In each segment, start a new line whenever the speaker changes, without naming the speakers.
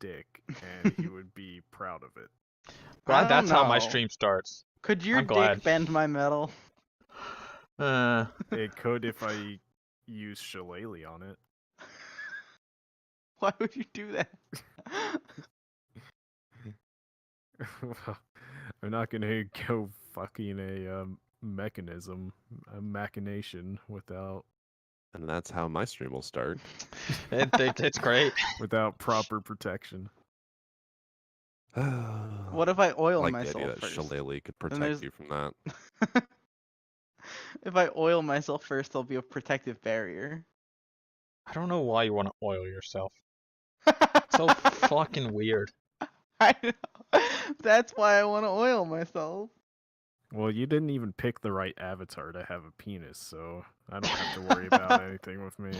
dick, and he would be proud of it.
Glad that's how my
know.
stream starts.
Could your
I'm glad.
dick bend my metal?
It could if I use shillelagh on it.
Why would you do that?
Well, I'm not gonna go fucking a mechanism, a machination without
And that's how my stream will start.
It's great.
without proper protection.
What if I oil
like the
myself
idea that
first?
shillelagh could
there's-
protect you from that.
If I oil myself first, there'll be a protective barrier.
I don't know why you want to oil yourself. So fucking weird.
I know. That's why I want to oil myself.
Well, you didn't even pick the right avatar to have a penis, so I don't have to worry about anything with me.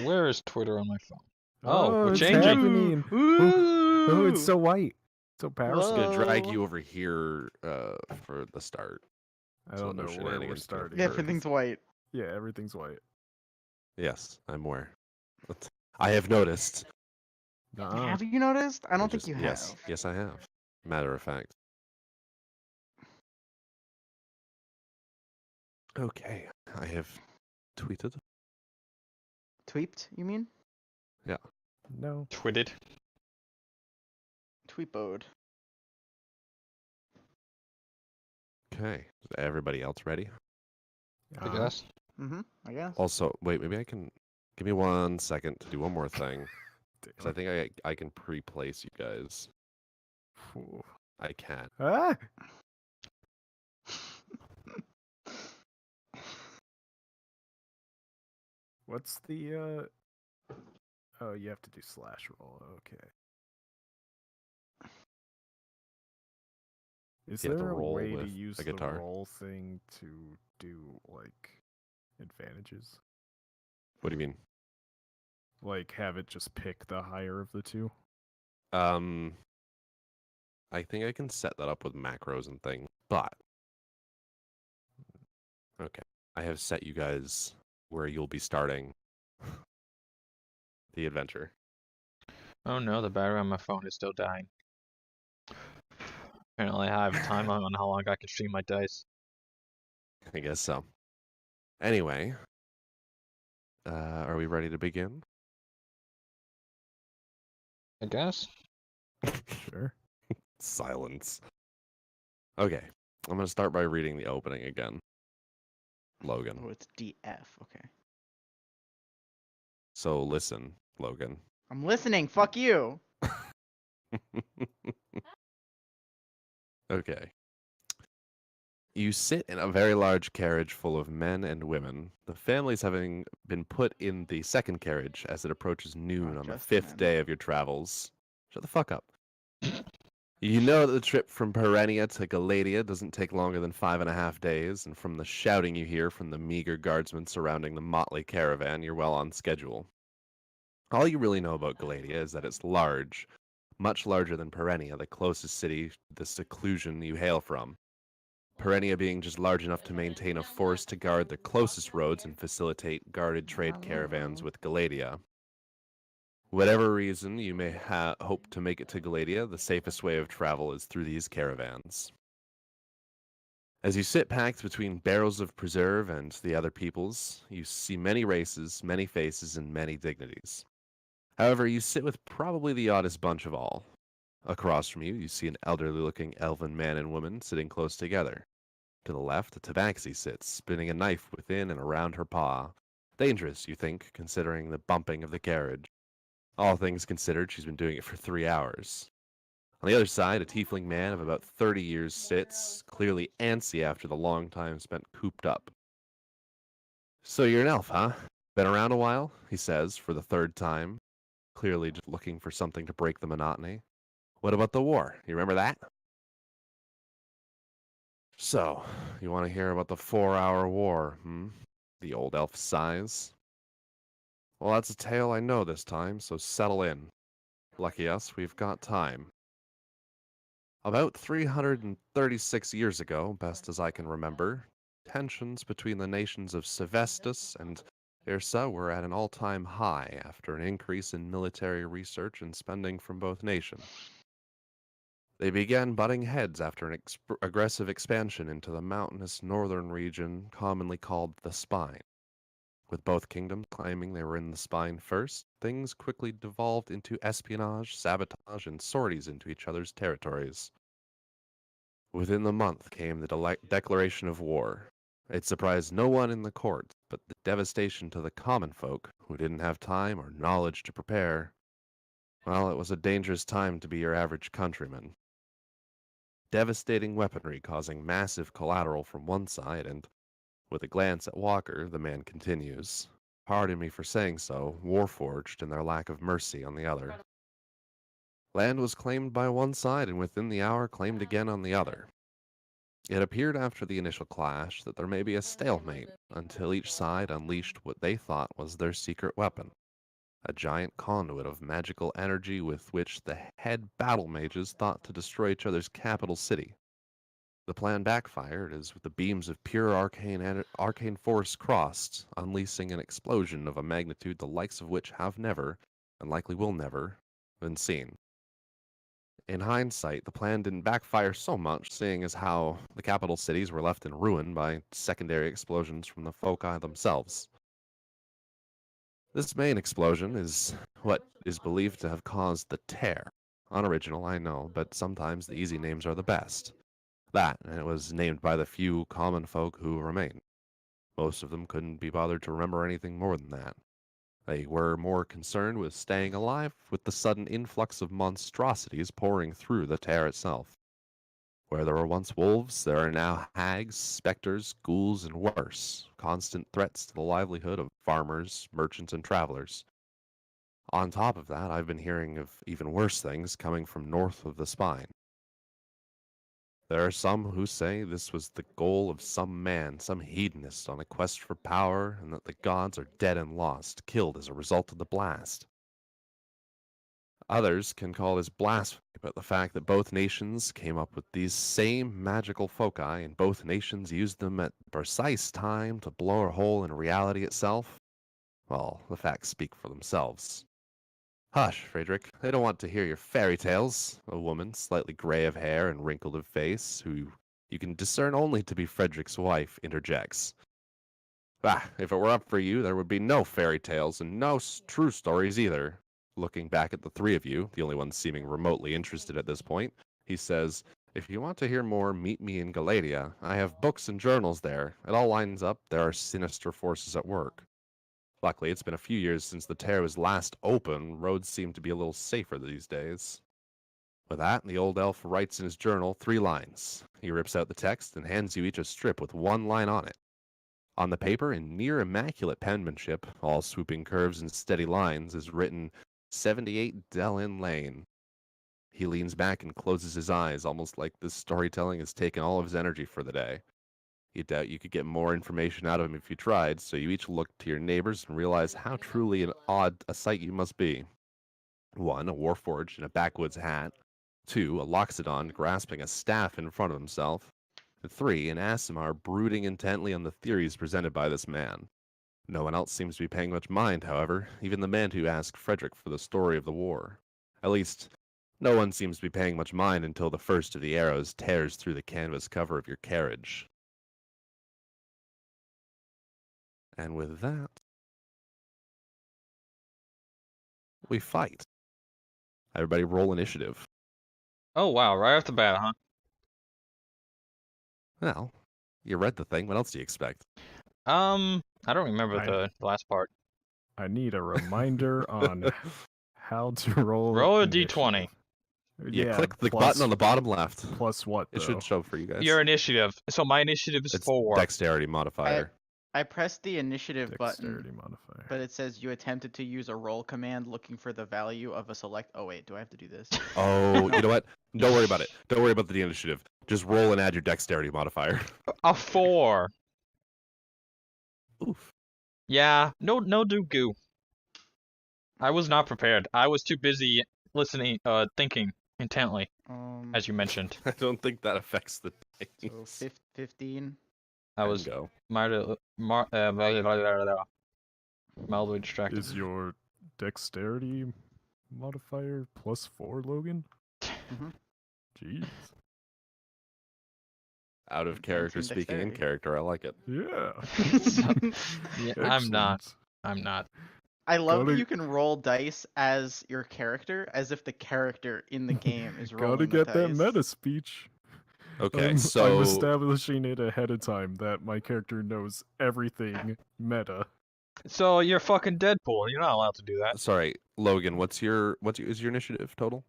Where is Twitter on my phone? Oh, we're
it's
changing.
happening. Oh, it's so white. So
I'm
powerful.
just gonna drag
Whoa.
you over here for the start.
I
so
don't
no
know where we're
shenanigans can
starting.
occur.
Everything's white.
Yeah, everything's white.
Yes, I'm aware. But I have noticed.
Nuh-uh.
Have you noticed? I don't think
Just-
you
yes,
have.
Yes, I have. Matter of fact. Okay, I have tweeted.
Tweeped, you mean?
No.
Twitted.
Tweepoed.
Okay, is everybody else ready?
I guess.
I guess.
Also, wait, maybe I can give me 1 second to do one more thing. Because I think I can pre-place you guys.
Ooh.
I can.
Ah! What's the Oh, you have to do slash roll. Okay. Is
You have to
there a
roll
way to
with
use
a
the
guitar.
roll thing to do like advantages?
What do you mean?
Like have it just pick the higher of the two?
I think I can set that up with macros and things, but okay. I have set you guys where you'll be starting the adventure.
Oh no, the battery on my phone is still dying. Apparently I have a time on how long I can stream my dice.
I guess so. Anyway, are we ready to begin?
I guess.
Sure.
Silence. Okay, I'm gonna start by reading the opening again. Logan.
Oh, it's DF. Okay.
So listen, Logan.
I'm listening. Fuck you.
Okay. You sit in a very large carriage full of men and women, the families having been put in the second carriage as it approaches noon
Not
on the
just the
5th
men.
day of your travels. Shut the fuck up. You know that the trip from Perennia to Galatia doesn't take longer than 5.5 days, and from the shouting you hear from the meager guardsmen surrounding the motley caravan, you're well on schedule. All you really know about Galatia is that it's large, much larger than Perennia, the closest city to the seclusion you hail from. Perennia being just large enough to maintain a force to guard the closest roads and facilitate guarded trade caravans with Galatia. Whatever reason you may hope to make it to Galatia, the safest way of travel is through these caravans. As you sit packed between barrels of preserve and the other peoples, you see many races, many faces, and many dignities. However, you sit with probably the oddest bunch of all. Across from you, you see an elderly-looking elven man and woman sitting close together. To the left, a tabaxi sits, spinning a knife within and around her paw. Dangerous, you think, considering the bumping of the carriage. All things considered, she's been doing it for 3 hours. On the other side, a tiefling man of about 30 years sits, clearly antsy after the long time spent cooped up. So you're an elf, huh? Been around a while? He says, for the third time, clearly just looking for something to break the monotony. What about the war? You remember that? So, you want to hear about the 4-hour war, hmm? The old elf sighs. Well, that's a tale I know this time, so settle in. Lucky us, we've got time. About 336 years ago, best as I can remember, tensions between the nations of Sevestus and IRSA were at an all-time high after an increase in military research and spending from both nations. They began butting heads after an aggressive expansion into the mountainous northern region commonly called the Spine. With both kingdoms claiming they were in the Spine first, things quickly devolved into espionage, sabotage, and sorties into each other's territories. Within the month came the declaration of war. It surprised no one in the court, but the devastation to the common folk, who didn't have time or knowledge to prepare, well, it was a dangerous time to be your average countryman. Devastating weaponry causing massive collateral from one side, and with a glance at Walker, the man continues, pardon me for saying so, warforged in their lack of mercy on the other. Land was claimed by one side and within the hour claimed again on the other. It appeared after the initial clash that there may be a stalemate until each side unleashed what they thought was their secret weapon, a giant conduit of magical energy with which the head battle mages thought to destroy each other's capital city. The plan backfired as the beams of pure arcane force crossed, unleashing an explosion of a magnitude the likes of which have never, and likely will never, been seen. In hindsight, the plan didn't backfire so much, seeing as how the capital cities were left in ruin by secondary explosions from the foci themselves. This main explosion is what is believed to have caused the tear. Unoriginal, I know, but sometimes the easy names are the best. That, and it was named by the few common folk who remained. Most of them couldn't be bothered to remember anything more than that. They were more concerned with staying alive with the sudden influx of monstrosities pouring through the tear itself. Where there were once wolves, there are now hags, specters, ghouls, and worse, constant threats to the livelihood of farmers, merchants, and travelers. On top of that, I've been hearing of even worse things coming from north of the Spine. There are some who say this was the goal of some man, some hedonist on a quest for power, and that the gods are dead and lost, killed as a result of the blast. Others can call this blasphemy, but the fact that both nations came up with these same magical foci and both nations used them at the precise time to blow a hole in reality itself, well, the facts speak for themselves. Hush, Friedrich. They don't want to hear your fairy tales. A woman, slightly gray of hair and wrinkled of face, who you can discern only to be Frederick's wife, interjects. Ah, if it were up for you, there would be no fairy tales and no true stories either. Looking back at the three of you, the only one seeming remotely interested at this point, he says, if you want to hear more, meet me in Galatia. I have books and journals there. It all lines up. There are sinister forces at work. Luckily, it's been a few years since the tear was last open. Roads seem to be a little safer these days. With that, the old elf writes in his journal 3 lines. He rips out the text and hands you each a strip with 1 line on it. On the paper, in near immaculate penmanship, all swooping curves and steady lines, is written 78 Delin Lane. He leans back and closes his eyes, almost like this storytelling has taken all of his energy for the day. You doubt you could get more information out of him if you tried, so you each look to your neighbors and realize how truly an odd a sight you must be. 1, a warforged in a backwoods hat. 2, a Loxodon grasping a staff in front of himself. And 3, an Aasimar brooding intently on the theories presented by this man. No one else seems to be paying much mind, however, even the man who asked Frederick for the story of the war. At least, no one seems to be paying much mind until the first of the arrows tears through the canvas cover of your carriage. And with that, we fight. Everybody roll initiative.
Oh wow, right off the bat, huh?
Well, you read the thing. What else do you expect?
I don't remember
I-
the last part.
I need a reminder on how to roll.
Roll a
initiative.
d20.
You
Yeah,
click the
plus-
button on the bottom left.
Plus what,
It
though?
should show for you guys.
Your initiative. So my initiative is
It's
4.
dexterity modifier.
I pressed the initiative
Dexterity
button,
modifier.
but it says you attempted to use a roll command looking for the value of a select. Oh wait, do I have to do this?
Oh, you know what? Don't worry about it. Don't worry about the initiative. Just roll and add your dexterity modifier.
A 4.
Oof.
Yeah, no do goo. I was not prepared. I was too busy listening, thinking intently, as you mentioned.
I don't think that affects the
So
dice.
15.
I was
Go.
Mildly distracted.
Is your dexterity modifier +4, Logan?
Mhm.
Jeez.
Out of character
Advancing
speaking in
dexterity.
character, I like it.
Yeah.
Yeah, I'm not.
Excellent.
I'm not.
I love that
Gotta-
you can roll dice as your character, as if the character in the game is rolling
Gotta
the
get that
dice.
meta speech.
Okay,
I'm
so
establishing it ahead of time that my character knows everything meta.
So you're fucking Deadpool. You're not allowed to do that.
sorry, Logan, is your initiative total?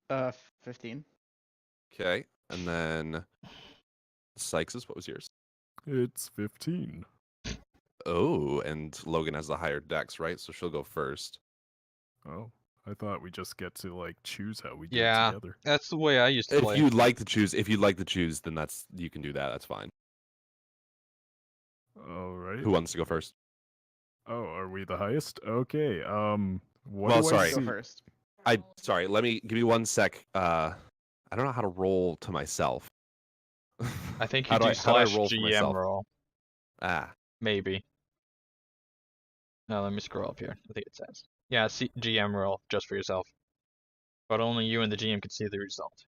15.
Okay, and then Sykes's, what was yours?
It's 15.
Oh, and Logan has the higher dex, right? So she'll go first.
Oh, I thought we just get to like choose how we do
Yeah.
it together.
That's the way I used to
If
play.
you'd like to choose, then you can do that. That's fine.
All right.
Who wants to go first?
Oh, are we the highest? Okay. What
Well,
do I
sorry.
Go
see?
first.
Sorry. Give me 1 sec. I don't know how to roll to myself.
I think
How
you
do
do
I
slash
roll for
GM
myself?
roll.
Ah,
Maybe. No, let me scroll up here. I think it says. Yeah, GM roll just for yourself. But only you and the GM can see the result.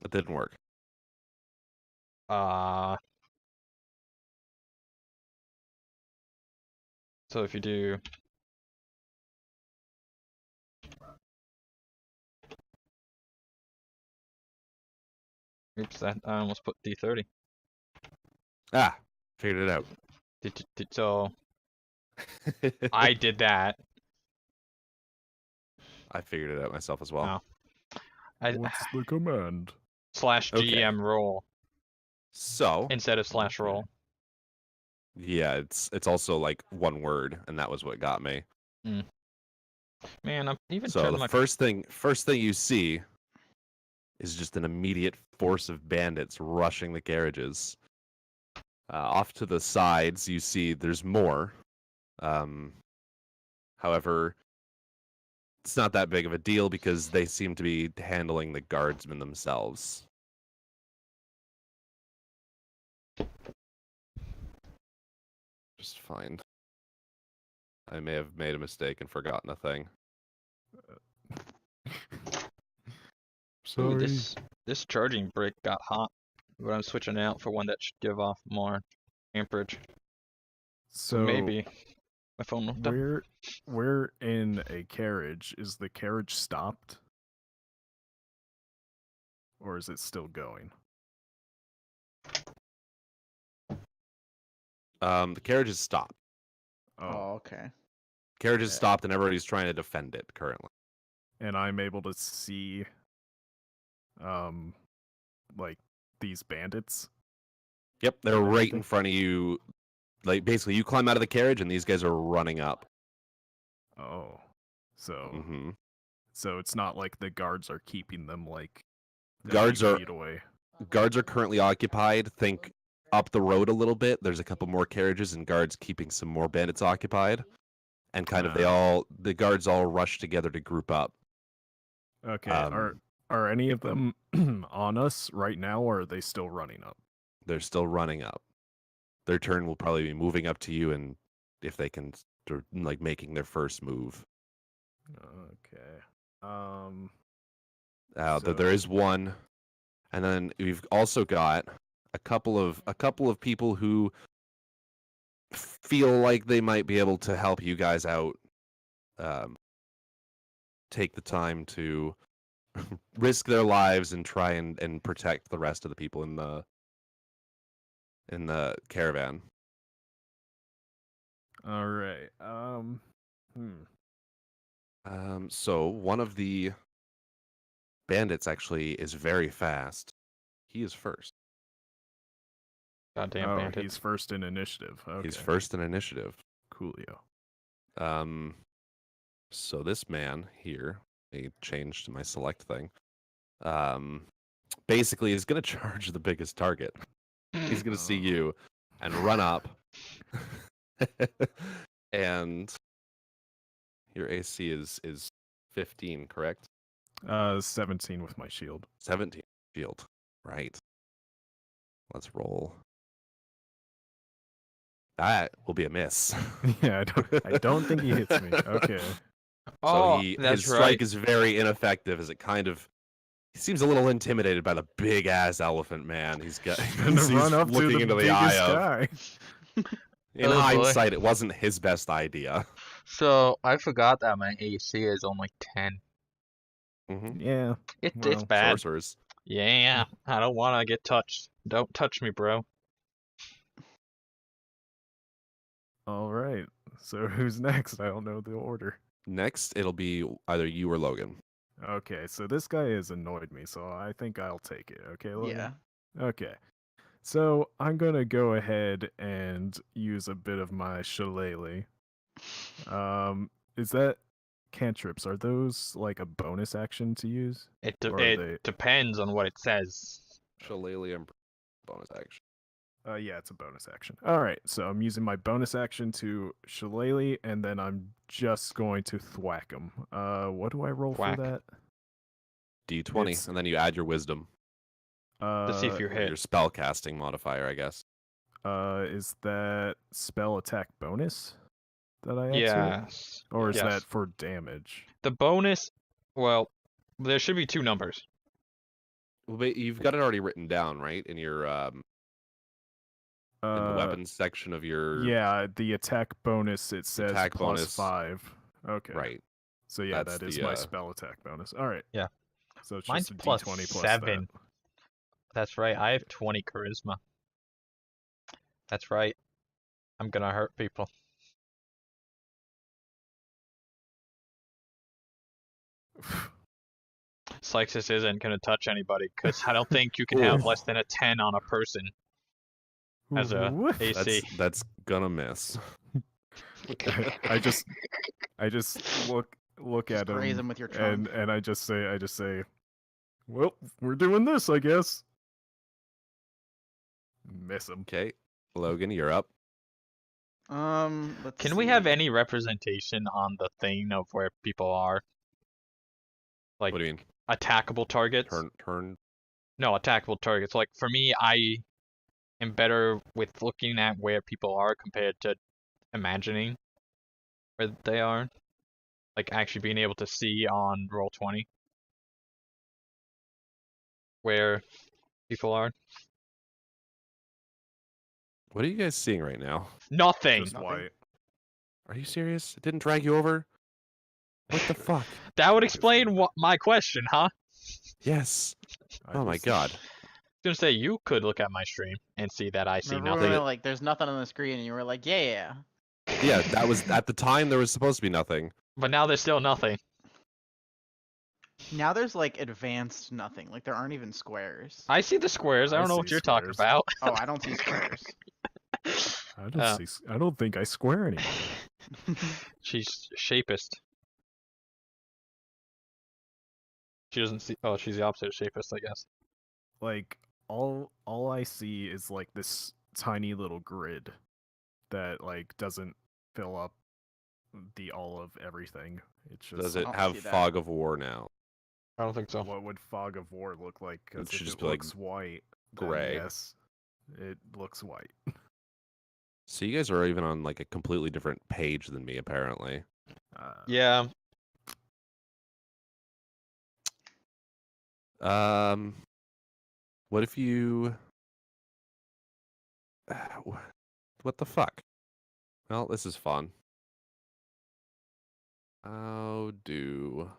it didn't work.
So if you do. Oops, I almost put D30.
Ah, figured it out.
So I did that.
I figured it out myself as well.
What's the command?
Slash
Okay.
GM roll
So
instead of slash
Okay.
roll.
yeah, it's also like one word, and that was what got me.
Man, I'm even
So
turned
the
my.
first thing you see is just an immediate force of bandits rushing the garages. Off to the sides, you see there's more. However, it's not that big of a deal because they seem to be handling the guardsmen themselves. Just find. I may have made a mistake and forgotten a thing.
Sorry.
Ooh, this charging brick got hot, but I'm switching it out for one that should give off more amperage. So maybe my phone will.
We're in a carriage. Is the carriage stopped? Or is it still going?
The carriage is stopped.
Oh, okay.
Carriage is
Yeah.
stopped, and everybody's trying to defend it currently.
And I'm able to see like these bandits.
Yep, they're
and
right
everything?
in front of you. Like basically, you climb out of the carriage, and these guys are running up.
Oh. So
Mm-hmm.
so it's not like the guards are keeping them like a
Guards
few
are
feet away.
Guards are currently occupied. Think up the road a little bit. There's a couple more carriages and guards keeping some more bandits occupied. And kind of the guards all rush together to group up.
Okay. Are any of them on us right now, or are they still running up?
They're still running up. Their turn will probably be moving up to you, and if they can, start, like making their first move.
Okay.
There is one, and then we've also got a couple of people who feel like they might be able to help you guys out. Take the time to risk their lives and try and protect the rest of the people in the caravan.
All right.
So one of the bandits actually is very fast. He is first.
Goddamn
Oh,
bandit.
he's first in initiative. Okay.
He's first in initiative.
Coolio.
So this man here, I changed my select thing. Basically is going to charge the biggest target. He's going to see you and run up. And your AC is 15, correct?
17 with my shield.
17 shield. Right. Let's roll. That will be a miss.
Yeah, I don't think he hits me. Okay.
Oh,
His
that's
strike
right.
is very ineffective as it kind of he seems a little intimidated by the big ass elephant man. He's
Gonna
he's
run up to
looking
the
into the
biggest
eye of.
guy.
In
Oh, boy.
hindsight, it wasn't his best idea.
So I forgot that my AC is only 10.
Mm-hmm.
Yeah.
It's
Well,
bad.
Sorcerers.
Yeah, I don't want to get touched. Don't touch me, bro.
All right. So who's next? I don't know the order.
Next, it'll be either you or Logan.
Okay, so this guy has annoyed me, so I think I'll take it. Okay, Logan?
Yeah.
Okay. So I'm gonna go ahead and use a bit of my shillelagh. Is that cantrips? Are those like a bonus action to use?
It
Or are
it
they-
depends on what it says.
Shillelagh and bonus action.
Yeah, it's a bonus action. All right, so I'm using my bonus action to shillelagh, and then I'm just going to thwack him. What do I roll
Thwack.
for that?
D20,
It's-
and then you add your wisdom.
To see if you're
Or
hit.
your spell casting modifier, I guess.
Is that spell attack bonus that I add to it?
Yes.
Or is
Yes.
that for damage?
The bonus, well, there should be two numbers.
Well, but you've got it already written down, right? In your in the weapons section of your
Yeah, the attack bonus, it says
Attack
plus
bonus.
5. Okay.
right.
So yeah,
That's
that is
the,
my spell attack bonus. All right.
Yeah.
So it's
Mine's
just a
plus
d20 plus
7.
that.
That's right. I have 20 charisma. That's right. I'm gonna hurt people. Sykes isn't gonna touch anybody because I don't think you can have
Ooh.
less than a 10 on a person as a
Woof.
AC.
That's gonna miss.
I just look
Just
at
graze
him
him with your trunk.
and I just say, well, we're doing this, I guess. Miss him.
Okay, Logan, you're up.
Let's
Can we have
see.
any representation on the thing of where people are? Like
What do you mean?
attackable targets?
Turn.
No, attackable targets. Like for me, I am better with looking at where people are compared to imagining where they are. Like actually being able to see on Roll20 where people are.
What are you guys seeing right now?
Nothing.
Just
Nothing.
white.
Are you serious? It didn't drag you over? What the fuck?
That would explain what my question, huh?
Yes. Oh my god.
I was gonna say you could look at my stream and see that I see
Remember when
nothing.
we were like, there's nothing on the screen, and you were like, yeah.
Yeah, that was at the time there was supposed to be nothing.
But now there's still nothing.
Now there's like advanced nothing. Like there aren't even squares.
I see the squares. I
I
don't know what
see
you're talking
squares.
about.
Oh, I don't see squares.
I don't think I square anymore.
She's shapist. She doesn't see. Oh, she's the opposite of shapist, I guess.
Like all I see is like this tiny little grid that like doesn't fill up the all of everything. It's just
Does
I
it
don't
have
see that.
fog of war now?
I don't think so.
what would fog of war look like? Because
It should
if
just
it
be, like,
looks white, then
gray.
yes, it looks white.
So you guys are even on like a completely different page than me, apparently.
Yeah.
What if you? What the fuck? Well, this is fun. How do?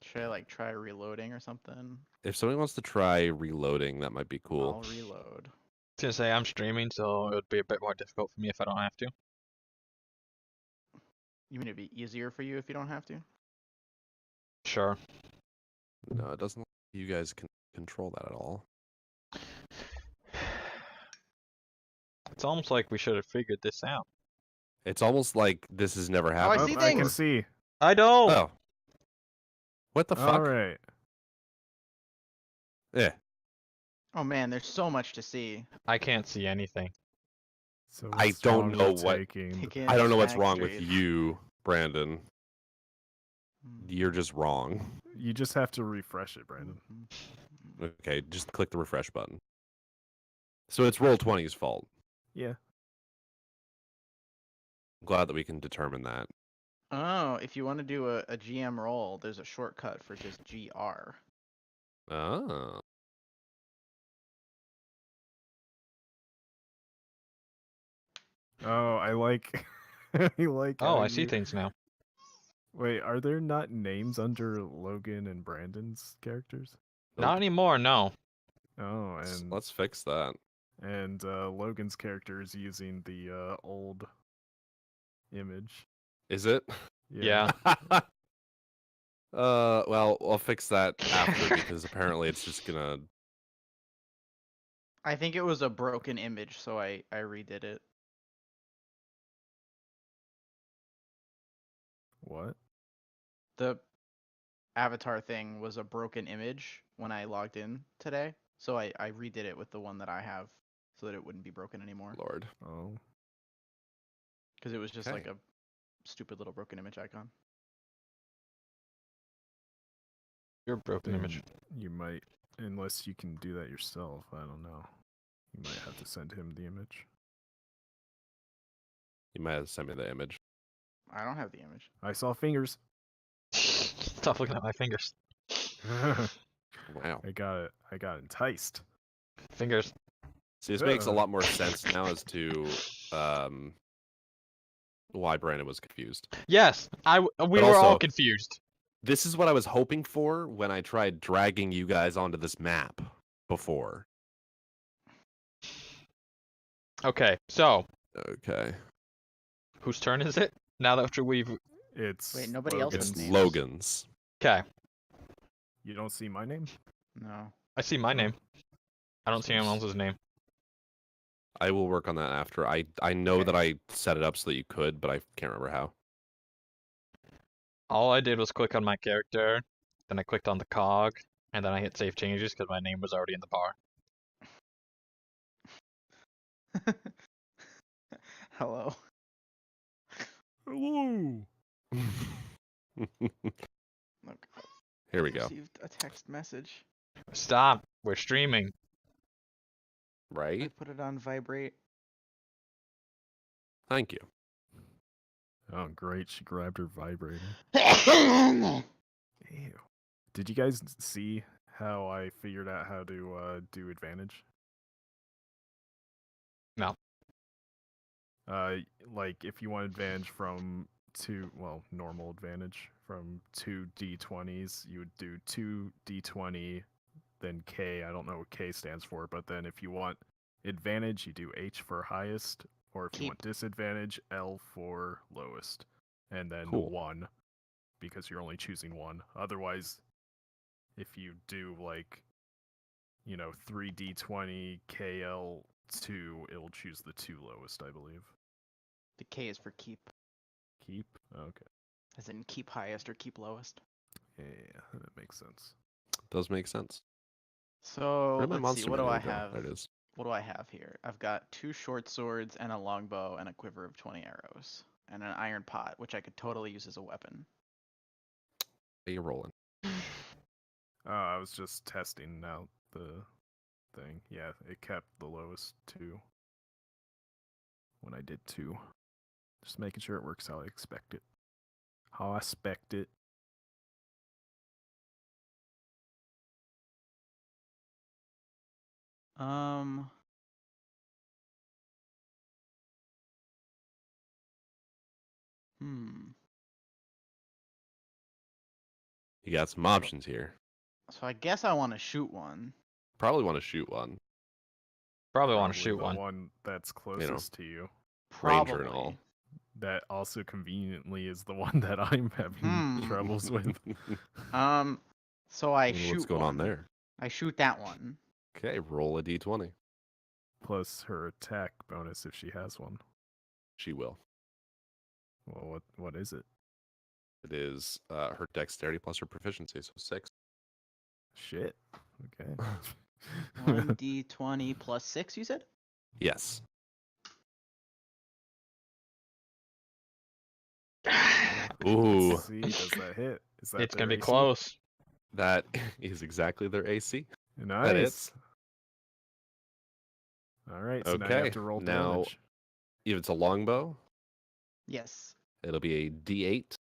Should I like try reloading or something?
If somebody wants to try reloading, that might be cool.
I'll reload.
I was gonna say I'm streaming, so it would be a bit more difficult for me if I don't have to.
You mean it'd be easier for you if you don't have to?
Sure.
No, it doesn't. You guys can control that at all.
It's almost like we should have figured this out.
It's almost like this has never
I
happened.
see
I can
things.
see.
I don't.
Oh. What the fuck?
All right.
Yeah.
Oh man, there's so much to see.
I can't see anything.
So
I
what's
don't
wrong
know
with
what-
taking-
Picking
I don't know what's
back
wrong with
streets.
you, Brandon.
Mm.
You're just wrong.
You just have to refresh it, Brandon.
Mhm.
Okay, just click the refresh button. So it's Roll20's fault.
Yeah.
I'm glad that we can determine that.
Oh, if you want to do a GM roll, there's a shortcut for just GR.
Oh.
Oh, I like. I like.
Oh,
how
I see
you-
things now.
Wait, are there not names under Logan and Brandon's characters?
Not
Nope.
anymore, no.
Oh,
Let's,
and
let's fix that.
Logan's character is using the old image.
Is it?
Yeah.
Well, I'll fix that after because apparently it's just gonna.
I think it was a broken image, so I redid it.
What?
The avatar thing was a broken image when I logged in today, so I redid it with the one that I have so that it wouldn't be broken anymore.
Lord.
Oh,
Because it was just
Okay.
like a stupid little broken image icon.
Your broken
then
image.
you might, unless you can do that yourself. I don't know. You might have to send him the image.
You might have sent me the image.
I don't have the image.
I saw fingers.
Stop looking at my fingers.
Wow.
I got it. I got enticed.
Fingers.
See, this makes a lot more sense now as to why Brandon was confused.
Yes, we
But
were all
also-
confused.
This is what I was hoping for when I tried dragging you guys onto this map before.
Okay, so
Okay.
whose turn is it? Now that we've
It's
Wait, nobody else
Logan's.
has
It's
names.
Logan's.
okay.
You don't see my name?
No.
I see my
Oh.
name. I don't see anyone
Jeez.
else's name.
I will work on that after. I know that I set it up so that you could, but I can't remember how.
All I did was click on my character, then I clicked on the cog, and then I hit save changes because my name was already in the bar.
Hello.
Hello.
Oh, God.
Here we go.
Received a text message.
Stop. We're streaming.
I
Right?
put it on vibrate.
Thank you.
Oh, great. She grabbed her vibrator.
Oh,
Ew. Did you guys see how I figured out how to do advantage?
No.
Like if you want advantage from normal advantage from 2 d20s, you would do 2 d20, then K. I don't know what K stands for, but then if you want advantage, you do H for highest, or if you want disadvantage, L for lowest, and then
Cool.
1 because you're only choosing one. Otherwise, if you do 3d20 KL2, it'll choose the 2 lowest, I believe.
The K is for keep,
Keep? Okay.
as in keep highest or keep lowest.
Yeah, that makes sense.
Does make sense.
So
Where'd my
let's see.
monster
What do I
manual go?
have?
There it is.
What do I have here? I've got 2 short swords and a longbow and a quiver of 20 arrows and an iron pot, which I could totally use as a weapon.
Are you rolling?
I was just testing out the thing. Yeah, it kept the lowest 2 when I did 2. Just making sure it works how I expect it. How I expect it.
Hmm.
You got some options here.
So I guess I want to shoot one.
Probably want to shoot one.
Probably want
Probably
to shoot
the
one.
one that's closest to you.
Ranger and all.
Probably.
That also conveniently is the one that I'm having troubles with.
So I
What's
shoot
going on
one.
there?
I shoot that one.
Okay, roll a d20.
Plus her attack bonus if she has one.
She will.
Well, what is it?
It is her dexterity plus her proficiency, so 6.
Shit. Okay.
1d20 plus 6, you said?
Yes. Ooh,
Let's see, does that hit? Is that
It's gonna
their
be
AC?
close.
that is exactly their AC.
Nice. All right, so now you have
Okay,
to roll
now-
damage.
If it's a longbow,
Yes.
it'll be a D8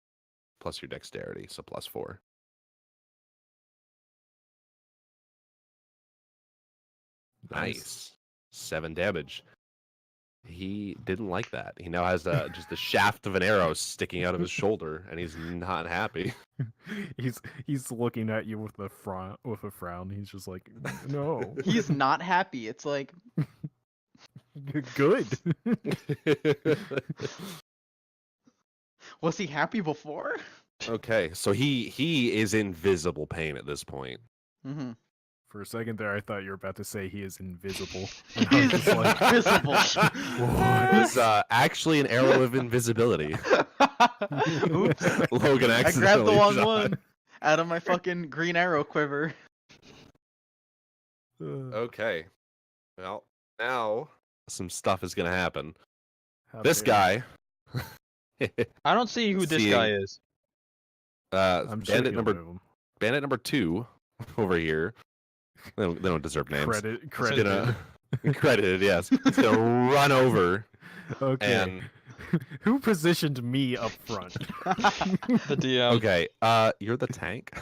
plus your dexterity, so +4. Nice. 7 damage. He didn't like that. He now has just the shaft of an arrow sticking out of his shoulder, and he's not happy.
He's looking at you with a frown. He's just like, no.
He's not happy. It's like,
Good.
was he happy before?
Okay, so he is in visible pain at this point.
Mm-hmm.
For a second there, I thought you were about to say he is invisible. And I was
He's
just like,
invisible.
what?
It's actually an arrow of invisibility.
Oops.
Logan
I
accidentally
grabbed the wrong
shot.
one out of my fucking green arrow quiver.
Okay. Well, now some stuff is gonna happen.
How
This
dare you.
guy,
I don't see who this guy is.
I'm sure
bandit
he'll
number
move him.
bandit number 2 over here. They don't deserve names.
Credited.
Gonna- credited, yes. He's gonna run over
Okay.
and
Who positioned me up front?
The DM.
okay. You're the tank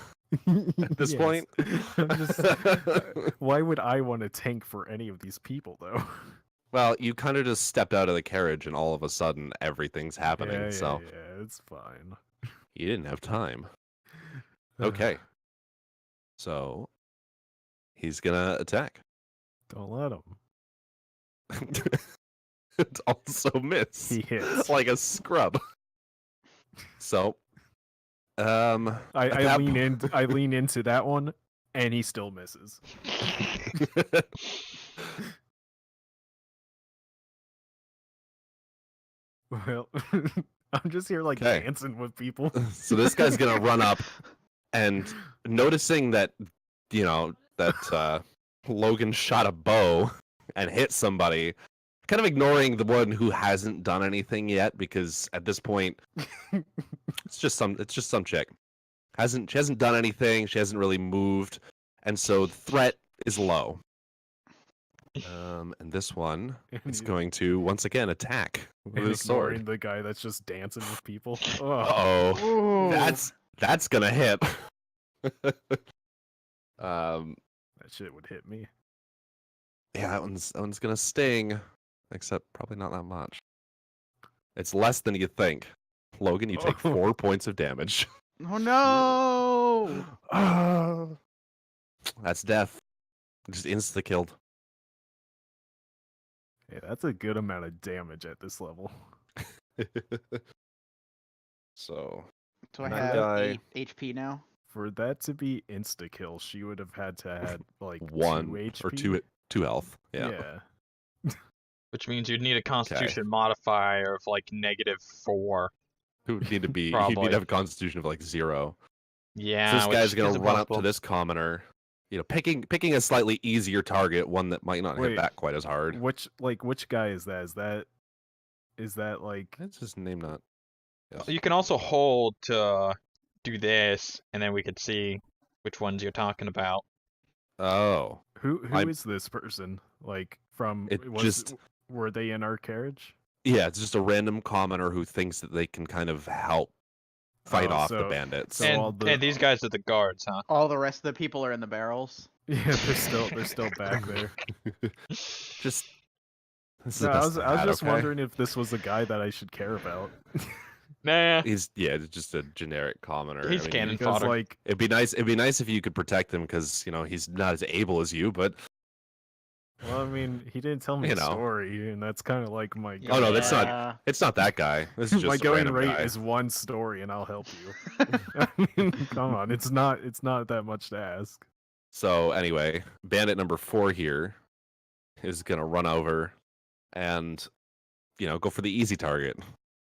at this
Yes.
point.
I'm just, why would I want to tank for any of these people, though?
Well, you kind of just stepped out of the carriage, and all of a sudden, everything's happening.
Yeah,
so
it's fine.
you didn't have time. Okay. So he's gonna attack.
Don't let him.
It's also miss.
He hits.
Like a scrub. So, at
I
that
lean into that one, and he still misses. Well, I'm just here like
Okay.
dancing with people.
So this guy's gonna run up, and noticing that Logan shot a bow and hit somebody, kind of ignoring the one who hasn't done anything yet, because at this point it's just some chick. She hasn't done anything, she hasn't really moved, and so the threat is low. And this one is going to once again attack with
and
his sword.
ignoring the guy that's just dancing with people. Oh,
Uh-oh.
Ooh.
That's gonna hit.
that shit would hit me.
Yeah, that one's gonna sting, except probably not that much. It's less than you think. Logan, you take
Oh.
4 points of damage.
Oh no!
That's death. Just insta killed.
Hey, that's a good amount of damage at this level.
So
So I
That
have
guy-
8 HP now.
For that to be insta kill, she would have had to had like
1
2 HP.
or 2 health. Yeah.
Which means you'd need a Constitution modifier of like -4.
Who would need to be? He'd need
Probably.
to have a Constitution of like 0.
Yeah.
So this
which
guy's gonna
is
run up to
impossible.
this commoner. Picking a slightly easier target, one that might not hit
Wait,
that quite as hard.
Which guy is that? Is that like
That's his name, not. Yes.
You can also hold to do this, and then we could see which ones you're talking about.
Oh,
who
I'm-
is this person? Like from
It just-
were they in our carriage?
yeah, it's just a random commoner who thinks that they can kind of help fight
Oh,
off the
so-
bandits.
so all the-
And these guys are the guards, huh?
All the rest of the people are in the barrels.
Yeah, they're still back there.
Just. This is
No,
the
I
best
was
they
I was
had,
just
okay?
wondering if this was a guy that I should care about.
Nah.
He's just a generic commoner.
He's cannon
Because
fodder.
like
It'd be nice if you could protect him, because he's not as able as you. But
well, I mean, he didn't tell me
You
a
know.
story, and that's kind of like my
Oh, no, that's not-
Yeah.
it's not that guy. This is just
my
a
going
random
rate
guy.
is one story, and I'll help you. I mean, come on, it's not that much to ask.
So anyway, bandit number 4 here is gonna run over and go for the easy target,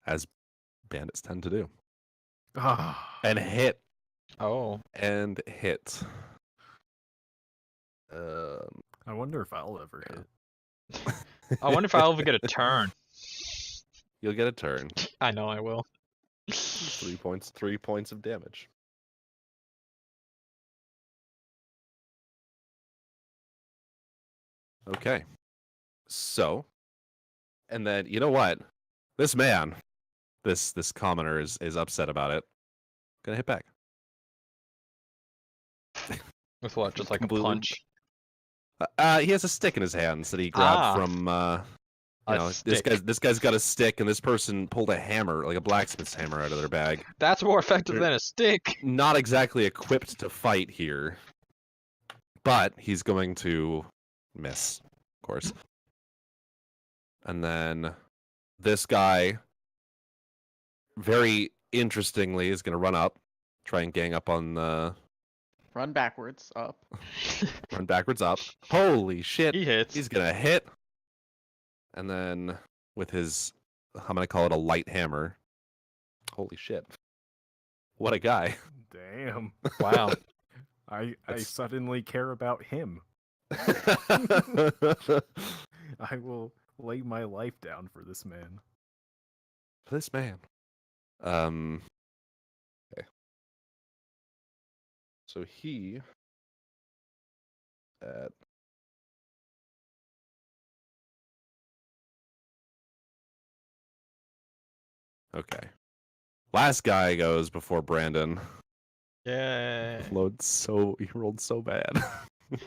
as bandits tend to do,
Ah,
and hit.
Oh.
I wonder if I'll ever hit.
I wonder if I'll ever get a turn.
You'll get a turn.
I know I will.
3 points of damage. Okay. So, and then you know what? This man, this commoner is upset about it. Gonna hit back.
With what? Just like a
Completely-
punch?
He has a stick in his hands that he grabbed
Ah.
from. You
A
know,
stick.
this guy's got a stick, and this person pulled a hammer, like a blacksmith's hammer, out of their bag.
That's more effective
They're-
than a stick.
Not exactly equipped to fight here, but he's going to miss, of course. And then this guy, very interestingly, is going to run up, try and gang up on the.
Run backwards, up.
Run backwards up. Holy shit!
He hits.
He's gonna hit, and then with his, I'm gonna call it a light hammer. Holy shit! What a guy!
Damn.
Wow.
I
That's-
suddenly care about him. I will lay my life down for this man.
This man. Okay. So he. Okay. Last guy goes before Brandon.
Yeah.
He rolled so bad.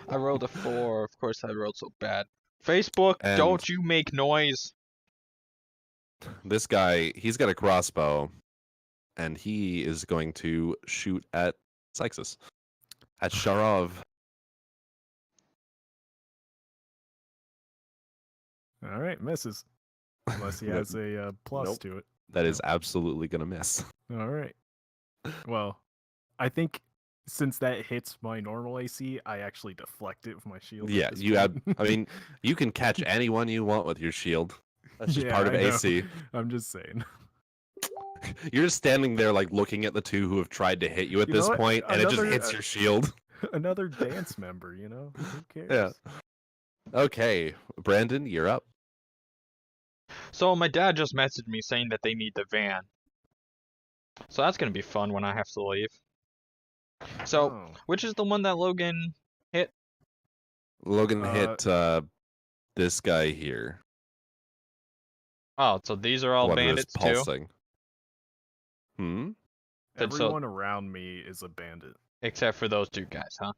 I rolled a 4. Of course, I rolled so bad. Facebook,
And-
don't you make noise.
This guy, he's got a crossbow, and he is going to shoot at Sixus. At Sharov.
All right, misses. Unless he
That-
has a plus
Nope.
to it.
That is absolutely gonna miss.
All right. Well, I think since that hits my normal AC, I actually deflect it with my shield. at
Yeah,
this
you have.
point.
I mean, you can catch anyone you want with your shield. That's just
Yeah,
part of
I know.
AC.
I'm just saying.
You're just standing there, like looking at the two who have tried to hit you at
You know
this
what?
point, and it just
Another,
hits your shield.
Another dance member, you know? Who cares?
Yeah. Okay, Brandon, you're up.
So my dad just messaged me saying that they need the van. So that's gonna be fun when I have to leave. So,
Oh.
which is the one that Logan hit?
Logan
Uh,
hit this guy here.
Oh, so these are
The
all
one who is
bandits too?
pulsing. Hmm.
And so-
Everyone around me is a bandit.
Except for those two guys, huh?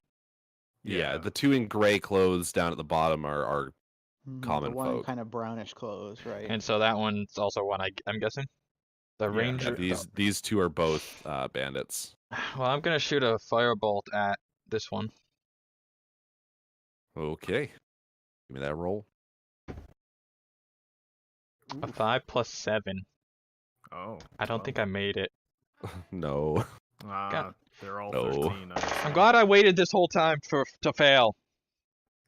Yeah, the two in gray clothes down at the bottom are Common
the one
folk.
kind of brownish clothes, right?
And so that one's also one I'm guessing? The
Yeah,
yeah,
ranger?
these two are both bandits.
Well, I'm gonna shoot a firebolt at this one.
Okay. Give me that roll.
A 5 plus 7.
Oh.
I don't think I made it.
No.
Ah, they're all
No.
13.
I'm glad I waited this whole time to fail.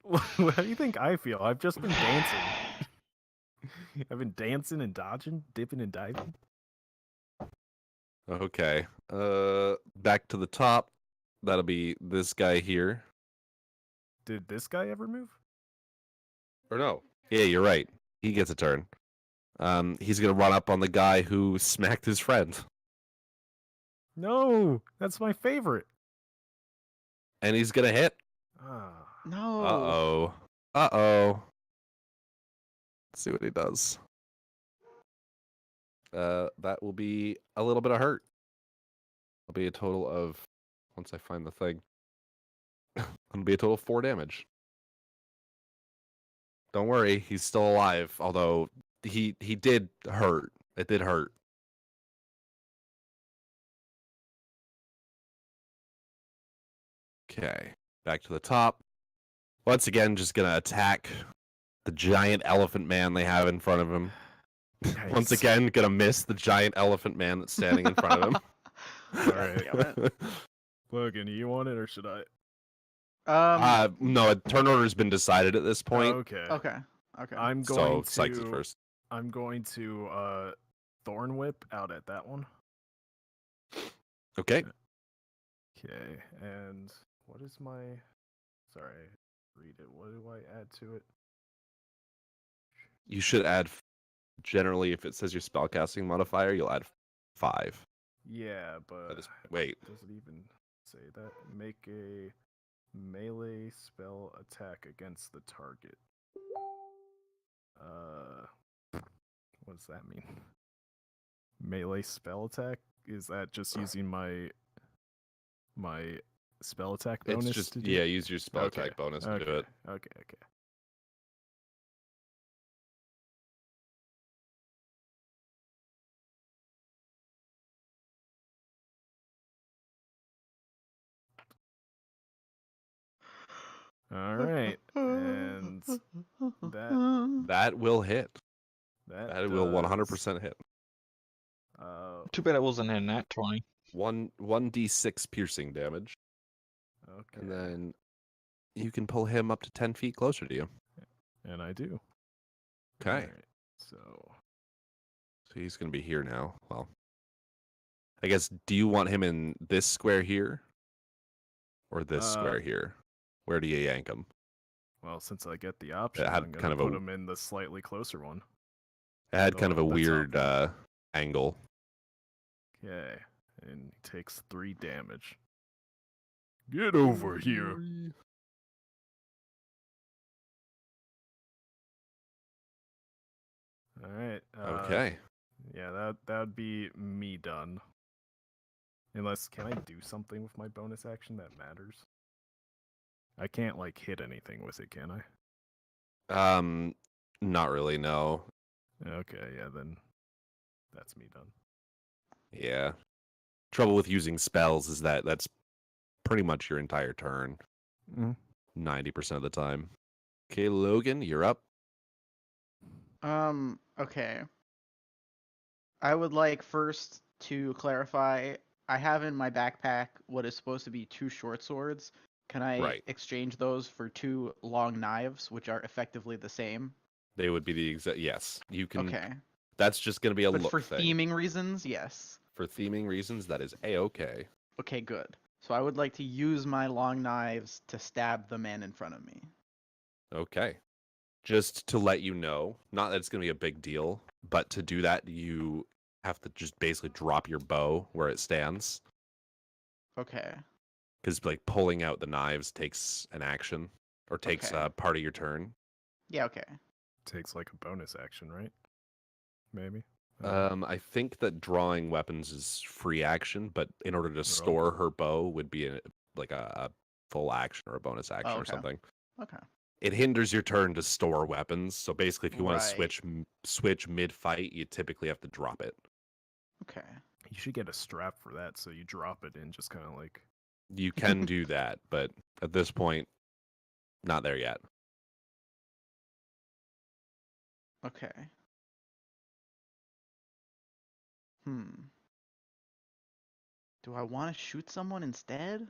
What do you think I feel? I've just been dancing. I've been dancing and dodging, dipping and diving.
Okay. Back to the top. That'll be this guy here.
Did this guy ever move?
Or no. Yeah, you're right. He gets a turn. He's gonna run up on the guy who smacked his friend.
No, that's my favorite.
And he's gonna hit.
Ah,
No.
Uh-oh. Uh-oh. Let's see what he does. That will be a little bit of hurt. It'll be a total of, once I find the thing, it'll be a total of 4 damage. Don't worry, he's still alive, although he did hurt. It did hurt. Okay, back to the top. Once again, just gonna attack the giant elephant man they have in front of him. Once
Nice.
again, gonna miss the giant elephant man that's standing in front of him.
Alright.
Damn it.
Logan, you want it or should I?
No, a turn order's been decided at this point.
Okay.
Okay. Okay.
I'm
So
going
Sykes is
to.
first.
I'm going to Thorn Whip out at that one.
Okay.
Okay, and what is my? Sorry, read it. What do I add to it?
You should add. Generally, if it says your spellcasting modifier, you'll add 5.
Yeah, but
Wait.
does it even say that? Make a melee spell attack against the target. what does that mean? Melee spell attack? Is that just using my spell attack
It's
bonus
just
to do?
yeah, use your spell
Okay.
attack bonus to
Okay.
do it.
Okay. All right, and
That will hit.
that
That will
does
100% hit.
Too bad it wasn't in that 20.
1d6 piercing damage,
okay,
and then you can pull him up to 10 feet closer to you.
and I do.
Okay.
All right, so
So he's going to be here now. Well, I guess, do you want him in this square here? Or this square here? Where do you yank him?
well, since I get the option,
had
I'm
kind
gonna
of
put
a-
him in the slightly closer one.
It had
The
kind of a
one that's
weird
up.
angle.
Okay, and he takes 3 damage. Get over here. All right.
Okay.
Yeah, that would be me done. Unless, can I do something with my bonus action that matters? I can't like hit anything with it, can I?
Not really, no.
Okay, yeah, then that's me done.
Yeah. Trouble with using spells is that that's pretty much your entire turn, 90% of the time. Okay, Logan, you're up.
Okay. I would like first to clarify, I have in my backpack what is supposed to be 2 short swords. Can I
Right.
exchange those for 2 long knives, which are effectively the same?
They would be the exact. Yes, you can.
Okay.
That's just going to be a
But
look
for
thing.
theming reasons, yes.
For theming reasons, that is a-okay.
Okay, good. So I would like to use my long knives to stab the man in front of me.
Okay. Just to let you know, not that it's going to be a big deal, but to do that, you have to just basically drop your bow where it stands.
Okay.
Because, like, pulling out the knives takes an action, or takes
Okay.
part of your turn.
Yeah, okay.
Takes like a bonus action, right? Maybe.
I think that drawing weapons is free action, but in order to
Oh.
store her bow would be like a full action or a bonus action
Oh,
or
okay.
something.
Okay.
It hinders your turn to store weapons. So basically, if you want to
Right.
switch mid fight, you typically have to drop it.
Okay.
You should get a strap for that, so you drop it in, just kind of like.
You can do that, but at this point, not there yet.
Okay. Do I want to shoot someone instead?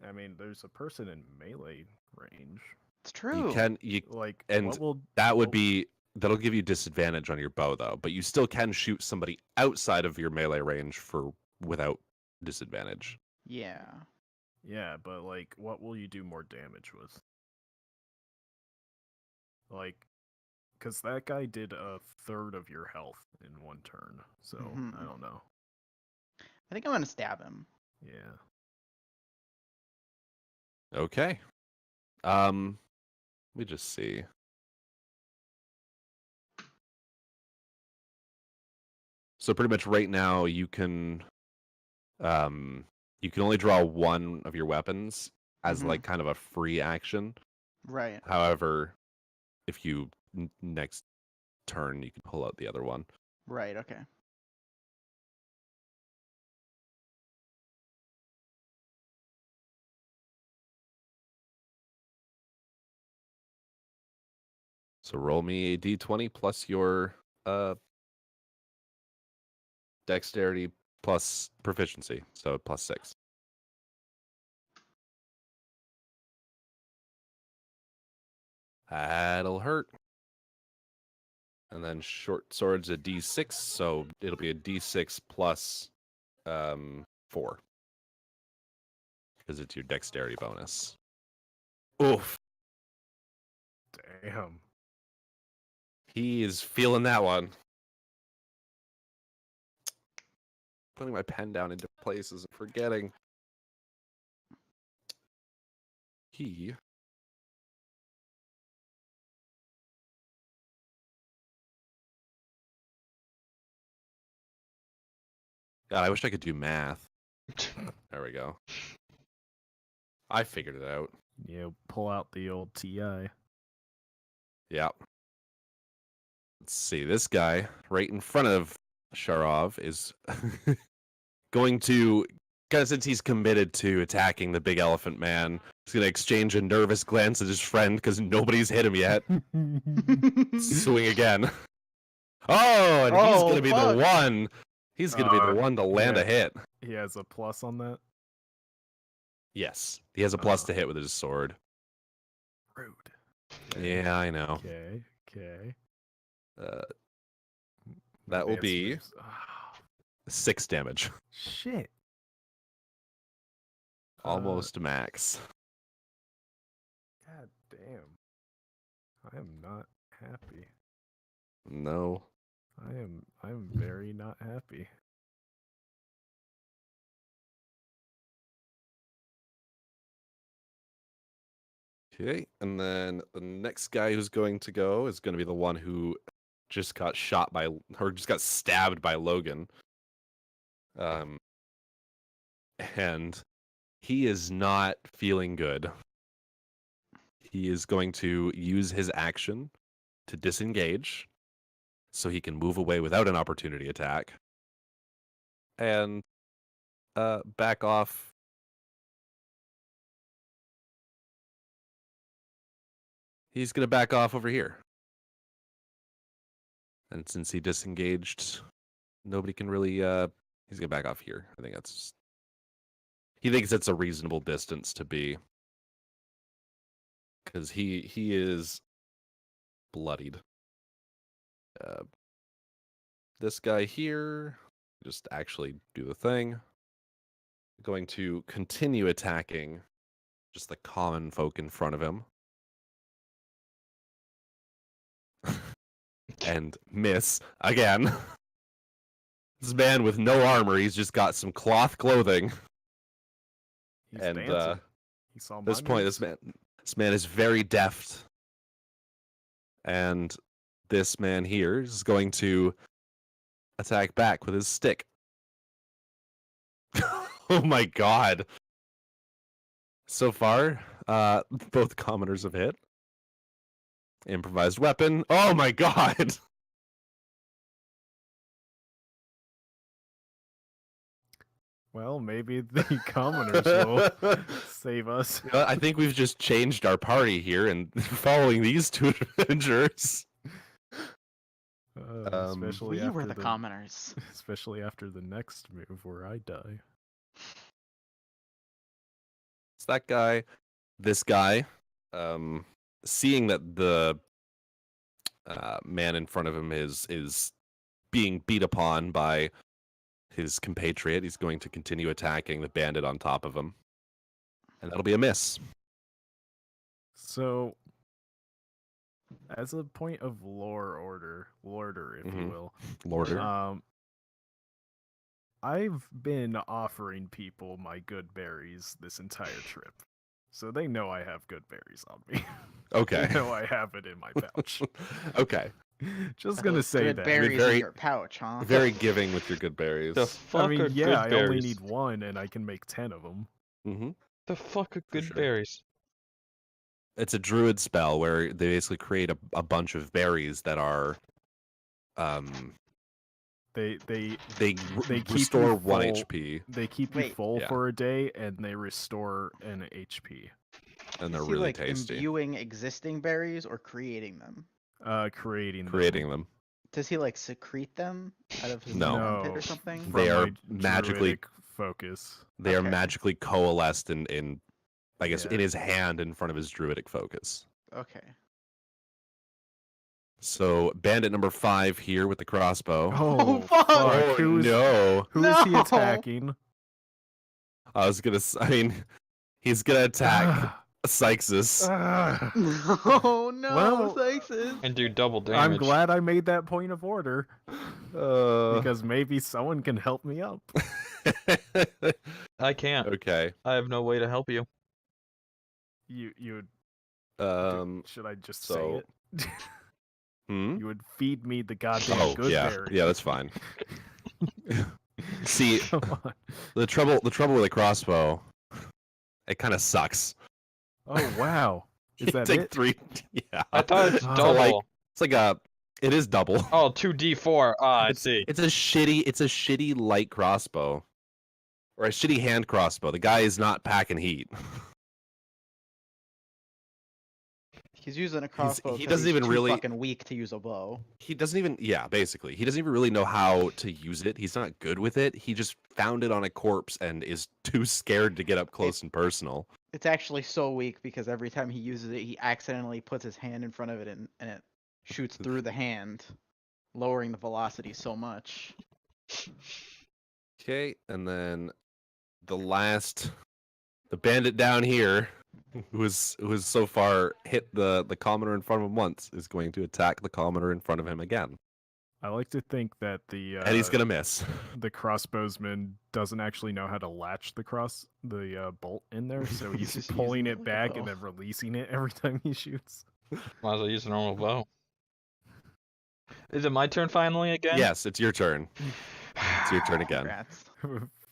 I mean, there's a person in melee range.
It's true.
Like,
and
what will
that would
what-
be that'll give you disadvantage on your bow though, but you still can shoot somebody outside of your melee range without disadvantage.
Yeah.
Yeah, but like, what will you do more damage with? Like, because that guy did a third of your health in one turn, so I don't know.
I think I'm gonna stab him.
Yeah.
Okay. Let me just see. So pretty much right now you can only draw one of your weapons as like kind of a free action.
Right.
However, if you next turn you can pull out the other one.
Right, okay.
So roll me a d20 plus your dexterity plus proficiency, so plus 6. That'll hurt. And then short sword's a d6, so it'll be a d6 plus 4. Because it's your dexterity bonus. Oof.
Damn.
He is feeling that one. Putting my pen down into places and forgetting. He God, I wish I could do math. There we go. I figured it out.
Pull out the old TI.
Yeah. Let's see. This guy right in front of Sharov is going to, kind of since he's committed to attacking the big elephant man, he's going to exchange a nervous glance at his friend because nobody's hit him yet. Swing again. Oh, and he's going to be the one. He's going to be the one to land a hit.
He has a plus on that.
Yes. He has a plus to hit with his sword.
Rude.
Yeah, I know.
Okay.
That will
Advanced
be
moves. Ah,
6 damage.
shit.
Almost max.
God damn. I am not happy.
No.
I'm very not happy.
Okay, and then the next guy who's going to go is going to be the one who just got shot by, or just got stabbed by Logan. And he is not feeling good. He is going to use his action to disengage so he can move away without an opportunity attack. And back off. He's going to back off over here. And since he disengaged, nobody can really, he's going to back off here. I think that's, he thinks it's a reasonable distance to be. Because he is bloodied. This guy here, just actually do the thing. Going to continue attacking just the common folk in front of him. And miss again. This man with no armor, he's just got some cloth clothing.
He's
and
dancing. He saw
at this point,
moves.
this man is very deft. And this man here is going to attack back with his stick. Oh my god. So far, both commoners have hit. Improvised weapon. Oh my god.
Well, maybe the commoners will save us.
You know, I think we've just changed our party here and following these two adventures.
Especially
We
after
were the commoners.
Especially after the next move where I die.
It's that guy. This guy, seeing that the man in front of him is being beat upon by his compatriot, he's going to continue attacking the bandit on top of him. And that'll be a miss.
So, as a point of lorder, if you will,
Lorder.
I've been offering people my good berries this entire trip. So they know I have good berries on me.
Okay.
They know I have it in my pouch.
Okay.
Just gonna say
Good
that.
berries
very-
in your pouch, huh?
Very giving with your good berries.
The fuck
I mean,
are
yeah,
good
I
berries?
only need one and I can make 10 of them.
Mm-hmm.
The fuck are good
sure.
berries?
It's a druid spell where they basically create a bunch of berries that are
They keep
restore
you
1
full-
HP
They keep you
Wait.
full
Yeah.
for a day and they restore an HP.
and they're
Is he,
really
like,
tasty.
imbuing existing berries or creating them?
Creating
them.
Does he like secrete them out of his
No.
armpit
No.
or something?
From
They are
my
magically-
druidic focus.
They are
Okay.
magically coalesced in I guess
Yeah.
in his hand in front of his druidic focus.
Okay.
So bandit number 5 here with the crossbow.
Oh,
fuck!
Oh,
Who's
no.
who is he
No!
attacking?
I mean, he's gonna attack Sykes.
Ah.
Oh no,
Well,
Sykes.
And do double damage.
I'm glad I made that point of order
Uh,
because maybe someone can help me up.
I can't.
okay.
I have no way to help you.
You would should I just
so-
say it? You would feed me the goddamn
Oh
good
yeah,
berries.
yeah, that's fine. See,
Come on.
the trouble with a crossbow, it kind of sucks.
Oh wow. Is
You
that
take
it?
3. Yeah.
I thought it's
Oh.
double.
like it's like a. It is double.
Oh, 2d4. Ah, I
it's,
see.
It's a shitty light crossbow, or a shitty hand crossbow. The guy is not packing heat.
He's using a crossbow.
He
'cause
doesn't
he's
even
too
really.
fucking weak to use a bow.
He doesn't even. Yeah, basically, he doesn't even really know how to use it. He's not good with it. He just found it on a corpse and is too scared to get up close and personal.
It's actually so weak because every time he uses it, he accidentally puts his hand in front of it and it shoots through the hand, lowering the velocity so much.
Okay, and then the bandit down here, who has so far hit the commoner in front of him once, is going to attack the commoner in front of him again,
I like to think that the
and he's gonna miss.
the crossbowsman doesn't actually know how to latch the bolt in there, so he's
just
pulling
using
it
it like a
back
bow.
and then releasing it every time he shoots.
Might as well use a normal bow. Is it my turn finally again?
Yes, it's your turn. It's your turn again.
Congrats.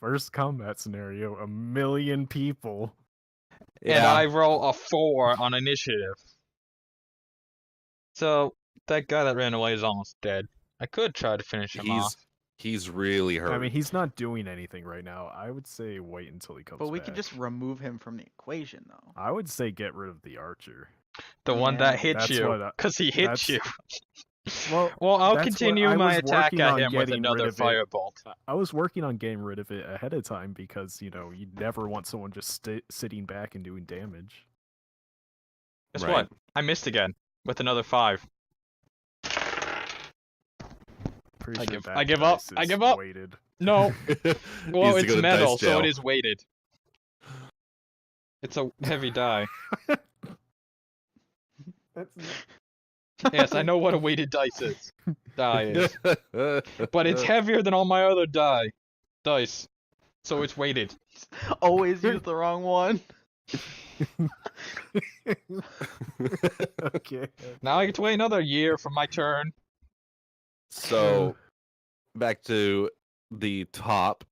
First combat scenario, 1,000,000 people.
And I roll a 4 on initiative. So that guy that ran away is almost dead. I could try to finish him off.
He's really hurt.
I mean, he's not doing anything right now. I would say wait until he comes
But we
back.
could just remove him from the equation, though.
I would say get rid of the archer.
The one that
Yeah,
hit
that's
you,
what I-
because he hit
that's-
you.
Well,
Well, I'll
that's what
continue
I
my
was
attack
working
at
on
him with
getting rid
another
of it.
firebolt.
I was working on getting rid of it ahead of time because, you never want someone just sitting back and doing damage.
Guess
Right.
what? I missed again with another 5.
Pretty
I
sure
give-
that
I give up.
dice
I
is
give up.
weighted.
No. Well,
Needs to go
it's
to
metal,
dice
so
jail.
it is weighted. It's a heavy die. Yes, I know what a weighted dice is. Die is. But it's heavier than all my other dice. So it's weighted.
Always use the wrong one.
Okay.
Now I get to wait another year for my turn.
So, back to the top,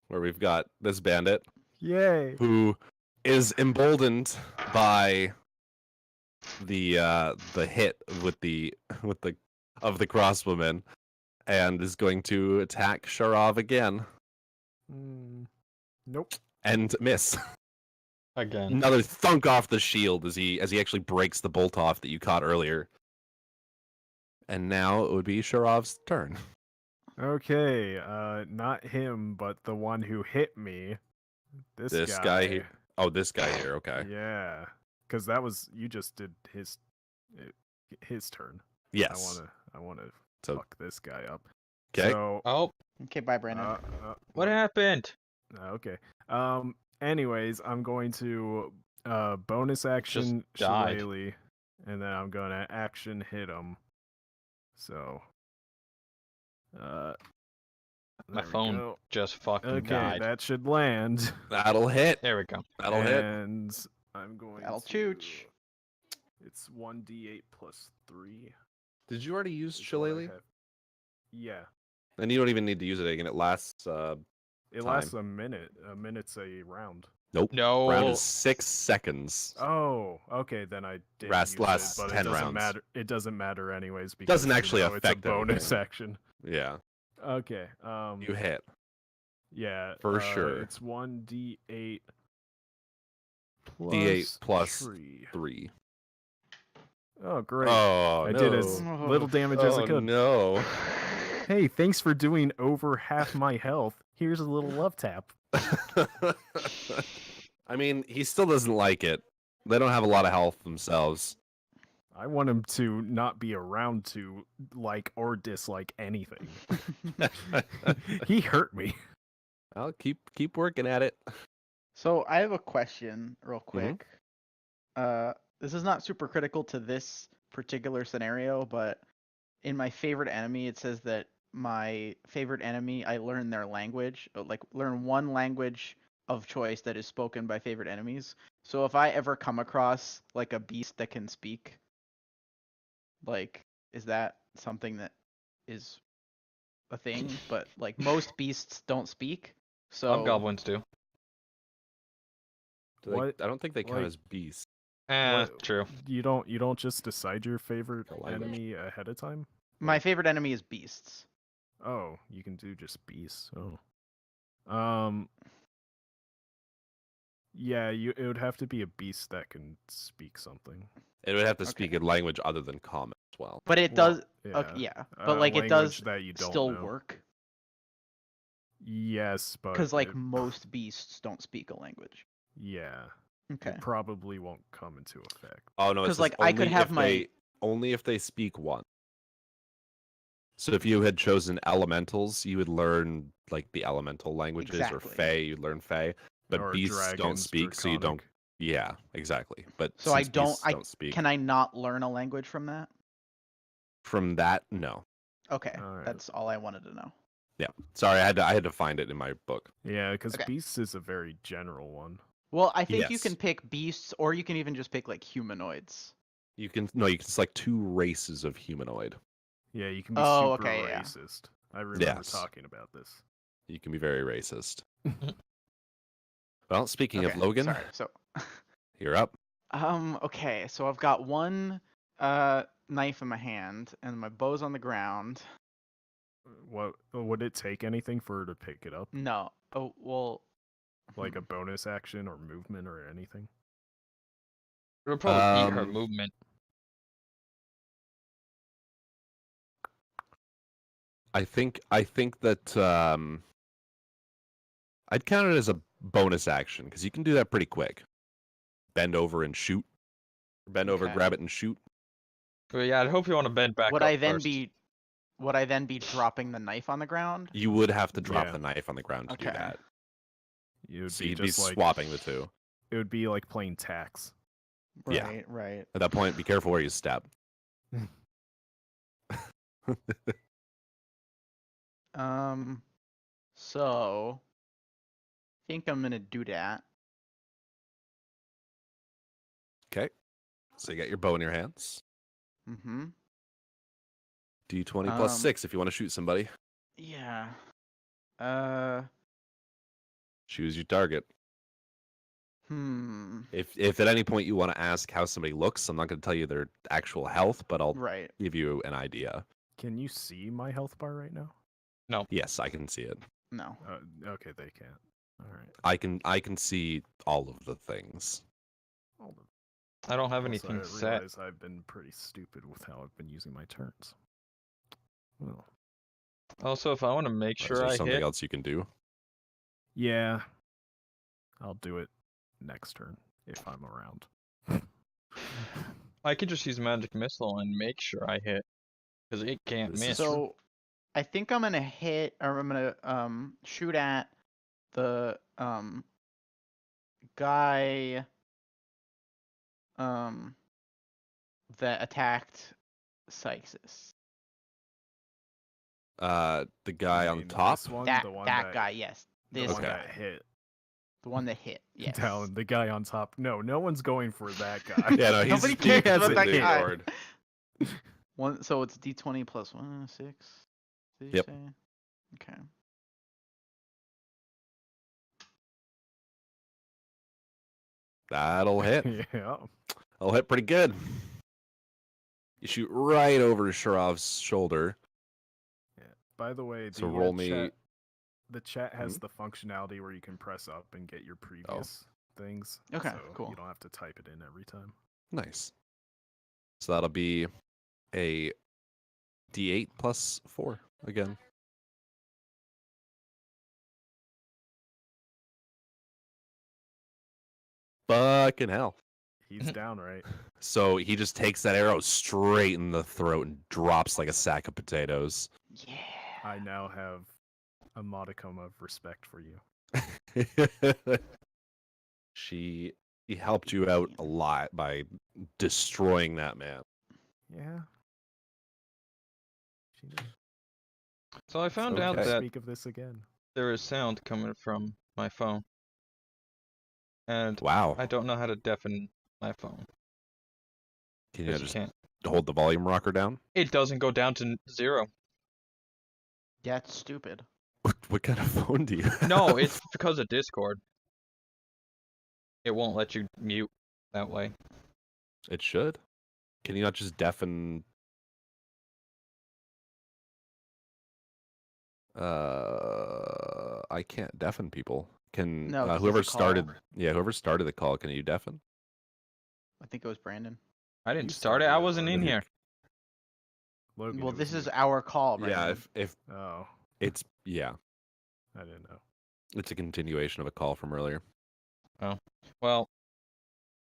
where we've got this bandit
Yay.
who is emboldened by the hit with the crossbowman, and is going to attack Sharov again
Nope.
and miss.
Again.
Another thunk off the shield as he actually breaks the bolt off that you caught earlier. And now it would be Sharov's turn.
Okay, not him, but the one who hit me. This
guy here. Oh, this guy here. Okay.
Yeah, because you just did his turn.
Yes.
I wanna
So-
fuck this guy up.
Okay.
So,
Oh,
Okay, bye, Brandon.
what happened?
okay. Anyways, I'm going to bonus action
died.
Shillelagh, and then I'm gonna action hit him. So,
My
there we
phone
go.
just fucking
Okay,
died.
that should land.
That'll hit.
There we go.
That'll hit.
And I'm going
That'll
to...
chooch.
It's 1d8 plus 3.
Did you already use
is what I
Shillelagh?
have. Yeah.
And you don't even need to use it again. It lasts.
It
Time.
lasts a minute. A minute's a round.
Nope.
No.
Round is 6 seconds.
Oh, okay, then I did
Lasts
use it, but
10
it doesn't
rounds.
matter. It doesn't matter anyways because
Doesn't actually
it's a
affect
bonus
anything.
action.
Yeah.
Okay.
You hit.
Yeah.
For sure.
It's 1d8
D8 plus
3.
3.
Oh, great.
Oh,
I
no.
did as little damage as I
Oh,
could.
no.
Hey, thanks for doing over half my health. Here's a little love tap.
I mean, he still doesn't like it. They don't have a lot of health themselves.
I want him to not be around to like or dislike anything. He hurt me.
I'll keep working at it.
So I have a question, real
Mm-hmm.
quick. This is not super critical to this particular scenario, but in my favorite enemy, it says that my favorite enemy, I learn their language, like learn one language of choice that is spoken by favorite enemies. So if I ever come across like a beast that can speak, like, is that something that is a thing, but like most beasts don't speak. So
Hobgoblins do.
What?
I don't think they count
Like-
as beasts.
What-
True.
You don't just decide your favorite
The language.
enemy ahead of time?
my favorite enemy is beasts.
Oh, you can do just beasts. Oh. Yeah, it would have to be a beast that can speak something.
It would have to speak
Okay.
a language other than common as well.
But it
Well,
does. Okay, yeah, but
a
like it
language
does
that you don't
still
know.
work
Yes, but
because like
it
most beasts don't speak a language.
yeah,
Okay.
it probably won't come into effect.
Oh no, it
'Cause,
says
like, I could
only
have
if
my-
only if they speak one. So if you had chosen elementals, you would learn like the elemental languages, or
Exactly.
Fey, you'd learn Fey. But
Or
beasts don't
dragons,
speak, so you don't.
draconic.
Yeah, exactly. But
So I
since
don't.
beasts don't speak
Can I not learn a language from that?
from that, no.
Okay,
Alright.
that's all I wanted to know.
Yeah, sorry, I had to find it in my book.
Yeah, because
Okay.
beasts is a very general one.
Well, I think you
Yes.
can pick beasts, or you can even just pick like humanoids.
You can select two races of humanoid.
Yeah, you can be
Oh,
super
okay, yeah.
racist. I remember
Yes.
talking about this.
You can be very racist. Well, speaking of
Okay,
Logan,
sorry. So,
you're up.
okay, so I've got one knife in my hand, and my bow's on the ground.
What would it take anything for her to pick it up?
No. Oh well.
Like a bonus action or movement or anything?
It'll probably eat her
Um,
movement.
I think that I'd count it as a bonus action because you can do that pretty quick. Bend over and shoot. Bend over,
Okay.
grab it and shoot.
But yeah, I hope you want to bend back
Would
up
I then
first.
be dropping the knife on the ground?
You would have to drop
Yeah.
the knife on the ground to do
Okay.
that.
You would
So
be
you'd be
just like
swapping the two.
It would be like playing tax.
Yeah.
Right. Right.
At that point, be careful where you step.
So I think I'm gonna do that.
Okay. So you got your bow in your hands.
Mm-hmm.
D20 plus
Um,
6 if you want to shoot somebody.
Yeah.
Choose your target. If at any point you want to ask how somebody looks, I'm not going to tell you their actual health, but I'll
Right.
give you an idea.
Can you see my health bar right now?
Yes, I can see it.
No.
Okay, they can't. All right.
I can see all of the things.
I don't have
Also,
anything
I
set.
realize I've been pretty stupid with how I've been using my turns. Well,
Also, if I want to make
Is
sure
there
I
something
hit,
else you can do?
yeah, I'll do it next turn if I'm around.
I could just use magic missile and make sure I hit, because it can't
This is
miss.
true.
So I think I'm gonna hit, or I'm gonna shoot at the guy that attacked Sykes.
The guy
You
on
mean
top.
This one,
That
the one
guy, yes.
the
This
one
guy.
that hit
The one that hit. Yes.
down, the guy on top. No, no one's going for that guy.
Yeah, no, he's
Nobody
just being
cares about that
completely
guy.
ignored.
One, so it's D20 plus 1, 6. Did you
Yep.
say? Okay.
That'll hit.
Yeah.
That'll hit pretty good. You shoot right over Sharov's shoulder.
By the way,
So
the
roll me-
the chat has
Hmm?
the functionality where you can press up and get your previous things.
Okay,
so
cool.
You don't have to type it in every time.
Nice. So that'll be a D8 plus 4 again. Fucking hell.
He's down, right?
So he just takes that arrow straight in the throat and drops like a sack of potatoes.
Yeah.
I now have a modicum of respect for you.
She helped you out a lot by destroying that man.
Yeah. She did.
So I found
Okay.
out
Don't
that
speak of this again.
there is sound coming from my phone, and
Wow.
I don't know how to deafen my phone.
Can you
'cause
just
can't.
hold the volume rocker down?
It doesn't go down to 0.
Yeah, it's stupid.
What kind of phone do you have?
No, it's because of Discord. It won't let you mute that way.
It should. Can you not just deafen? I can't deafen people. Can
No, 'cause it's a
whoever started?
call.
Yeah, whoever started the call. Can you deafen?
I think it was Brandon.
I didn't
You
start it. I
started it,
wasn't in
Logan.
here.
Logan,
Well,
it
this
was
is
you.
our call, Brandon.
Yeah, if
Oh,
it's yeah,
I didn't know.
it's a continuation of a call from earlier.
Well,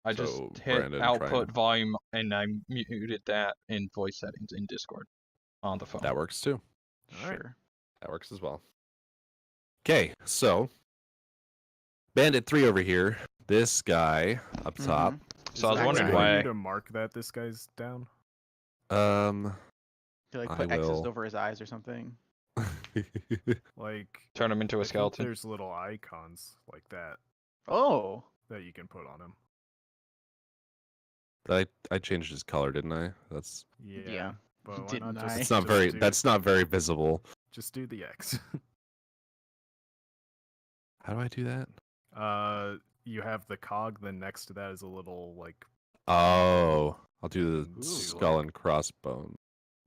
I
So,
just hit
Brandon, try
output
and-
volume and I muted that in voice settings in Discord on the phone.
That works too.
All right.
Sure.
That works as well. Okay, so Bandit 3 over here. This guy up top.
So I was
Is it
wondering
actually
for you
why.
to mark that this guy's down.
To like
I
put X's
will-
over his eyes or something.
Like
Turn him into
I
a
think
skeleton.
there's little icons like that
Oh.
that you can put on him.
I changed his color, didn't I? That's
Yeah. But why
Didn't
not
I?
just,
it's not
just
very
do,
that's not very visible.
just do the X.
How do I do that?
You have the cog, then next to that is a little like
Oh, I'll do
Ooh,
the skull and crossbone.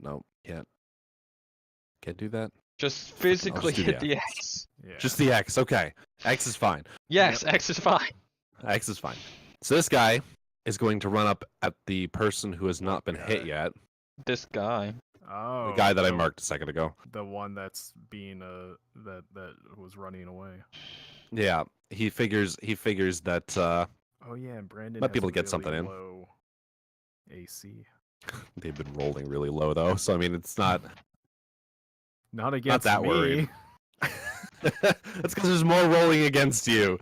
No, can't do that.
Just
I'll
physically
just do
hit
the
the X.
yeah.
Just the X. Okay, X is fine.
Yes, X is fine.
X is fine. So this guy is going to run up at the person who has not been hit
guy?
yet.
This guy.
Oh,
The guy that I
the-
marked a second ago.
The one that's being that was running away.
Yeah, he figures that
Oh yeah, and Brandon
Might
has
be able
a
to get something
really
in.
low AC.
they've been rolling really low though. So I mean, it's not
Not against
that
me.
worried. That's because there's more rolling against you.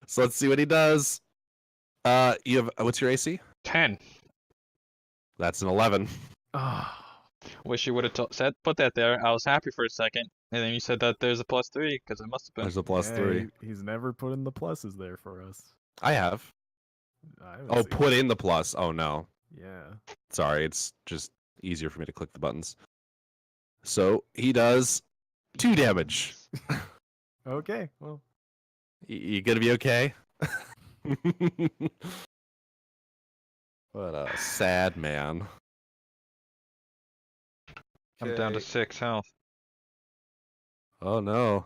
So let's see what he does. You have what's your AC?
10.
That's an 11.
Oh,
Wish you would have said put that there. I was happy for a second, and then you said that there's a +3 because it must have been.
There's a plus
yeah,
3.
He's never put in the pluses there for us.
I have.
I haven't
Oh,
seen
put
it.
in the plus. Oh no.
Yeah.
Sorry, it's just easier for me to click the buttons. So he does 2 damage.
Okay. Well,
You gonna be okay? What a sad man.
I'm down to
Okay.
6 health.
Oh no.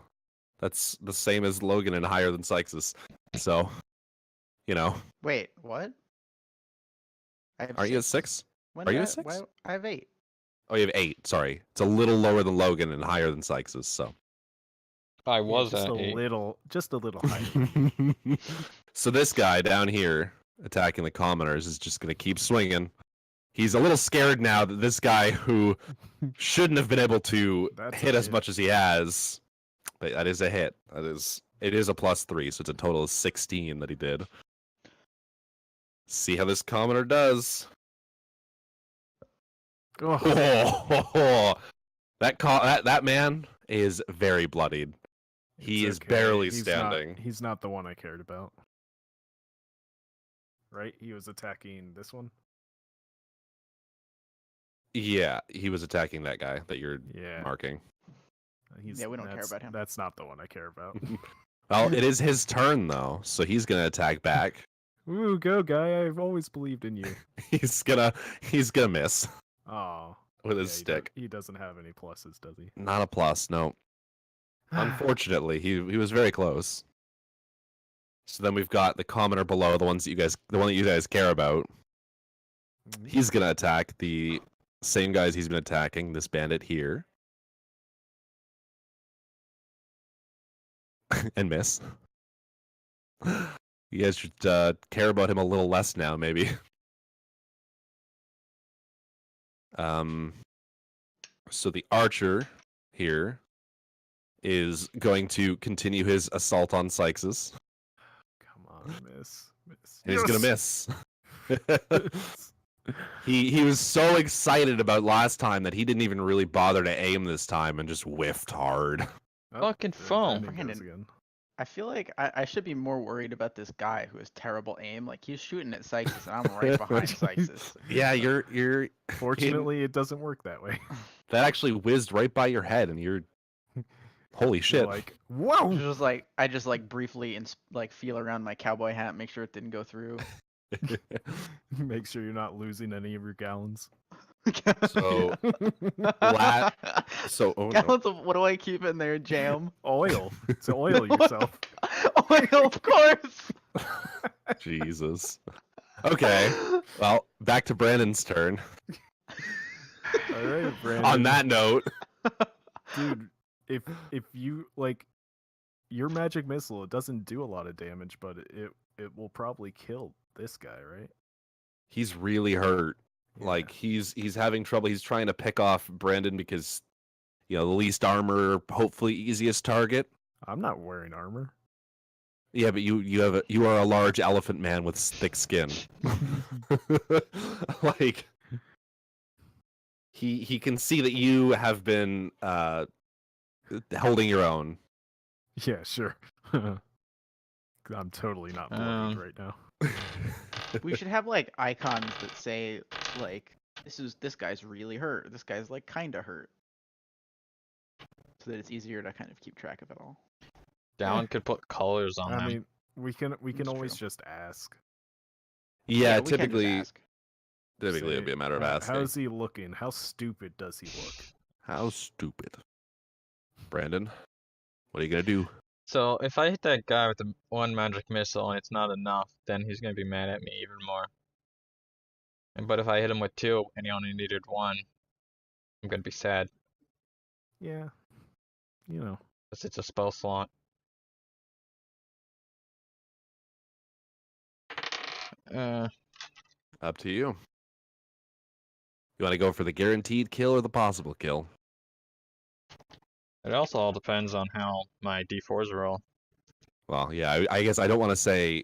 That's the same as Logan and higher than Sykes's. So, you know,
Wait, what? I have
aren't you at
6.
6?
When
Are
did
you
I,
at 6?
why- I have 8.
Oh, you have 8. Sorry. It's a little lower than Logan and higher than Sykes's, so.
I
yeah,
was
just
at
a
8.
just a little higher.
So this guy down here attacking the commoners is just going to keep swinging. He's a little scared now that this guy who shouldn't have been able to
That's a
hit as
hit.
much as he has, but that is a hit. It is a +3, so it's a total of 16 that he did. See how this commoner does.
Oh,
That man is very bloodied. He
it's
is barely
He's
standing.
He's not the one I cared about. Right? He was attacking this one?
Yeah, he was attacking that guy that you're
Yeah.
marking.
Yeah, we don't care about him.
That's not the one I care about.
Well, it is his turn though, so he's gonna attack back.
Ooh, go guy! I've always believed in you.
He's gonna miss
Oh,
with his
he
stick.
He doesn't have any pluses, does he?
Not a plus, no. Unfortunately, he was very close. So then we've got the commoner below, the one that you guys care about. He's gonna attack the same guys he's been attacking, this bandit here. And miss. You guys should care about him a little less now, maybe. So the archer here is going to continue his assault on Sykes's.
Come on, miss.
And he's gonna
Yes!
miss. He was so excited about last time that he didn't even really bother to aim this time and just whiffed hard.
Oh,
Fucking
there
phone.
Brandon goes
Brandon.
again.
I feel like I should be more worried about this guy who has terrible aim. Like he's shooting at Sykes and I'm right behind Sykes.
Yeah, you're
Fortunately, it doesn't work that way.
That actually whizzed right by your head, and you're holy
You're
shit.
like, whoa!
I just like briefly like feel around my cowboy hat, make sure it didn't go through.
Make sure you're not losing any of your gallons.
So, so oh no.
Gallons of what do I keep in there? Jam.
Oil to oil yourself.
Oil, of course.
Jesus. Okay. Well, back to Brandon's turn.
All right, Brandon.
On that note,
dude, if you like your magic missile, it doesn't do a lot of damage, but it will probably kill this guy, right?
he's really hurt.
Yeah.
Like he's having trouble. He's trying to pick off Brandon because the least armor, hopefully easiest target.
I'm not wearing armor.
Yeah, but you are a large elephant man with thick skin. Like he can see that you have been holding your own.
Yeah, sure. I'm totally not bloodied right now.
We should have like icons that say like this guy's really hurt. This guy's like kinda hurt. So that it's easier to kind of keep track of it all.
Dallin could put colors on
I
them.
mean, we can
That's
always
true.
just ask.
Yeah,
we can just
typically
ask.
it'd
Say,
be a matter of
"How-
asking.
How's he looking? How stupid does he look?
How stupid. Brandon, what are you gonna do?
So if I hit that guy with the one magic missile and it's not enough, then he's gonna be mad at me even more. But if I hit him with 2 and he only needed 1, I'm gonna be sad
Yeah, you know.
because it's a spell slot.
Up to you. You want to go for the guaranteed kill or the possible kill?
It also all depends on how my d4s roll.
Well, yeah, I guess I don't want to say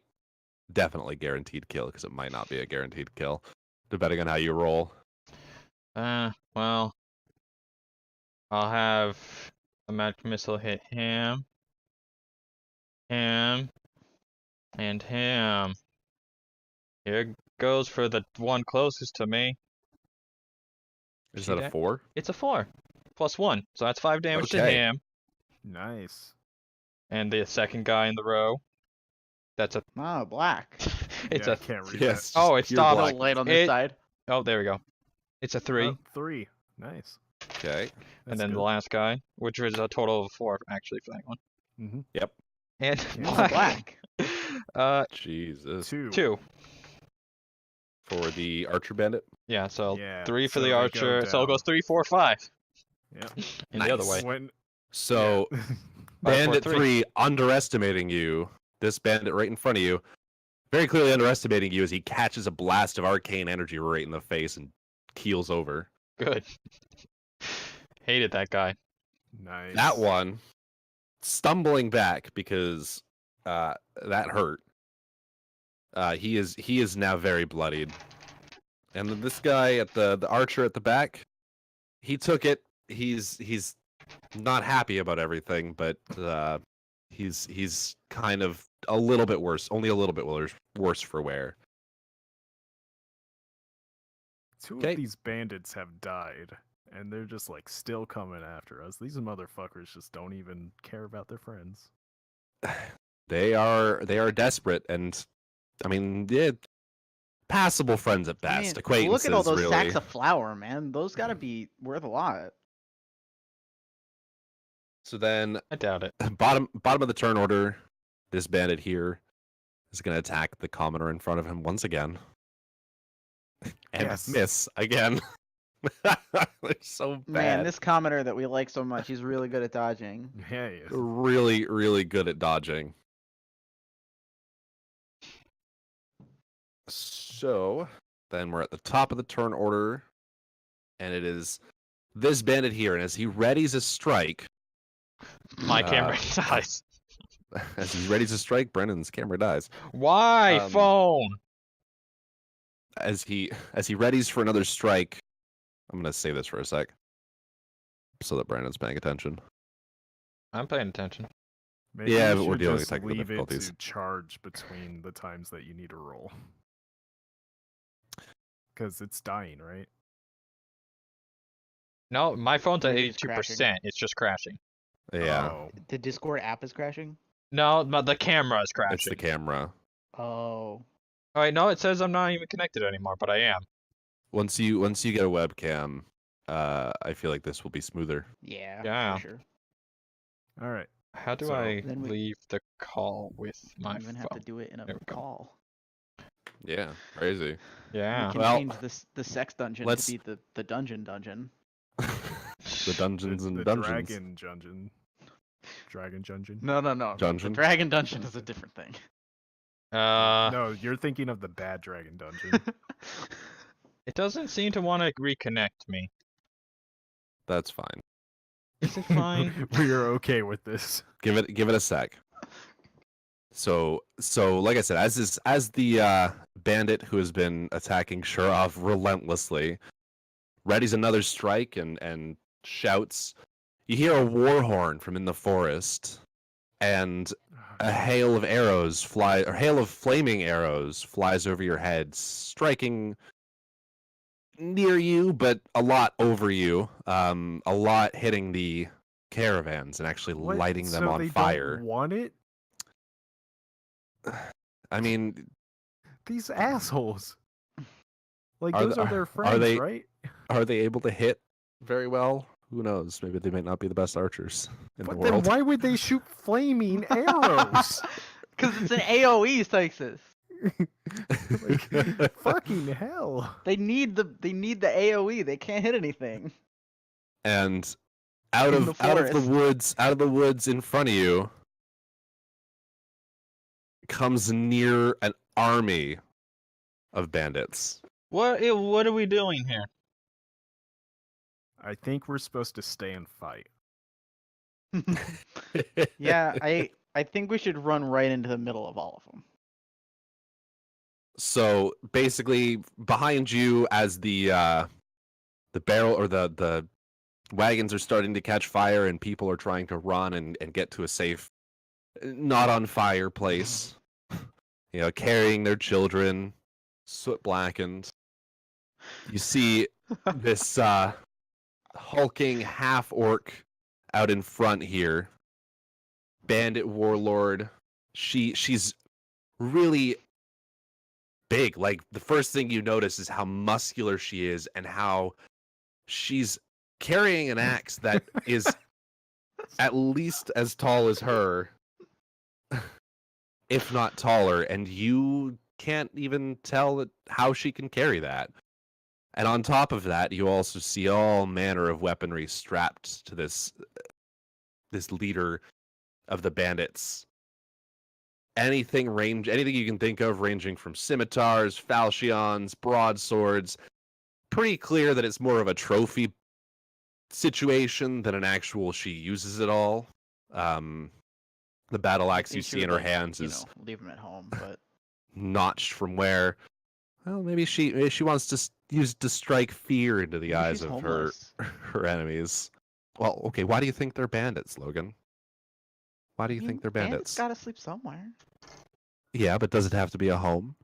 definitely guaranteed kill because it might not be a guaranteed kill, depending on how you roll.
Well, I'll have a magic missile hit him, and him. Here goes for the one closest to me.
Is
See
that a
that?
4?
It's a 4 plus 1, so that's 5 damage to
Okay.
him.
Nice.
And the second guy in the row, that's a
Ah, black.
it's
Yeah, I
a
can't read
Yes.
Oh, it
pure
stopped.
black.
No light on this
It-
side.
oh, there we go. It's a
that.
3,
3. Nice.
Okay.
and
That's
then the
good.
last guy, which is a total of 4 actually for that one.
Mm-hmm.
And
Yeah.
Black.
Jesus.
2.
2.
For the Archer Bandit?
Yeah, so
Yeah,
3 for
so
the
they go
archer. So it
down.
goes 3, 4, 5.
Yeah.
In the other
Nice.
way.
When
So,
yeah.
5, 4,
Bandit
3.
3 underestimating you. This bandit right in front of you. Very clearly underestimating you as he catches a blast of arcane energy right in the face and keels over.
Good. Hated that guy.
Nice.
That one stumbling back because that hurt. He is now very bloodied. And then this guy at the archer at the back, he took it. He's not happy about everything, but he's kind of a little bit worse, only a little bit worse for wear.
2
Okay.
of these bandits have died, and they're just like still coming after us. These motherfuckers just don't even care about their friends.
They are desperate, and I mean, yeah, passable friends at
I
best.
mean,
Acquaintances,
look at all those
really.
sacks of flour, man. Those gotta be worth a lot.
So then,
I doubt it.
bottom of the turn order, this bandit here is going to attack the commoner in front of him once again, and
Yes.
miss again. They're so bad.
Man, this commenter that we like so much, he's really good at dodging.
Yeah, yeah.
Really, really good at dodging. So then we're at the top of the turn order, and it is this bandit here, and as he readies a strike,
My camera dies.
as he readies a strike, Brendan's camera dies.
Why
um,
phone?
As he readies for another strike, I'm gonna save this for a sec, so that Brandon's paying attention.
I'm paying attention.
Maybe
Yeah,
you
but we're
should
dealing with
just
technical
leave it
difficulties.
to charge between the times that you need to roll. Because it's dying, right?
No, my phone's at
Maybe it's crashing.
82%. It's just crashing.
Yeah,
Oh.
The Discord app is crashing.
No, but the camera is crashing.
it's the camera.
Oh.
Alright, no, it says I'm not even connected anymore, but I am.
Once you get a webcam, I feel like this will be smoother.
Yeah.
Yeah.
For sure.
All right.
How do
So,
I
then we-
leave the call with my
You even have to
phone?
do it in a
There we go.
call.
Yeah, crazy.
Yeah.
We can
Well,
change the sex dungeon
let's-
to be the dungeon dungeon.
The dungeons and
the
dungeons.
dragon dungeon. Dragon dungeon.
No.
Dungeon?
The dragon dungeon is a different thing.
No, you're thinking of the bad dragon dungeon.
It doesn't seem to want to reconnect me.
That's fine.
Is it fine?
We are okay with this.
Give it a sec. So like I said, as the bandit who has been attacking Shurov relentlessly readies another strike and shouts, you hear a war horn from in the forest, and a hail of flaming arrows flies over your head, striking near you, but a lot over you. A lot hitting the caravans and actually
What?
lighting them
So
on
they
fire.
Don't want it?
I mean,
These assholes. Like
Are
those
the-
are their
are
friends,
they-
right?
are they able to hit very well? Who knows? Maybe they might not be the best archers in
But
the
then
world.
why would they shoot flaming arrows?
Because it's an AOE, Sykes.
Like, fucking hell.
They need the AOE. They can't hit anything.
And out
In
of
the
the woods in front of you comes near an army of bandits.
What are we doing here?
I think we're supposed to stay and fight.
Yeah, I think we should run right into the middle of all of them.
So basically, behind you, as the barrel or the wagons are starting to catch fire, and people are trying to run and get to a safe, not on fire place. You know, carrying their children, soot blackened. You see this hulking half orc out in front here. Bandit warlord. She's really big. Like, the first thing you notice is how muscular she is and how she's carrying an axe that is at least as tall as her, if not taller, and you can't even tell how she can carry that. And on top of that, you also see all manner of weaponry strapped to this leader of the bandits. Anything you can think of, ranging from scimitars, falchions, broadswords. Pretty clear that it's more of a trophy situation than an actual she uses it all. The battle axe you see in her hands is
leave them at home, but
notched from where. Well, maybe she wants to use to strike fear into the
maybe
eyes
she's
of
homeless.
her enemies. Well, okay, why do you think they're bandits, Logan? Why do you think they're bandits?
Gotta sleep somewhere.
Yeah, but does it have to be a home?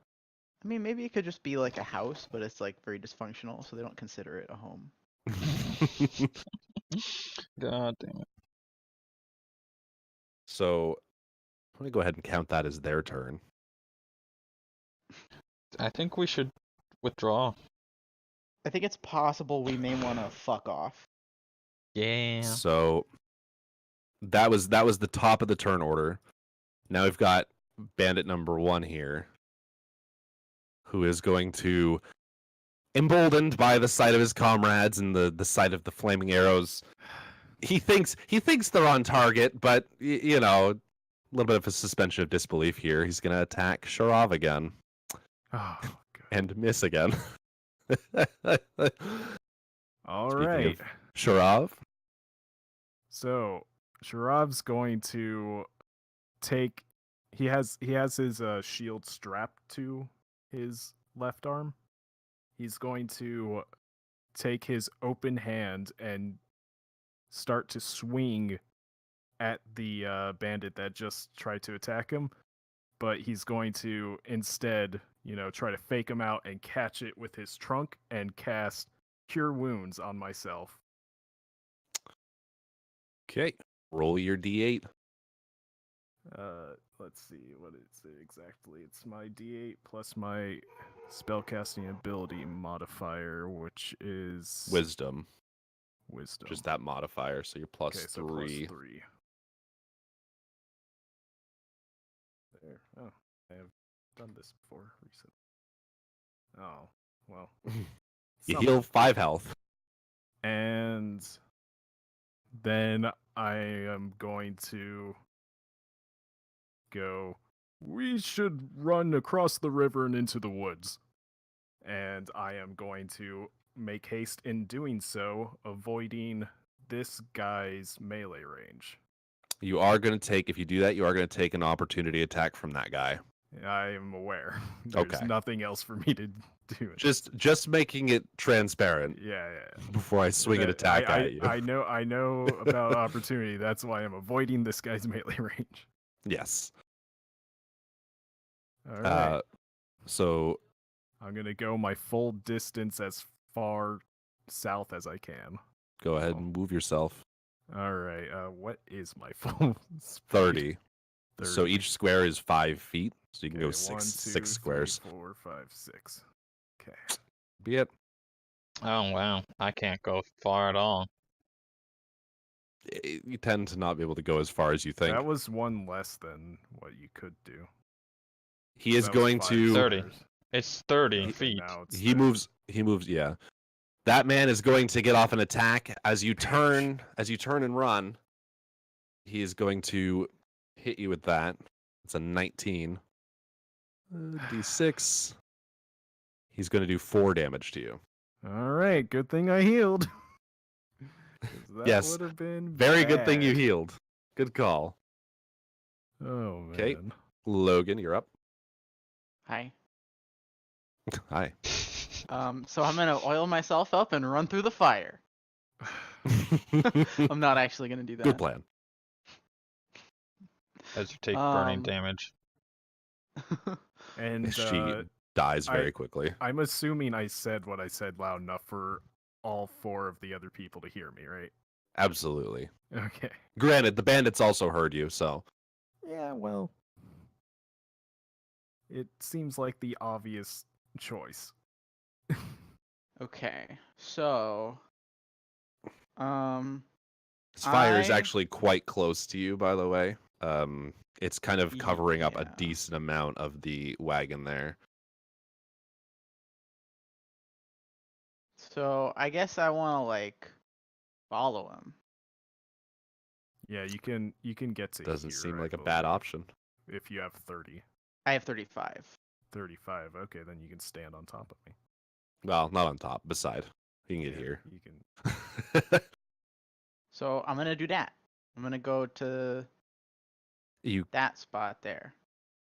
I mean, maybe it could just be like a house, but it's like very dysfunctional, so they don't consider it a home.
God damn it.
So, let me go ahead and count that as their turn.
I think we should withdraw.
I think it's possible we may want to fuck off.
Yeah.
So that was the top of the turn order. Now we've got bandit number 1 here, who is going to, emboldened by the sight of his comrades and the sight of the flaming arrows, he thinks they're on target, but you know, a little bit of a suspension of disbelief here. He's going to attack Shurov again.
Oh, God.
And miss again.
All
Speaking
right.
of Shurov.
So Shurov's going to take. He has his shield strapped to his left arm. He's going to take his open hand and start to swing at the bandit that just tried to attack him. But he's going to instead, try to fake him out and catch it with his trunk and cast Cure Wounds on myself.
Okay. Roll your d8.
Let's see what is it exactly. It's my D8 plus my spellcasting ability modifier, which is
Wisdom.
wisdom.
Just that modifier, so you're plus
Okay, so
3.
plus 3. There. Oh, I have done this before recently. Oh, well.
You
something.
heal 5 health.
And then I am going to go, we should run across the river and into the woods. And I am going to make haste in doing so, avoiding this guy's melee range.
You are going to take, if you do that, you are going to take an opportunity attack from that guy.
I am aware. There's
Okay.
nothing else for me to do.
Just making it transparent
Yeah.
before I swing an
That-
attack
I,
at you.
I know about opportunity. That's why I'm avoiding this guy's melee range.
Yes.
All right.
So
I'm going to go my full distance as far south as I can.
go ahead and move yourself.
All right. What is my full speed?
30. So
30.
each square is 5 feet. So you can go
Okay,
6
1, 2,
six
3,
squares.
4, 5, 6. Okay.
Be it.
Oh wow, I can't go far at all.
You tend to not be able to go as far as you think.
That was one less than what you could do.
He is
That was
going
5
to
30.
squares.
It's 30
Okay,
feet.
now it's
he
30.
moves, yeah. That man is going to get off an attack as you turn and run. He is going to hit you with that. It's a 19. D6. He's going to do 4 damage to you.
All right. Good thing I healed. 'Cause that
Yes,
would have been
Very good thing you
bad.
healed. Good call.
Oh, man.
Okay. Logan, you're up.
Hi.
Hi.
So I'm gonna oil myself up and run through the fire. I'm not actually gonna do that.
Good plan.
As you take burning
Um,
damage.
And
She dies very
I-
quickly.
I'm assuming I said what I said loud enough for all 4 of the other people to hear me, right?
Absolutely.
Okay.
Granted, the bandits also heard you, so
Yeah, well. It seems like the obvious choice.
Okay, so
this fire is
I-
actually quite close to you, by the way. It's kind of covering up a
Yeah.
decent amount of the wagon there.
so I guess I want to like follow him.
Yeah, you can get to
Doesn't
here,
seem
I
like a bad
believe,
option.
if you have 30.
I have 35.
35. Okay, then you can stand on top of me.
Well, not on top, beside. You can get
Yeah,
here.
You can.
So I'm gonna do that. I'm gonna go to
You
that spot there.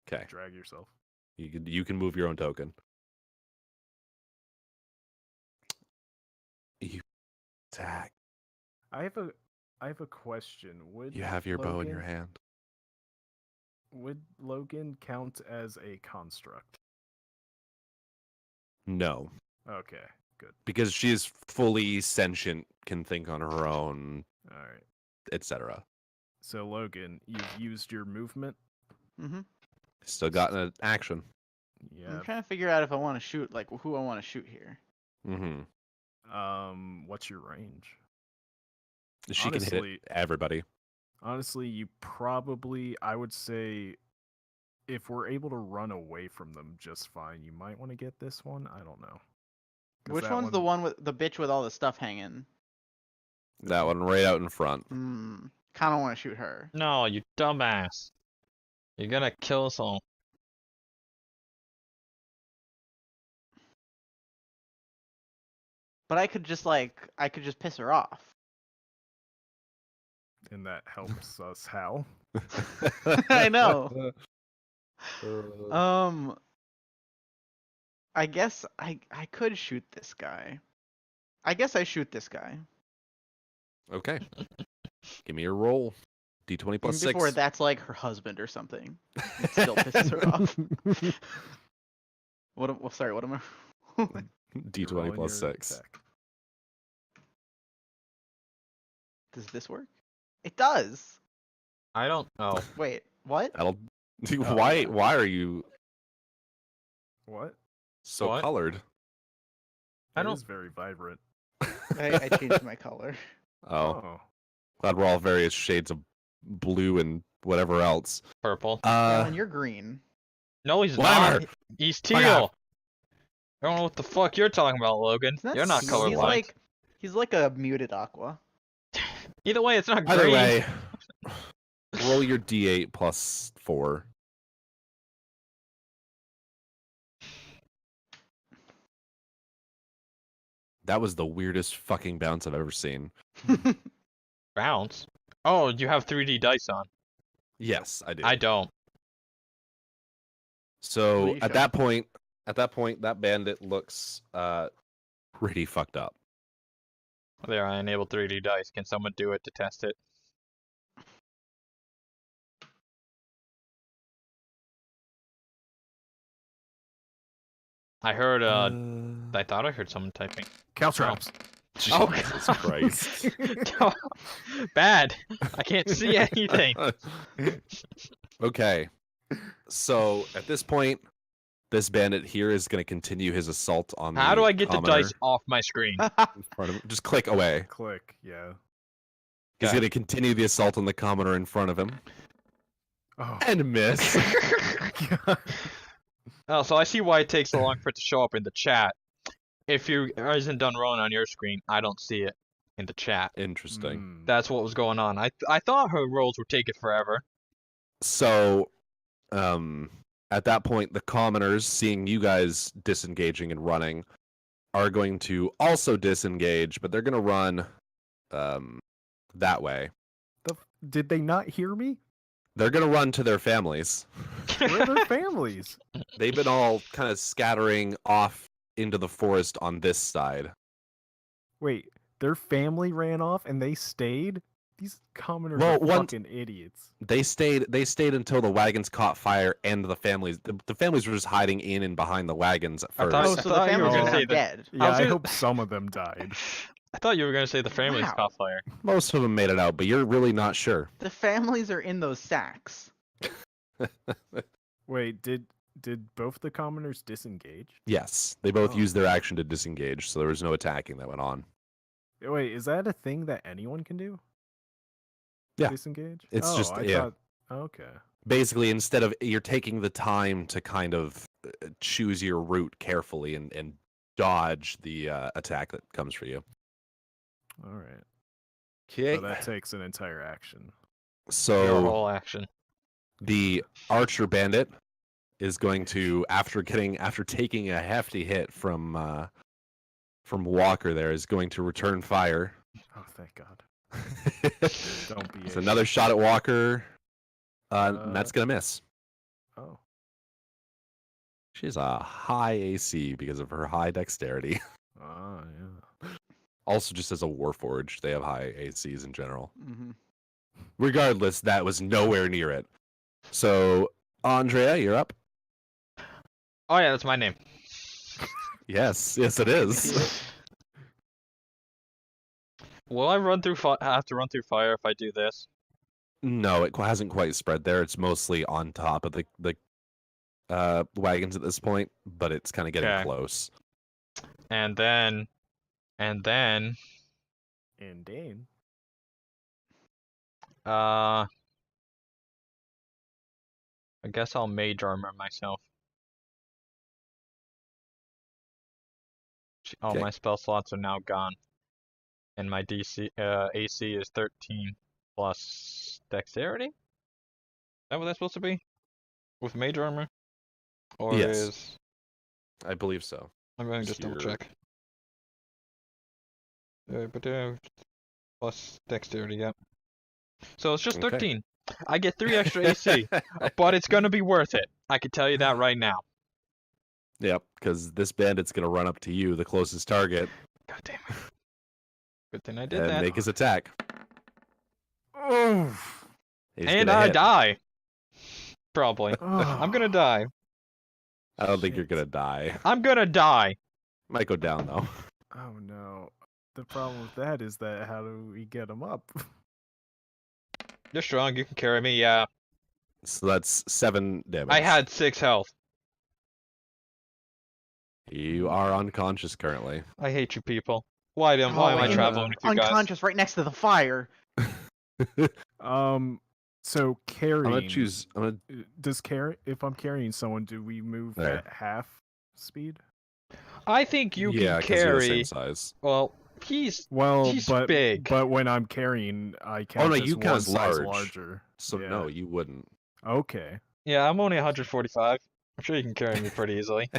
okay?
Drag yourself.
You can move your own token. You attack.
I have a question. Would
You have your bow in your
Logan-
hand.
Would Logan count as a construct?
No,
Okay, good.
because she is fully sentient, can think on her own,
All right.
etc.
So Logan, you've used your movement.
Mm-hmm.
Still got an action.
Yeah.
I'm trying to figure out if I want to shoot, like who I want to shoot here.
Mm-hmm.
What's your range?
She can hit
Honestly-
it, everybody.
Honestly, you probably, I would say, if we're able to run away from them just fine, you might want to get this one. I don't know. 'Cause
Which
that
one's the one with the bitch with all the stuff hanging?
That one right out in front.
Hmm. Kind of want to shoot her.
No, you dumbass. You're gonna kill us all.
But I could just piss her off.
And that helps us how?
I know. I guess I could shoot this guy. I guess I shoot this guy.
Okay. Give me your roll. D20
Even
plus
before
6.
that's like her husband or something. It still pisses her off. Sorry, what am I?
You're
D20
rolling
plus
your
6.
attack.
Does this work? It does.
I don't know.
Wait, what?
That'll.
yeah.
Why are you
What?
so
What?
colored?
I
It
don't.
is very vibrant.
I changed my color.
Oh, glad we're all various shades of blue and whatever else.
Purple.
Alan, you're green.
No, he's
whatever.
not. He's
Fuck off.
teal. I don't know what the fuck you're talking about, Logan.
Isn't that
You're not
he's
colorblind.
he's like a muted aqua.
Either way, it's not
Either
green.
way, roll your d8 plus 4. That was the weirdest fucking bounce I've ever seen.
Bounce. Oh, you have 3D dice on.
Yes, I do.
I don't.
So
Well, you
at that point, that bandit looks pretty fucked up.
There, I enabled 3D dice. Can someone do it to test it? I heard. I thought I heard someone typing.
Caltrops.
Oh,
Jesus
God.
Christ.
Bad. I can't see anything.
Okay. So at this point, this bandit here is going to continue his assault on
How
the
do I get the
commoner
dice off my screen?
in front of him. Just click away.
Click, yeah.
He's
Okay.
going to continue the assault on the commoner in front of him.
Oh.
And miss.
Oh, so I see why it takes so long for it to show up in the chat. If you isn't done rolling on your screen, I don't see it in the chat.
Interesting.
Hmm.
That's what was going on. I thought her rolls would take it forever.
So, at that point, the commoners, seeing you guys disengaging and running, are going to also disengage, but they're going to run that way.
Did they not hear me?
They're going to run to their families.
Where are their families?
They've been all kind of scattering off into the forest on this side.
Wait, their family ran off and they stayed? These commoners
Well,
are
once-
fucking idiots.
They stayed until the wagons caught fire and the families were just hiding in and behind the wagons at
I
first.
thought-
Oh,
I
so the
thought you were
families
gonna
are
say
not
that-
dead.
Yeah, I
gonna-
hope some of them died.
I thought you were gonna say the families
Wow.
caught fire.
Most of them made it out, but you're really not sure.
The families are in those sacks.
Wait, did both the commoners disengage?
Yes, they both
Oh.
used their action to disengage, so there was no attacking that went on.
Wait, is that a thing that anyone can do?
Yeah.
Disengage?
It's
Oh,
just-
I
yeah.
thought, okay.
Basically, instead of you're taking the time to kind of choose your route carefully and dodge the attack that comes for you.
All right.
Okay.
So that takes an entire action.
Your
So
whole action.
the archer bandit is going to, after taking a hefty hit from Walker, there is going to return fire.
Oh, thank God.
It's
Don't be
another shot at Walker. And that's gonna miss.
Oh.
She has a high AC because of her high dexterity.
Ah, yeah.
Also, just as a warforged, they have high ACs in general.
Mm-hmm.
Regardless, that was nowhere near it. So, Andrea, you're up.
Oh yeah, that's my name.
Yes, it is.
Will I run through? Have to run through fire if I do this?
No, it hasn't quite spread there. It's mostly on top of the wagons at this point, but it's kind of getting
Okay.
close.
And then,
And Dane.
I guess I'll mage armor myself. All
Okay.
my spell slots are now gone, and my AC is 13 plus dexterity. Is that what that's supposed to be? With mage armor? Or
Yes.
is
I believe so.
I'm going to
Just
just double
your-
check. Plus dexterity, yep. So it's just
Okay.
13. I get 3 extra AC, but it's gonna be worth it. I can tell you that right now.
Yep, because this bandit's gonna run up to you, the closest target,
God damn it. Good thing I did
and
that.
make his attack.
Oh.
He's
And
gonna
I
hit.
die. Probably. I'm gonna die.
I don't think you're
Shit.
gonna die.
I'm gonna die.
Might go down though.
Oh no. The problem with that is that how do we get him up?
You're strong. You can carry me. Yeah.
So that's 7 damage.
I had 6 health.
You are unconscious currently.
I hate you people. Why am
Oh,
I
in-
traveling with you guys?
Unconscious right next to the fire.
So carrying.
I'm gonna choose.
Does carry? If I'm carrying someone, do we move
There.
at half speed?
I think you
Yeah,
can
'cause you're the
carry.
same size.
Well, he's
Well,
He's
but
big.
but when I'm carrying, I count
no,
as
you count
one
as
size
large.
larger.
So
Yeah.
no, you wouldn't.
Okay.
yeah. I'm only 145. I'm sure you can carry me pretty easily.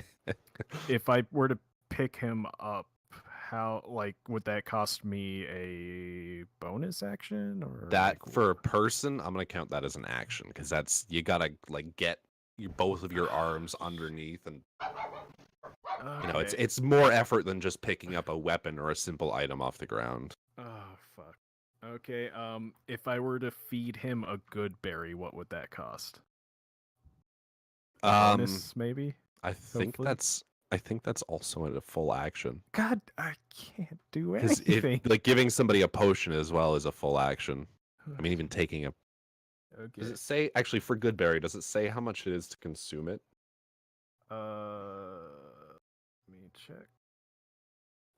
If I were to pick him up, how would that cost me a bonus action or
That for a person, I'm gonna count that as an action because that's you gotta get both of your arms underneath, and
Okay.
it's more effort than just picking up a weapon or a simple item off the ground.
Oh fuck. Okay. If I were to feed him a good berry, what would that cost? Bonus, maybe.
I think
hopefully.
that's also a full action.
God, I can't do
Because
anything.
giving somebody a potion as well is a full action. I mean, even taking a.
Okay.
Does it say actually for good berry? Does it say how much it is to consume it?
Let me check.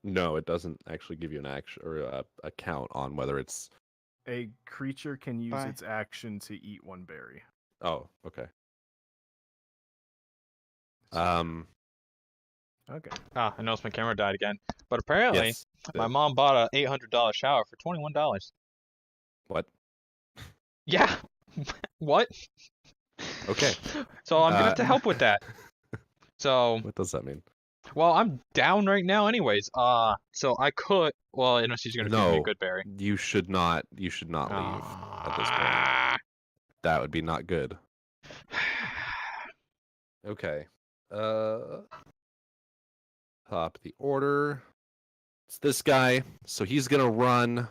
No, it doesn't actually give you an action or a count on whether it's.
A creature can use
Bye.
its action to eat one berry.
Oh, okay.
Okay.
Ah, I noticed my camera died again. But apparently,
Yes.
my mom bought a $800 shower for $21.
What?
Yeah. What?
Okay.
So I'm gonna have to help with that. So,
What does that mean?
well, I'm down right now, anyways. So I could. Well, unless she's gonna feed me a
No.
good berry.
You should not. You should not leave at this point. That would be not good. Okay. Top the order. It's this guy. So he's gonna run.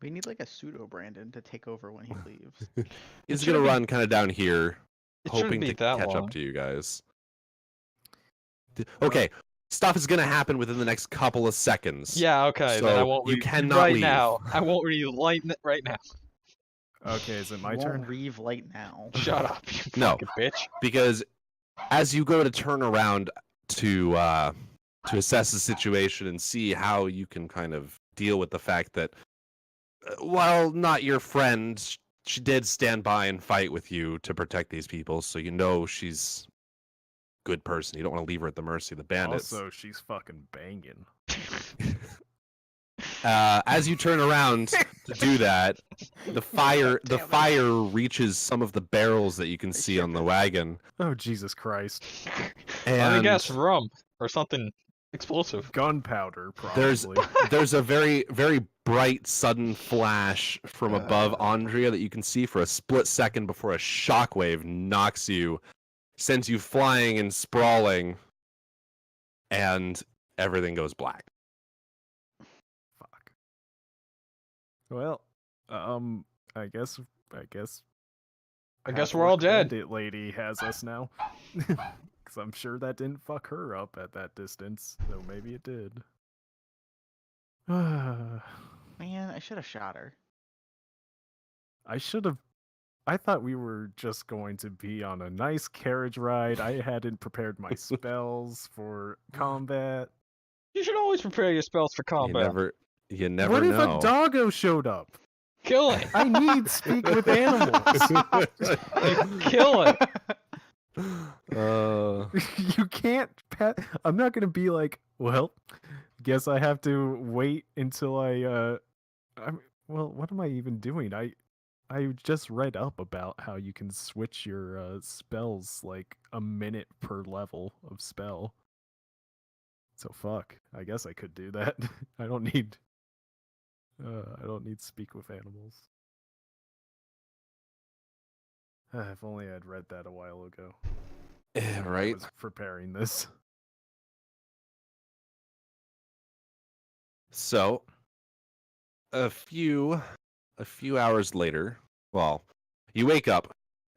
We need like a pseudo Brandon to take over when he leaves.
He's
shouldn't
gonna
be-
run kind of down here,
It shouldn't
hoping
be
to
that
catch
long.
up to you guys. Okay. Stuff is gonna happen within the next couple of seconds.
Yeah. Okay. Then I
So
won't.
you
leave
cannot
right
leave.
now. I won't leave right now.
Okay, is it my
You
turn?
won't leave light now.
Shut up, you
No.
fucking bitch.
Because as you go to turn around to assess the situation and see how you can kind of deal with the fact that while not your friend, she did stand by and fight with you to protect these people, so you know she's a good person. You don't want to leave her at the mercy of the bandits.
Also, she's fucking banging.
As you turn around to do that, the fire reaches some of the barrels that you can see on the wagon.
Oh Jesus Christ!
I
And
guess rum or something explosive.
Gunpowder, probably.
there's a very, very bright sudden flash from above Andrea that you can see for a split second before a shockwave knocks you, sends you flying and sprawling, and everything goes black.
Fuck. Well, I guess
we're all dead.
Bandit lady has us now. Because I'm sure that didn't fuck her up at that distance, though maybe it did.
Man, I should have shot her.
I should have. I thought we were just going to be on a nice carriage ride. I hadn't prepared my spells for combat.
You should always prepare your spells for combat.
You never
What if
know.
a doggo showed up?
Kill it.
I need speak with animals.
Kill it.
You can't pet. I'm not gonna be like, well, guess I have to wait until well, what am I even doing? I just read up about how you can switch your spells like a minute per level of spell. So fuck. I guess I could do that. I don't need speak with animals. If only I'd read that a while ago. I
Right?
was preparing this.
So, a few hours later, well, you wake up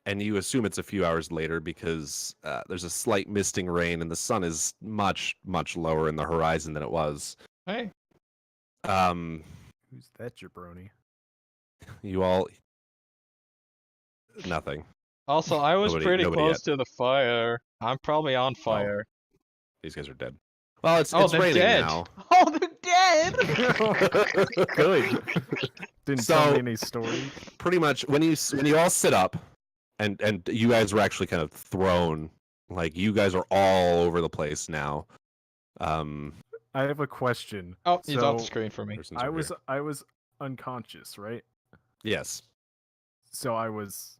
and you assume it's a few hours later because there's a slight misting rain and the sun is much, much lower in the horizon than it was.
Hey.
Who's that jabroni?
You all Nothing.
Also, I was pretty
Nobody
close
yet.
to the fire. I'm probably on
Oh.
fire.
These guys are dead. Well, it's
they're
raining
dead.
now.
Oh, they're dead.
Good. Didn't tell me any stories.
Pretty much when you all sit up, and you guys were actually kind of thrown, like you guys are all over the place now.
I have a question.
Oh, he's off the
So,
screen for me.
Person's over here.
I was unconscious, right?
Yes.
So I was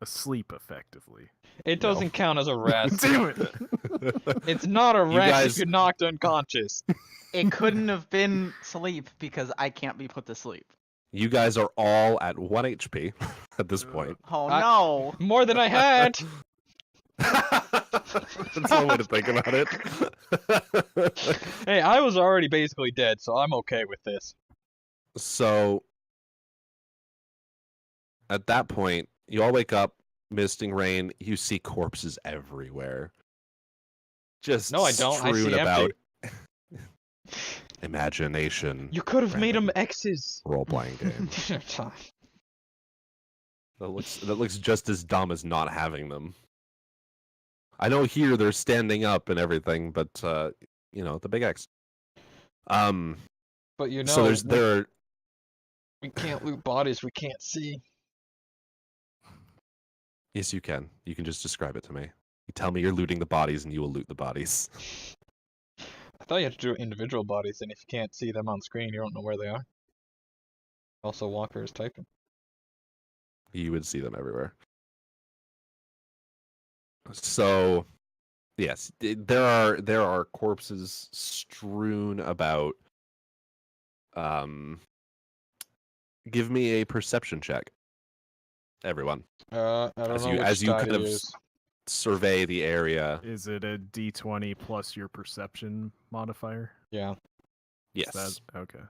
asleep effectively.
It doesn't count as a rest.
Damn it!
It's not a
You
rest
guys-
if you're knocked unconscious.
It couldn't have been sleep because I can't be put to sleep.
You guys are all at 1 HP at this point.
Oh
I-
no.
More than I had.
That's one way to think about it.
Hey, I was already basically dead, so I'm okay with this.
So, at that point, you all wake up, misting rain. You see corpses everywhere. Just
No, I don't. I
strewn
see
about.
empty.
Imagination.
You could have made
Random.
them X's.
Role-playing game. That looks just as dumb as not having them. I know here they're standing up and everything, but the big X.
But you know,
So there are
we can't loot bodies we can't see.
yes, you can. You can just describe it to me. You tell me you're looting the bodies, and you will loot the bodies.
I thought you had to do individual bodies, and if you can't see them on screen, you don't know where they are. Also, Walker is typing.
You would see them everywhere. So, yes, there are corpses strewn about. Give me a perception check, everyone,
I don't
as
know
you
which
as you
die
kind
to
of
use.
survey the area.
Is it a D20 plus your perception modifier?
Yeah.
Yes.
Is that okay?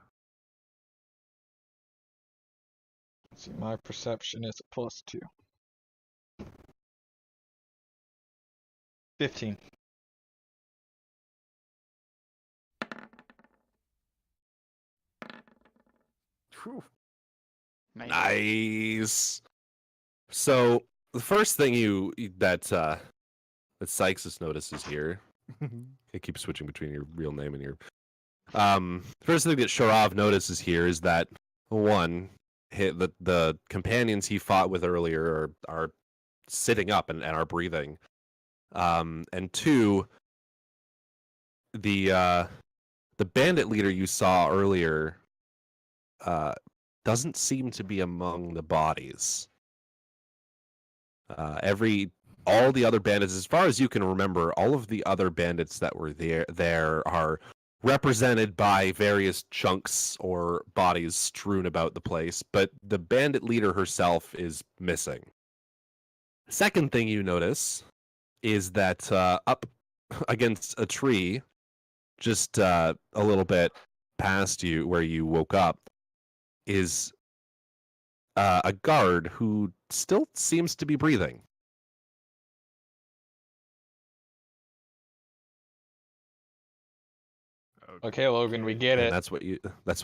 Let's see, my perception is a +2. 15.
Whew.
Nice. So the first thing that Sykes notices here, it keeps switching between your real name and your first thing that Sharov notices here is that one, the companions he fought with earlier are sitting up and are breathing, and two, the bandit leader you saw earlier doesn't seem to be among the bodies. All the other bandits, as far as you can remember, all of the other bandits that were there are represented by various chunks or bodies strewn about the place, but the bandit leader herself is missing. Second thing you notice is that up against a tree, just a little bit past you where you woke up, is a guard who still seems to be breathing.
Okay, Logan, we get
And
it.
that's what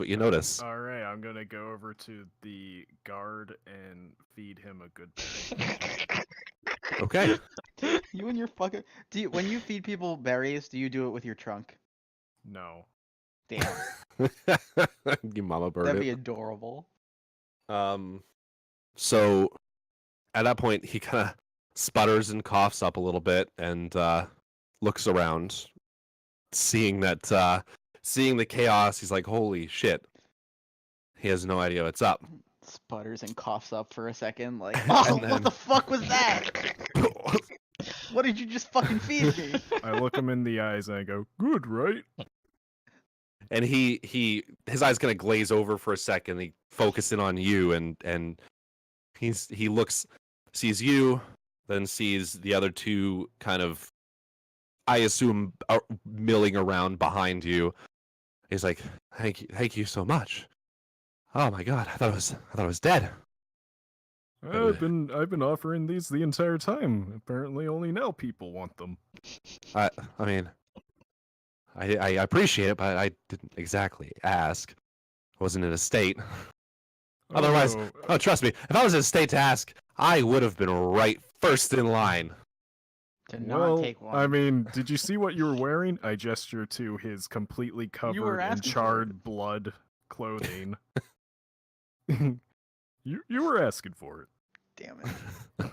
you notice.
All right, I'm gonna go over to the guard and feed him a good berry.
Okay.
You and your fucking. When you feed people berries, do you do it with your trunk?
No.
Damn,
You mama bird
that'd
it.
be adorable.
So at that point, he kind of sputters and coughs up a little bit and looks around, seeing the chaos. He's like, "Holy shit!" He has no idea what's up.
Sputters and coughs up for a second, like,
And
oh,
then-
what the fuck was that? What did you just fucking feed me?
I look him in the eyes and I go, "Good, right?"
And his eyes kind of glaze over for a second. He focuses in on you, and he looks, sees you, then sees the other two kind of, I assume, milling around behind you. He's like, thank you so much. Oh my god, I thought it was dead.
I've been offering these the entire time. Apparently, only now people want them.
I mean, I appreciate it, but I didn't exactly ask. I wasn't in a state. Otherwise,
Oh,
oh, trust me, if I was in state to ask, I would have been right first in line.
To not
well,
take one.
I mean, did you see what you were wearing? I gesture to his completely
You were
covered in
asking for
charred blood clothing. you were asking for it.
Damn it.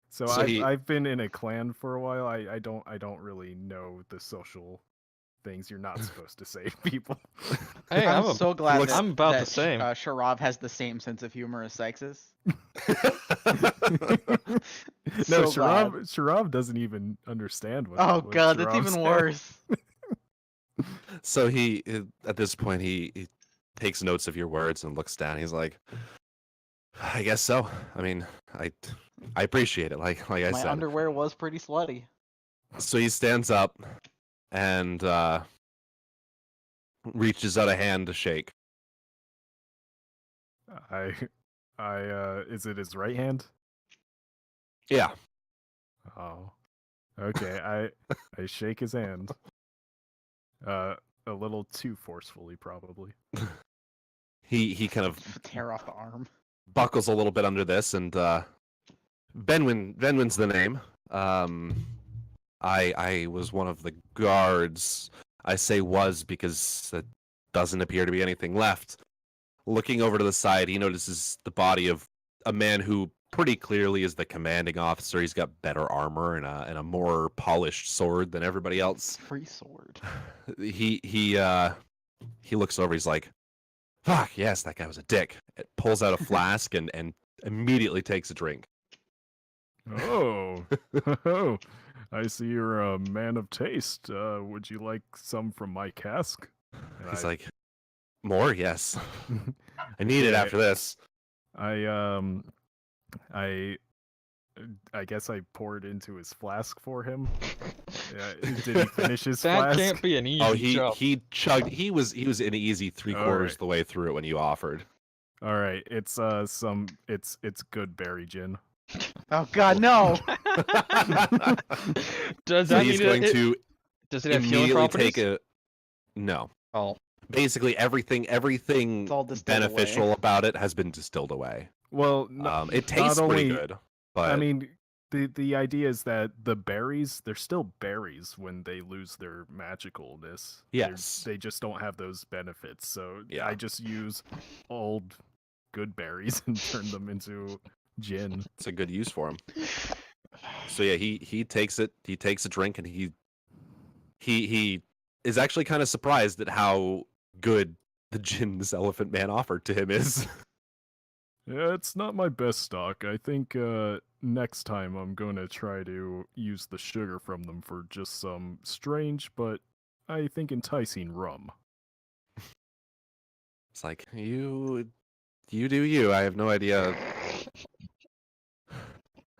So
So
I've been in a clan for a while. I don't really know the social things you're not supposed to say to people.
Hey,
I'm so glad
looks-
that,
I'm about the
that
same.
Sharav has the same sense of humor as Sykes.
No,
So glad.
Sharav doesn't even understand what.
Oh
what
god, that's
Sharav's
even
saying.
worse.
So he, at this point, he takes notes of your words and looks down. He's like, I guess so. I mean, I appreciate it. Like I
My
said.
underwear was pretty slutty.
So he stands up and reaches out a hand to shake.
I is it his right hand?
Yeah.
Oh, okay. I shake his hand. A little too forcefully, probably.
He kind of
Tear off the arm.
buckles a little bit under this, and Benwin's the name. I was one of the guards. I say was because it doesn't appear to be anything left. Looking over to the side, he notices the body of a man who pretty clearly is the commanding officer. He's got better armor and a more polished sword than everybody else.
Free sword.
He looks over. He's like, "Fuck yes, that guy was a dick." It pulls out a flask and immediately takes a drink.
Oh, oh, I see you're a man of taste. Would you like some from my cask? And
He's
I-
like, "More, yes. I need it
Yeah,
after this."
I guess I poured into his flask for him. Did he finish his
That
flask?
can't be an easy
Oh,
job.
he chugged. He was an easy 3/4
Alright.
the way through it when you offered.
All right, it's it's good berry gin.
Oh god, no!
Does
So
that
he's
mean
going to
does it have healing
immediately
properties?
take a no.
Oh,
Basically, everything
It's all distilled
beneficial
away.
about it has been distilled away.
Well,
It tastes pretty
only-
good, but
I mean, the idea is that the berries, they're still berries when they lose their magicalness.
Yes.
They just don't have those benefits. So
Yeah.
I just use old good berries and turn them into gin.
it's a good use for him. So yeah, he takes it. He takes a drink, and he is actually kind of surprised at how good the gin this elephant man offered to him is.
Yeah, it's not my best stock. I think next time I'm going to try to use the sugar from them for just some strange but I think enticing rum.
It's like you do you. I have no idea.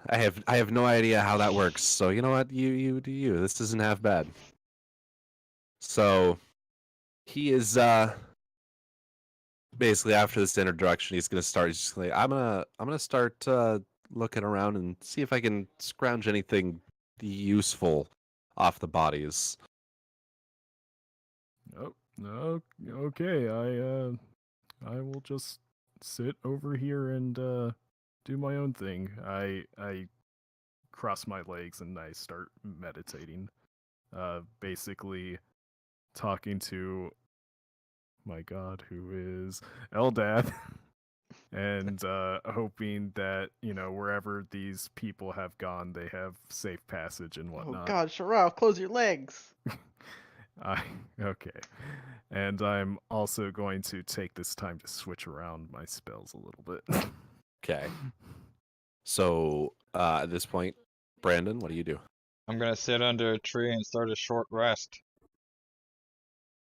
I have no idea how that works. So you know what? You do you. This isn't half bad. So he is basically after this introduction, he's gonna start. He's just like, I'm gonna start looking around and see if I can scrounge anything useful off the bodies.
Oh, no, okay. I will just sit over here and do my own thing. I cross my legs and I start meditating. Basically talking to my god, who is Eldath, and hoping that, wherever these people have gone, they have safe passage and
Oh
whatnot.
god, Sharav, close your legs!
Okay. And I'm also going to take this time to switch around my spells a little bit.
Okay. So at this point, Brandon, what do you do?
I'm gonna sit under a tree and start a short rest.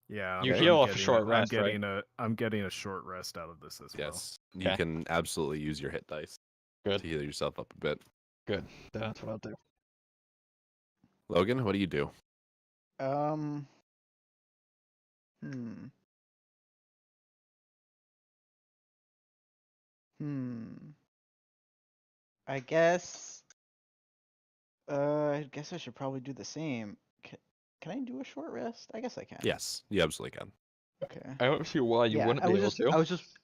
Yeah,
You
I'm
heal off a
getting
short rest, right?
I'm getting a short rest out of this as well.
Yes, you
Okay.
can absolutely use your hit dice
Good.
to heal yourself up a bit.
Good. That's what I'll do.
Logan, what do you do?
Hmm. Hmm. I guess I should probably do the same. Can I do a short rest? I guess I can.
Yes, you absolutely can.
Okay.
I don't see why you wouldn't
I
be
was
able
just
to.
I was just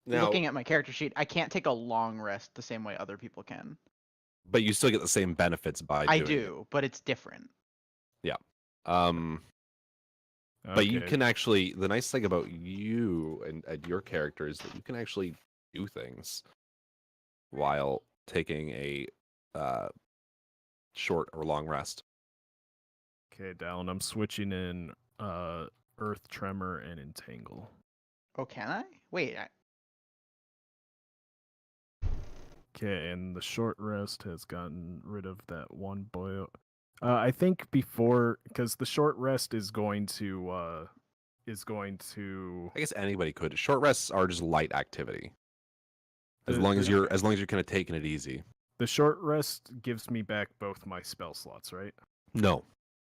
Now,
looking at my character sheet. I can't take a long rest the same way other people can.
but you still get the same benefits by
I
doing
do, but it's different.
it. But you
Okay.
can actually. The nice thing about you and your character is that you can actually do things while taking a short or long rest.
Okay, Dallin, I'm switching in Earth Tremor and Entangle.
Oh, can I? Wait.
Okay, and the short rest has gotten rid of that one boil. I think before, because the short rest is going to
I guess anybody could. Short rests are just light activity. As
The-
long as
the-
you're kind of taking it easy.
the short rest gives me back both my spell slots, right?
No,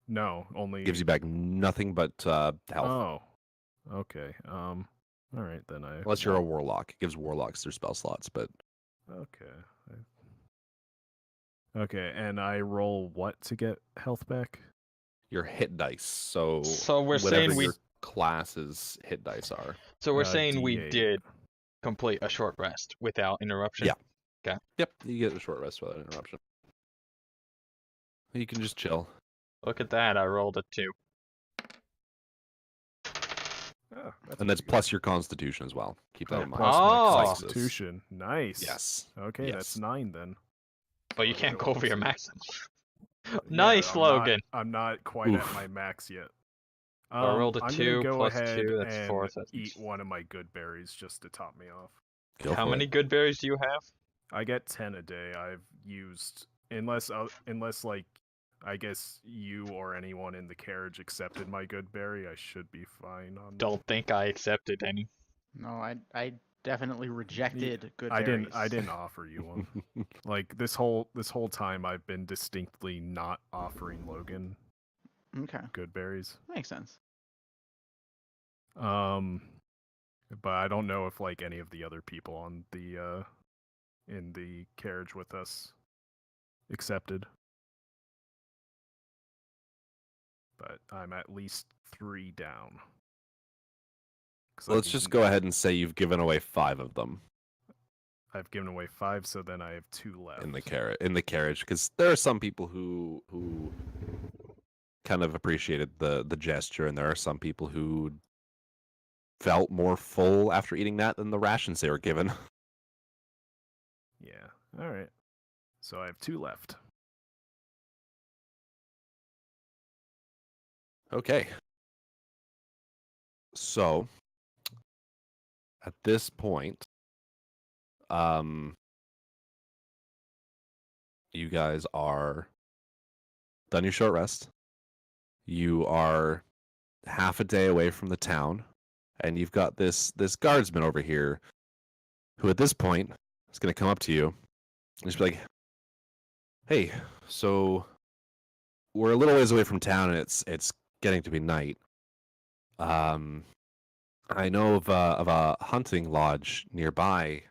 No, only
gives you back nothing but health.
Oh, okay. All right then.
Unless you're a warlock, it gives warlocks their spell slots. But
Okay. Okay, and I roll what to get health back?
your hit dice. So
we're
whatever
saying we.
your class's hit dice are.
So we're saying we
D8.
did complete a short rest without interruption.
Yeah.
Okay.
Yep, you get a short rest without interruption. You can just chill.
Look at that! I rolled a 2.
Oh,
And that's
pretty
plus your constitution as well. Keep that
good.
in mind.
Plus
Oh.
my
Sixes.
constitution. Nice.
Yes.
Okay, that's
Yes.
9 then.
But you can't go over your maximum.
Yeah,
Nice,
I'm
Logan.
I'm not quite at
Oof.
my max yet.
So I rolled a
I'm
2
gonna go
plus
ahead
2, that's
and
4. So that's...
eat one of my good berries just to top me off.
Go
How
for
many
it.
good berries do you have?
I get 10 a day. I've used unless like I guess you or anyone in the carriage accepted my good berry, I should be fine on.
Don't think I accepted any.
No, I definitely rejected good
I
berries.
didn't offer you one. Like this whole time I've been distinctly not offering Logan
Okay,
good berries.
makes sense.
But I don't know if like any of the other people on the in the carriage with us accepted. But I'm at least 3 down. 'Cause
Let's just go ahead and say you've given away 5 of them
I've given away 5, so then I have 2 left.
in the carriage, because there are some people who kind of appreciated the gesture, and there are some people who felt more full after eating that than the rations they were given.
Yeah. All right. So I have 2 left.
Okay. So at this point, you guys are done your short rest. You are half a day away from the town, and you've got this guardsman over here who at this point is going to come up to you and just be like, "Hey, so we're a little ways away from town, and it's getting to be night. I know of a hunting lodge nearby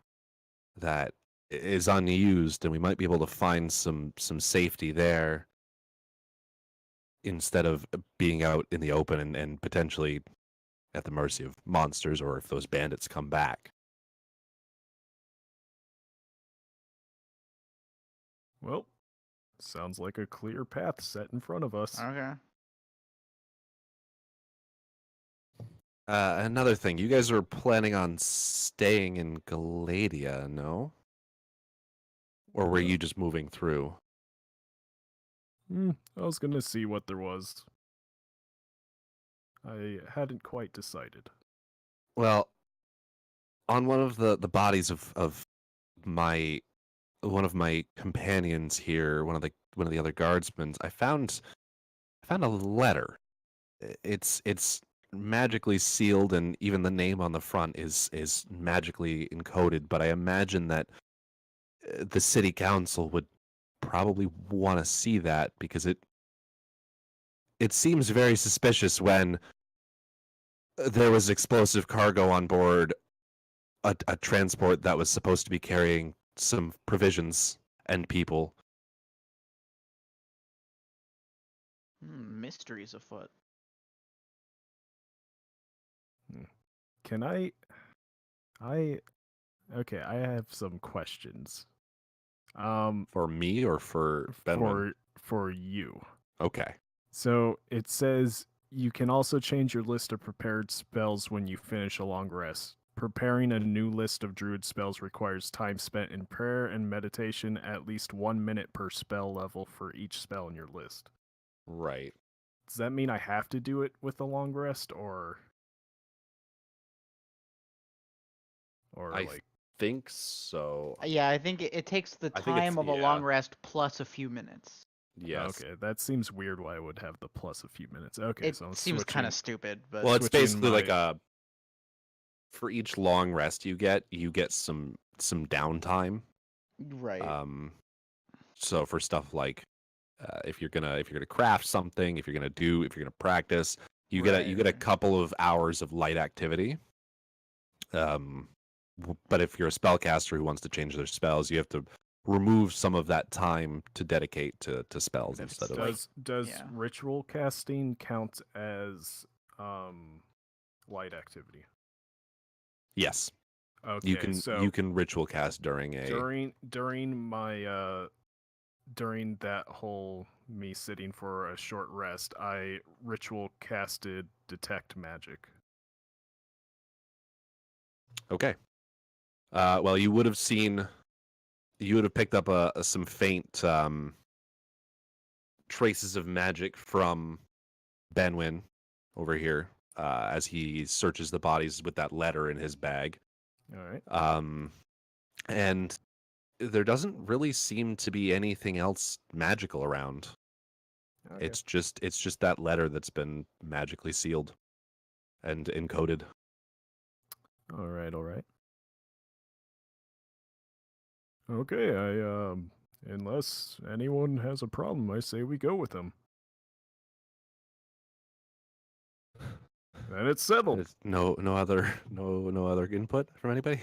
that is unused, and we might be able to find some safety there instead of being out in the open and potentially at the mercy of monsters, or if those bandits come back."
Well, sounds like a clear path set in front of us.
Okay.
Another thing, you guys are planning on staying in Galadia, no? Or were you just moving through?
I was gonna see what there was. I hadn't quite decided.
Well, on one of the bodies of my one of my companions here, one of the other guardsmen, I found a letter. It's magically sealed, and even the name on the front is magically encoded. But I imagine that the city council would probably want to see that, because it seems very suspicious when there was explosive cargo on board a transport that was supposed to be carrying some provisions and people.
Mysteries afoot.
can I okay, I have some questions.
For me or for Benwin?
For you.
Okay.
So it says you can also change your list of prepared spells when you finish a long rest. Preparing a new list of druid spells requires time spent in prayer and meditation, at least 1 minute per spell level for each spell in your list.
Right.
Does that mean I have to do it with a long rest, or
I
like
think so.
Yeah, I think it takes the
I think it's
time of a long rest plus a few minutes.
Yes.
okay, that seems weird why I would have the plus a few minutes. Okay,
It
so I'm
seems
switching.
kind of stupid, but
Well, it's
switching
basically like
my-
for each long rest you get some downtime.
right.
So for stuff like if you're gonna craft something, if you're gonna practice, you get a
Right.
couple of hours of light activity. But if you're a spellcaster who wants to change their spells, you have to remove some of that time to dedicate to spells
It's
instead of
like-
does
yeah.
ritual casting count as light activity?
yes.
Okay,
You can
so
ritual cast during a
during my during that whole me sitting for a short rest, I ritual casted detect magic.
okay. Well, you would have picked up some faint traces of magic from Benwin over here as he searches the bodies with that letter in his bag.
All right.
And there doesn't really seem to be anything else magical around.
Okay.
It's just that letter that's been magically sealed and encoded.
All right. All right. Okay. Unless anyone has a problem, I say we go with them. And it's settled.
There's no other input from anybody.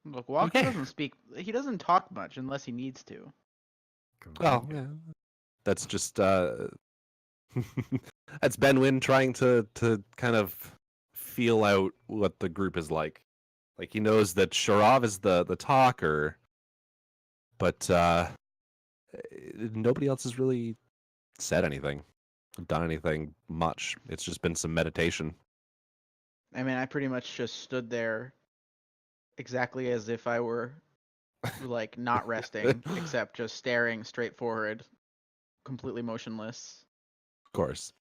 Look, Walker
Okay.
doesn't speak. He doesn't talk much unless he needs to.
Well, yeah. That's just that's Benwin trying to kind of feel out what the group is like. Like he knows that Sharov is the talker, but nobody else has really said anything, done anything much. It's just been some meditation.
I mean, I pretty much just stood there exactly as if I were like not resting, except just staring straight forward, completely motionless.
Of course.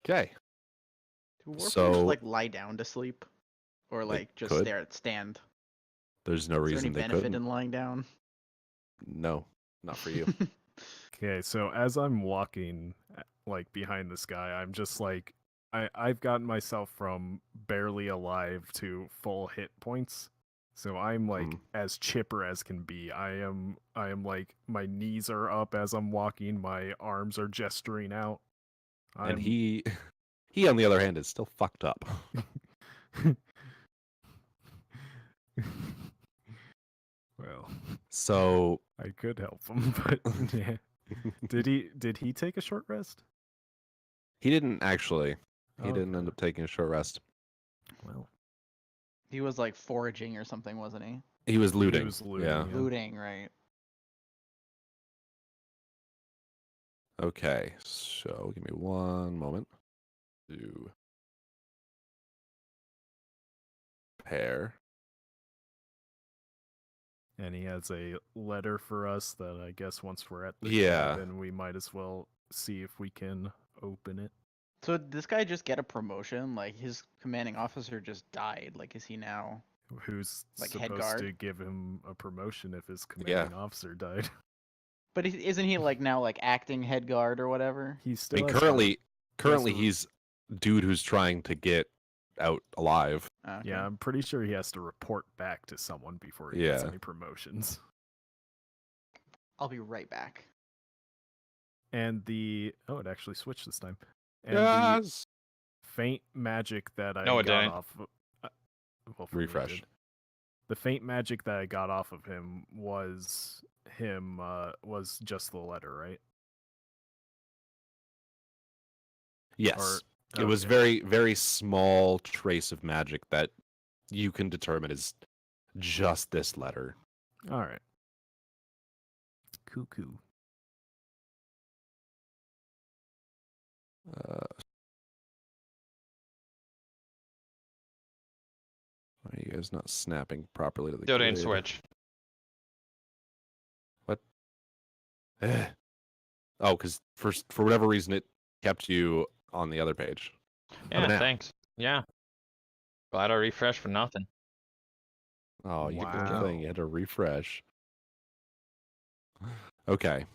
Okay.
Do warfighters
So-
like lie down to sleep, or
They
like just
could.
stand?
There's no
Is there any
reason they
benefit
couldn't.
in lying down?
No, not for you.
Okay, so as I'm walking like behind this guy, I'm just like I've gotten myself from barely alive to full hit points. So I'm like as chipper as can be. I am like my knees are up as I'm walking, my arms are gesturing out.
And he on the other hand is still fucked up.
Well,
So
I could help him, but yeah. Did he take a short rest?
he didn't actually. He didn't
Okay.
end up taking a short rest.
Well,
He was like foraging or something, wasn't he?
He was looting.
was looting,
Yeah.
yeah.
Looting, right?
Okay. So give me one moment to pair.
And he has a letter for us that I guess once we're at the
Yeah.
cabin, we might as well see if we can open it.
So did this guy just get a promotion? Like his commanding officer just died. Like is he now?
Who's
Like head
supposed
guard?
to give him a promotion if his commanding officer died?
But isn't he like now like acting head guard or whatever?
He
I
still
mean,
has to-
currently
to-
he's dude who's trying to get out alive.
Okay.
Yeah, I'm pretty sure he has to report back to someone before he gets
Yeah.
any promotions.
I'll be right back.
And it actually switched this time. And the
Yes.
faint magic that I
No, it
got
didn't.
off well, for me it
Refresh.
did. The faint magic that I got off of him was just the letter, right?
Yes. It was
Okay.
very small trace of magic that you can determine is just this letter.
All right. Cuckoo.
Uh, why are you guys not snapping properly to the
Still didn't
grid?
switch.
What? Oh, because for whatever reason it kept you on the other page.
Yeah,
now?
thanks. Yeah. Glad I refreshed for nothing.
Oh, you poor
Wow.
thing. You had to refresh. Okay.
Hi again.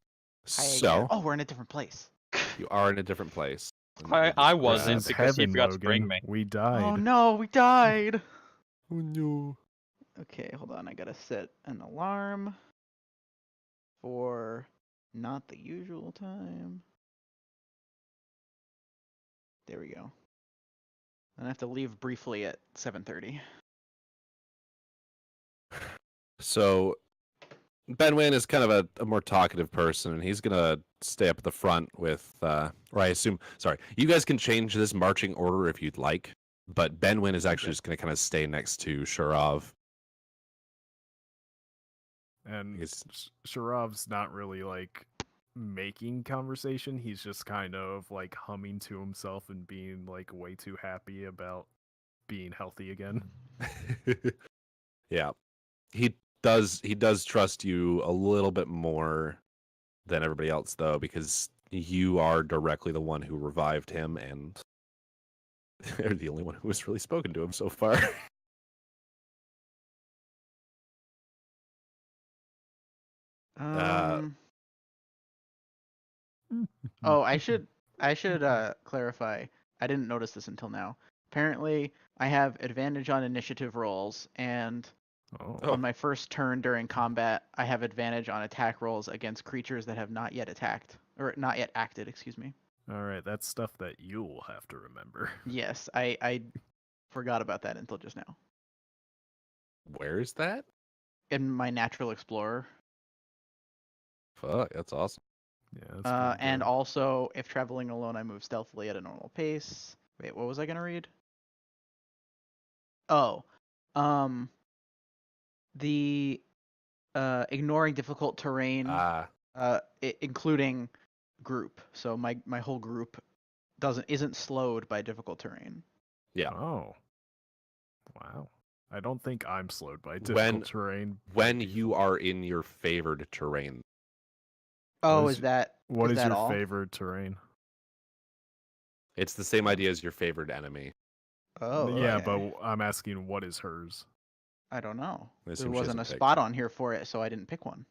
So,
Oh, we're in a different place.
you are in a different place.
I
This
wasn't
is
because he
heaven,
forgot to bring
Logan.
me.
We
Oh
died.
no, we died.
Oh no.
Okay, hold on. I gotta set an alarm for not the usual time. There we go. And I have to leave briefly at 7:30.
So, Benwin is kind of a more talkative person, and he's gonna stay up at the front with, or I assume, sorry, you guys can change this marching order if you'd like, but Benwin is actually
Okay.
just gonna kind of stay next to Shurov.
And
He's-
Sharov's not really like making conversation. He's just kind of like humming to himself and being like way too happy about being healthy again.
Yeah, he does trust you a little bit more than everybody else, though, because you are directly the one who revived him, and they're the only one who has really spoken to him so far.
Um. Oh, I should clarify. I didn't notice this until now. Apparently, I have advantage on initiative rolls, and
Oh.
Oh.
on my first turn during combat, I have advantage on attack rolls against creatures that have not yet attacked or not yet acted. Excuse me.
All right, that's stuff that you'll have to remember.
Yes, I forgot about that until just now.
Where is that?
In my natural explorer.
Fuck, that's awesome.
Yeah, that's pretty
And
good.
also, if traveling alone, I move stealthily at a normal pace. Wait, what was I gonna read? Oh, um, the ignoring difficult terrain,
Ah,
including group. So my whole group isn't slowed by difficult terrain.
yeah.
Oh. Wow. I don't think I'm slowed by difficult
When
terrain.
when you are in your favored terrain,
Oh,
is-
is that
What is
that
your
all?
favorite terrain?
it's the same idea as your favored enemy.
Oh,
Yeah,
okay.
but I'm asking what is hers?
I don't know.
I
There
assume she
wasn't a
hasn't picked.
spot on here for it, so I didn't pick one.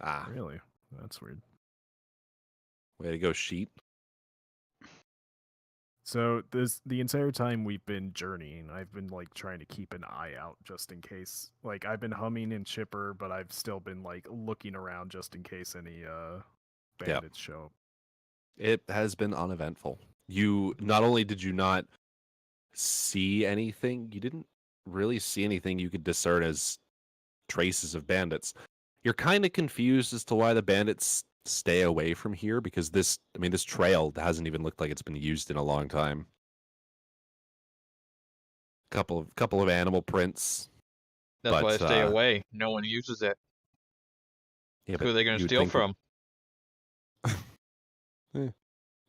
Ah,
Really? That's weird.
way to go, sheet.
So the entire time we've been journeying, I've been like trying to keep an eye out just in case. Like I've been humming and chipper, but I've still been like looking around just in case any bandits show up.
It has been uneventful. You not only did you not see anything, you didn't really see anything you could discern as traces of bandits. You're kind of confused as to why the bandits stay away from here because this trail hasn't even looked like it's been used in a long time. Couple of animal prints.
That's
But,
why I stay away. No one uses it.
Yeah,
Who are they going to
you'd
steal
think
from?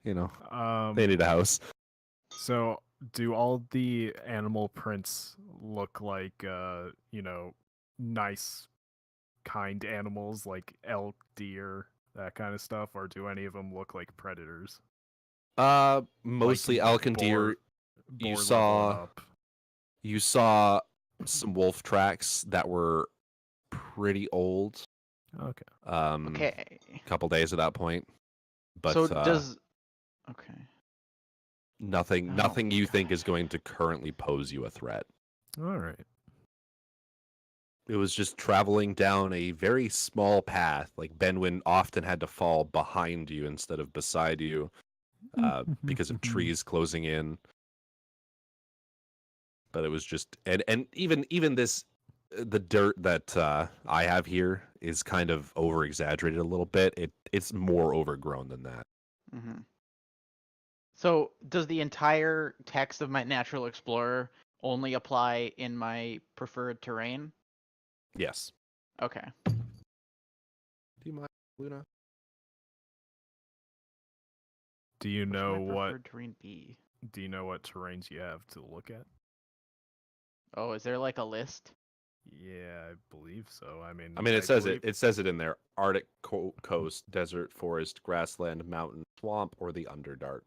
you know,
Um,
they need a house.
So do all the animal prints look like nice kind animals like elk, deer, that kind of stuff, or do any of them look like predators?
Mostly
Like
elk and deer.
boar level
saw-
up.
You saw some wolf tracks that were pretty old.
Okay.
Okay.
A couple days at that point, but
So does okay.
nothing
Oh,
you
God.
think is going to currently pose you a threat.
All right.
It was just traveling down a very small path. Like Benwin often had to fall behind you instead of beside you because of trees closing in. But it was just and even this the dirt that I have here is kind of over exaggerated a little bit. It's more overgrown than that.
Mm-hmm. So does the entire text of my Natural Explorer only apply in my preferred terrain?
Yes.
Okay.
Do you mind, Luna?
Do you
What should
know
my
what?
preferred terrain be?
Do you know what terrains you have to look at?
Oh, is there like a list?
Yeah, I believe so. I mean,
It says
believe...
it says it in there: Arctic coast, desert, forest, grassland, mountain, swamp, or the Underdark.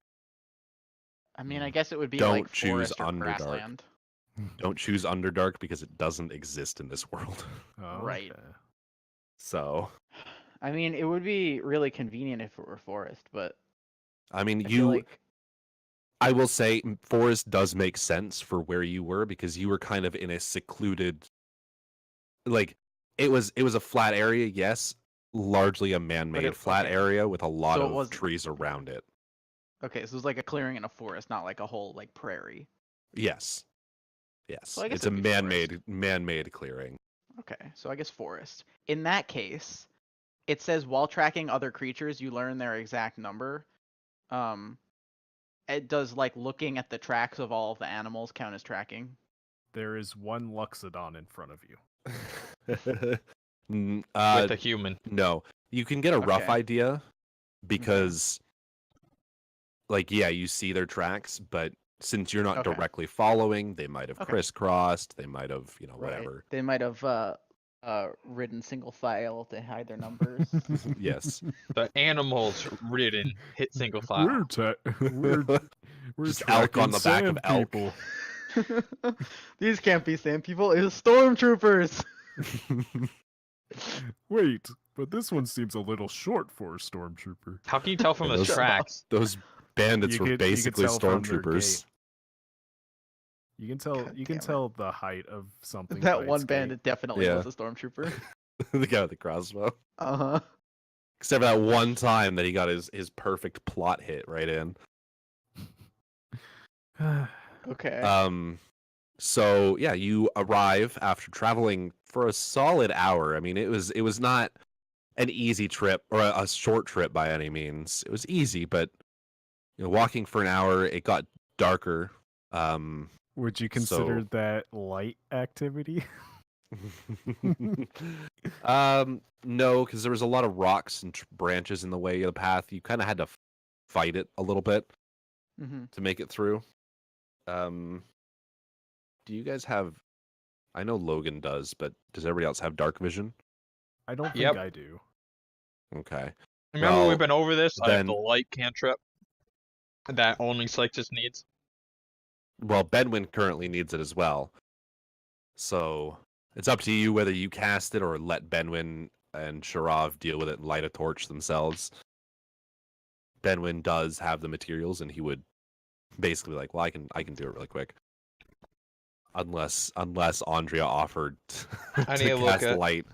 I mean, I guess it would be
Don't
like
choose
forest or
Underdark.
grassland.
Don't choose Underdark because it doesn't exist in this world.
Oh,
Right.
okay.
So,
I mean, it would be really convenient if it were forest, but
I mean,
I feel like
I will say forest does make sense for where you were because you were kind of in a secluded, like it was a flat area, yes, largely a man-made flat
okay.
area with a lot
So it
of
was-
trees around it.
okay, so it was like a clearing in a forest, not like a whole like prairie.
Yes. Yes.
Well, I guess
It's a
it'd be forest.
man-made clearing.
Okay, so I guess forest. In that case, it says while tracking other creatures, you learn their exact number. It does like looking at the tracks of all of the animals count as tracking.
There is one Luxodon in front of you.
With a human.
No. You can get a rough
Okay.
idea because like yeah, you see their tracks, but since you're not
Okay.
directly following, they might have
Okay.
crisscrossed, they might have, whatever.
They might have ridden single file to hide their numbers.
Yes.
The animals ridden hit single file.
We're
Just elk on
tracking
the back of
sand
elk.
people.
These can't be sand people. It's stormtroopers.
Wait, but this one seems a little short for a stormtrooper.
How can you tell from
Yeah,
the
those-
tracks?
Those bandits
You
were
could
basically
tell from their
stormtroopers.
gait. You can tell.
God
You can
damn it.
tell the height of something.
That
by
one
its gait.
bandit definitely
Yeah.
was a stormtrooper.
The guy with the crossbow.
Uh-huh.
Except for that one time that he got his perfect plot hit right in.
Okay.
So yeah, you arrive after traveling for a solid hour. I mean, it was not an easy trip or a short trip by any means. It was easy, but walking for an hour, it got darker.
Would you consider
so-
that light activity?
No, because there was a lot of rocks and branches in the way of the path. You kind of had to fight it a little bit
Mm-hmm.
to make it through. Do you guys have? I know Logan does, but does everybody else have dark vision?
I don't think
Yep.
I do.
Okay.
Remember
Well,
we've been over this? I have the
then-
light cantrip that only Cyctus needs.
Well, Benwin currently needs it as well. So it's up to you whether you cast it or let Benwin and Sharav deal with it and light a torch themselves. Benwin does have the materials, and he would basically be like, well, I can do it really quick. Unless Andrea offered
I need
to
to look
cast
at-
light.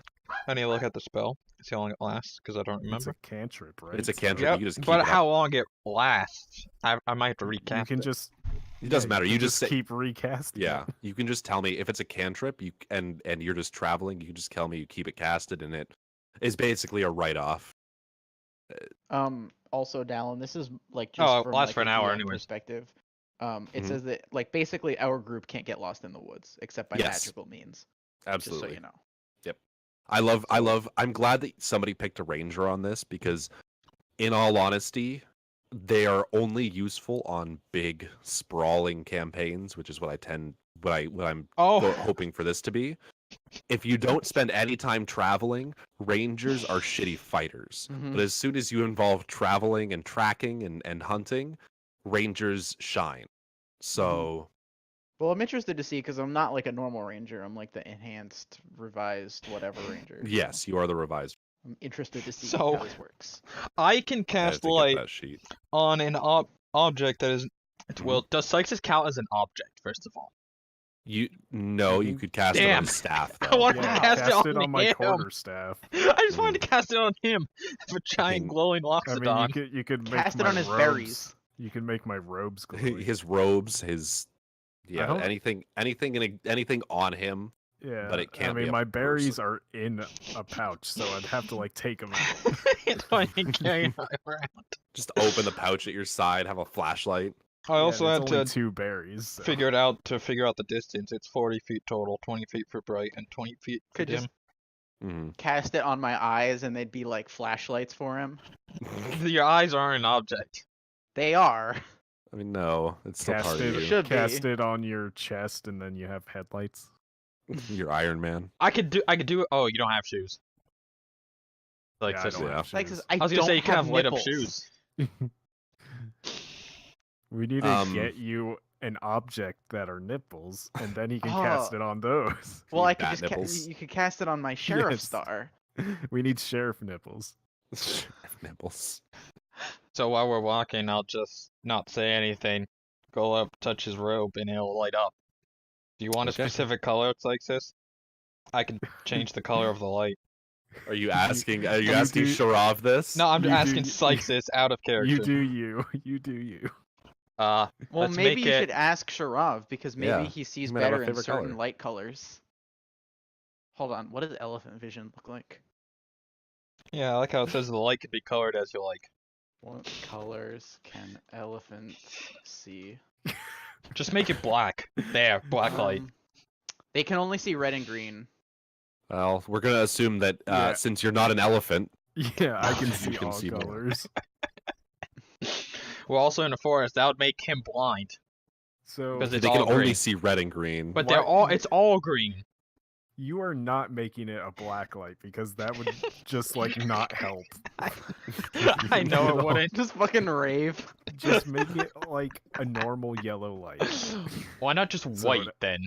I need to look at the spell. See how long it lasts, because I don't
It's
remember.
a cantrip, right?
It's a
So
cantrip.
Yep,
You just keep
but
it up.
how long it lasts? I might have to
You
recast
can
it.
just.
It doesn't matter.
You
You
can
just say,
keep recasting.
yeah. You can just tell me if it's a cantrip. And you're just traveling. You can just tell me you keep it casted, and it is basically a write-off.
Also, Dallin, this is like just
Oh, it
from
lasts
like
for
a
an hour
DM
anyways.
perspective. It
Mhm.
says that like basically our group can't get lost in the woods except by
Yes.
magical means.
Absolutely.
Just so you know.
I'm glad that somebody picked a ranger on this because, in all honesty, they are only useful on big sprawling campaigns, which is what I'm
Oh,
hoping for this to be. If you don't spend any time traveling, rangers are shitty fighters.
Mhm.
But as soon as you involve traveling and tracking and hunting, rangers shine. So
Well, I'm interested to see because I'm not like a normal ranger. I'm like the enhanced, revised, whatever ranger. so
yes, you are the revised.
I'm interested to see
So-
how this works.
I can
I have
cast
to get
light
that sheet.
on an object that is. Well,
Mm-hmm.
does Cyctus count as an object, first of all?
You
Mhm.
could cast it on
Damn.
his staff
I
though.
want-
Yeah,
Cast it
cast it
on
on my
him.
quarterstaff.
I just wanted to cast it on him. Have a giant
mean-
glowing
I
Loxodon.
mean, you could make
Cast it
my
on his
robes.
berries.
You can make my robes glowy.
His robes, his
don't-
anything on him.
Yeah,
but it
I
can't be
mean,
a
my berries
person.
are in a pouch, so I'd have to like take them out.
It's fine to carry it around.
Just open the pouch at your side, have a flashlight.
I also
and
had
it's only
to
2 berries. So.
figure it out to figure out the distance. It's 40 feet total, 20 feet for bright and 20 feet for
Could
dim.
just
Mhm.
cast it on my eyes, and they'd be like flashlights for him.
Your eyes aren't an object.
They are.
I mean, no, it's still
Cast
part
it,
of you.
Should
cast
be.
it on your chest, and then you have headlights.
You're Iron Man.
I could do it. Oh, you don't have shoes. Like
Yeah, I
this.
don't
yeah.
have
Like
shoes.
I
I was
don't
gonna say you can have light up
nipples.
shoes.
We need to
Um,
get you an object that are nipples, and then he can
Oh.
cast it on those.
Well,
Need
I could
bat
just
nipples.
you could cast it on my sheriff
Yes.
star.
We need sheriff nipples.
Nipples.
So while we're walking, I'll just not say anything. Go up, touch his robe, and it'll light up. Do you want a
Okay.
specific color, Psyxis? I can change the color of the light.
Are you asking? Are you
you
asking
do-
Sharov this?
No, I'm
You
asking
do-
Psyxis out of character.
You do you. You do you.
Well,
Let's
maybe
make
you
it-
should ask Sharav because maybe
Yeah,
he sees
he might have a
better in
favorite
certain
color.
light colors. Hold on, what does elephant vision look like?
Yeah, I like how it says the light can be colored as you like.
What colors can elephants see?
Just make it black. There, black light.
They can only see red and green.
Well, we're gonna assume that
Yeah.
since you're not an elephant,
Yeah, I can
You
see
can
all
see more.
colors.
We're also in a forest. That would make him blind.
So
Because
they
it's
can
all
only
green.
see red and green.
But
Why-
it's all green.
you are not making it a black light because that would just like not help.
I know it wouldn't.
Just fucking rave.
Just make it like a normal yellow light.
Why not just
So
white
it-
then?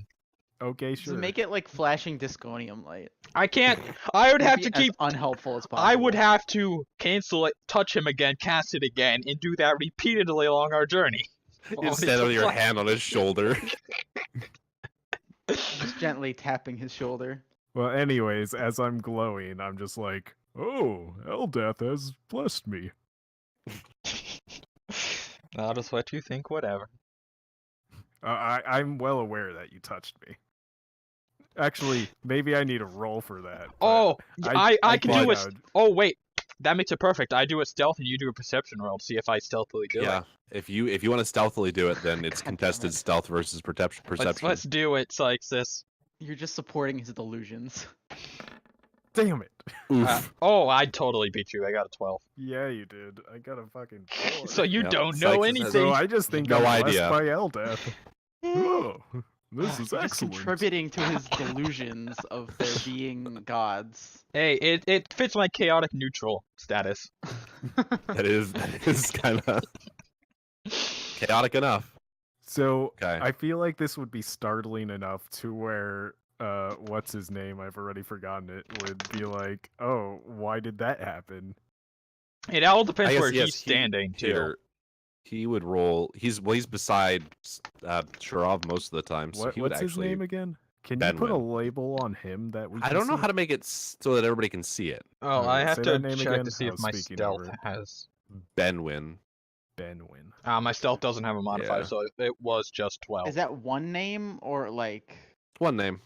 Okay,
Just
sure.
make it like flashing disconium light.
I can't. I would
It'd
have
be
to
as
keep.
unhelpful as possible.
I would have to cancel it, touch him again, cast it again, and do that repeatedly along our journey.
Instead of your hand on his shoulder.
just gently tapping his shoulder.
Well, anyways, as I'm glowing, I'm just like, oh, Eldath has blessed me.
I'll just let you think whatever.
I'm well aware that you touched me. Actually, maybe I need a roll for that. but
Oh, I can
think
do
I
a.
would-
Oh wait, that makes it perfect. I do a stealth and you do a perception roll to see if I stealthily do
Yeah.
it.
If you want to stealthily do it, then it's
God damn
contested
it.
stealth versus perception.
Let's do it, Psyxis.
You're just supporting his delusions.
Damn it.
Oof.
Oh, I totally beat you. I got a 12.
Yeah, you did. I got a fucking.
So you
Yep,
don't
Psyxis
know
has-
anything.
So I just think
No
I'm blessed
idea.
by Eldath. Oh, this is
You're just
excellent.
contributing to his delusions of there being gods.
Hey, it fits my chaotic neutral status.
That is kind of chaotic enough.
So
Okay.
I feel like this would be startling enough to where what's his name? I've already forgotten it. Would be like, oh, why did that happen?
It all
I
depends
guess,
where
yes,
he's standing too.
Here, he would roll. He's beside Sharov most of the time, so he would
What's his
actually.
name again? Can you put a
Benwin.
label on him that we?
I
can
don't know
see?
how to make it so that everybody can see it.
Oh, I have
say
to
that name
check
again?
to see
I
if
was
my
speaking
stealth
over it.
has.
Benwin.
Benwin.
My stealth doesn't have a modifier,
Yeah.
so it was just 12.
Is that one name or like?
One name.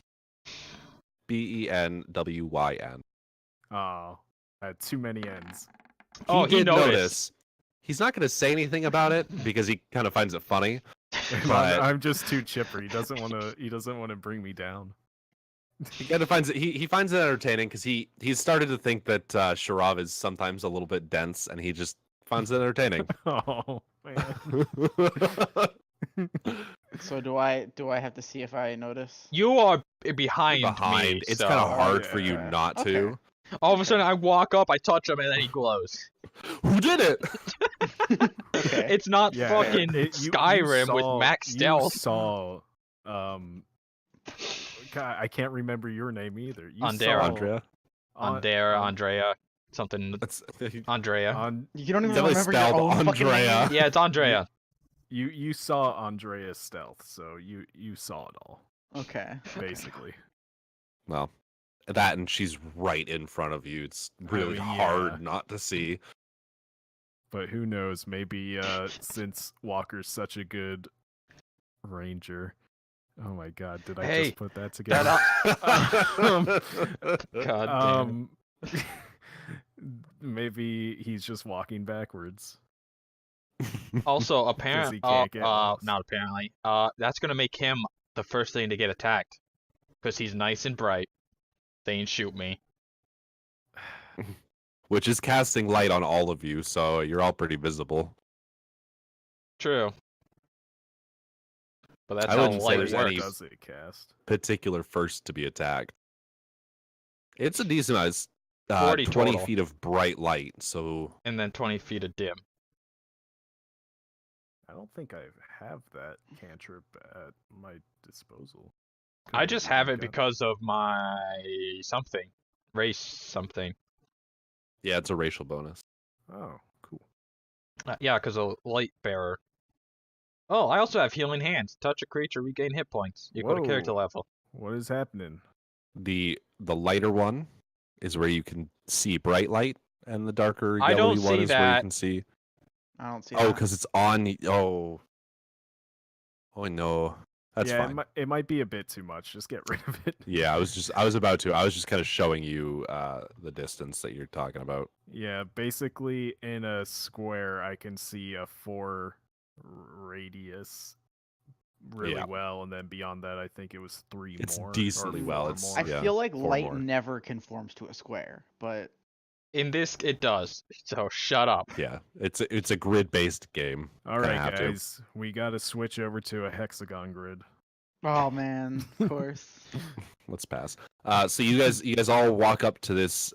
Benwyn.
Oh, I had too many ends.
Oh, he
did
noticed.
notice. He's not going to say anything about it because he kind of finds it funny.
And
But-
I'm just too chipper. He doesn't want to. He doesn't want to bring me down.
He kind of finds it. He finds it entertaining because he's started to think that Sharov is sometimes a little bit dense, and he just finds it entertaining.
Oh man.
So do I have to see if I notice?
You are behind,
Behind,
me.
it's
so
kind of hard
yeah.
for you not
Okay.
to.
all of a sudden I walk up, I touch him, and then he glows.
Who did it?
Okay.
It's not
Yeah,
fucking
you
Skyrim with
saw-
max
you
stealth.
saw, God, I can't remember your name either. You
Andera.
saw
Andrea.
Andrea, something.
That's
Andrea.
You don't even
Definitely
remember your
spelled
own fucking
Andrea.
name?
Yeah, it's Andrea.
you saw Andrea's stealth, so you saw it all
Okay.
basically.
well, that and she's right in front of you. It's really
yeah.
hard not to see.
But who knows? Maybe since Walker's such a good ranger. Oh my God! Did I
Hey,
just put that together?
God damn.
Maybe he's just walking backwards.
Also,
he can't get lost.
not apparently. That's gonna make him the first thing to get attacked, because he's nice and bright. They ain't shoot me.
Which is casting light on all of you, so you're all pretty visible.
True. But that's
I
how
wouldn't say
light
there's
works.
any
Does it cast?
particular first to be attacked. It's a decent size,
40
20
total.
feet of bright light, so
And then 20 feet of dim.
I don't think I have that cantrip at my disposal.
I
Couldn't
just
even
have
look
it
up.
because of my something. Race something.
yeah, it's a racial bonus.
Oh, cool.
Yeah, because of light bearer. Oh, I also have healing hands. Touch a creature, regain hit points. Equal to character
Whoa.
level.
What is happening?
The lighter one is where you can see bright light, and the darker
I
yellowy
don't
one
see
is where you
that.
can see.
I don't see
Oh,
that.
because it's on. Oh no, that's
yeah,
fine.
it might be a bit too much. Just get rid of it.
Yeah, I was just kind of showing you the distance that you're talking about.
Yeah, basically in a square, I can see a 4 radius really
Yeah.
well, and then beyond that, I think it was 3
It's
more.
decently
or
well,
4
it's-
more.
I
yeah,
feel like
4
light
more.
never conforms to a square, but
In this, it does. So shut up.
Yeah, it's a grid based game.
All
Kinda
right,
have to.
guys, we got to switch over to a hexagon grid.
oh man, of course.
Let's pass. So you guys all walk up to this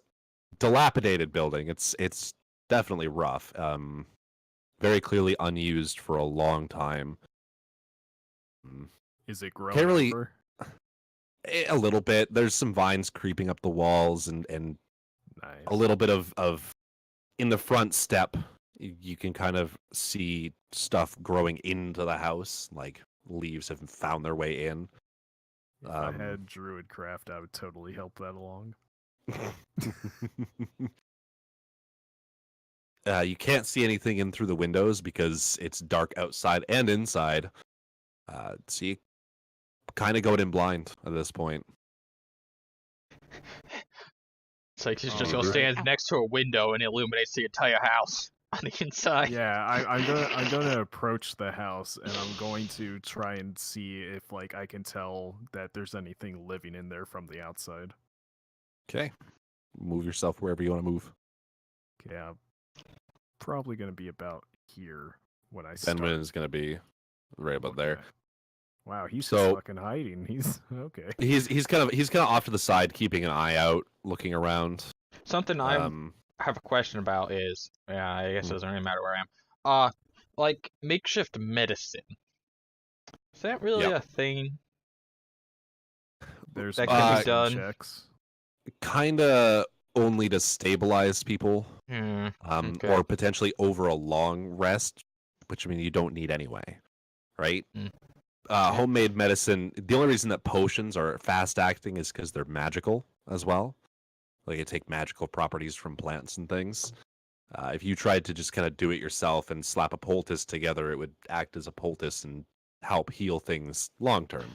dilapidated building. It's definitely rough. Very clearly unused for a long time.
Is it growing
Can't really-
over?
A little bit. There's some vines creeping up the walls, and
Nice.
a little bit of in the front step. You can kind of see stuff growing into the house, like leaves have found their way in.
If I had Druidcraft, I would totally help that along.
You can't see anything in through the windows because it's dark outside and inside. So you kind of going in blind at this point.
It's like he's just
Oh,
gonna
right.
stand next to a window and illuminates the entire house on the inside.
Yeah, I'm gonna approach the house, and I'm going to try and see if like I can tell that there's anything living in there from the outside.
Okay. Move yourself wherever you want to move.
Okay, I'm probably gonna be about here when I start.
Benjamin is going to be right about there.
Okay. Wow, he's
So-
just fucking hiding. He's okay.
He's kind of off to the side, keeping an eye out, looking around.
Something I have a question about is, yeah, I guess it doesn't really matter where I am. Like makeshift medicine. Is that really
Yep.
a thing?
There's
That
can be
medicine
done.
checks.
Kind of only to stabilize people,
Okay.
or potentially over a long rest, which I mean you don't need anyway, right?
Mm.
Homemade medicine. The only reason that potions are fast acting is because they're magical as well. Like they take magical properties from plants and things. If you tried to just kind of do it yourself and slap a poultice together, it would act as a poultice and help heal things long term.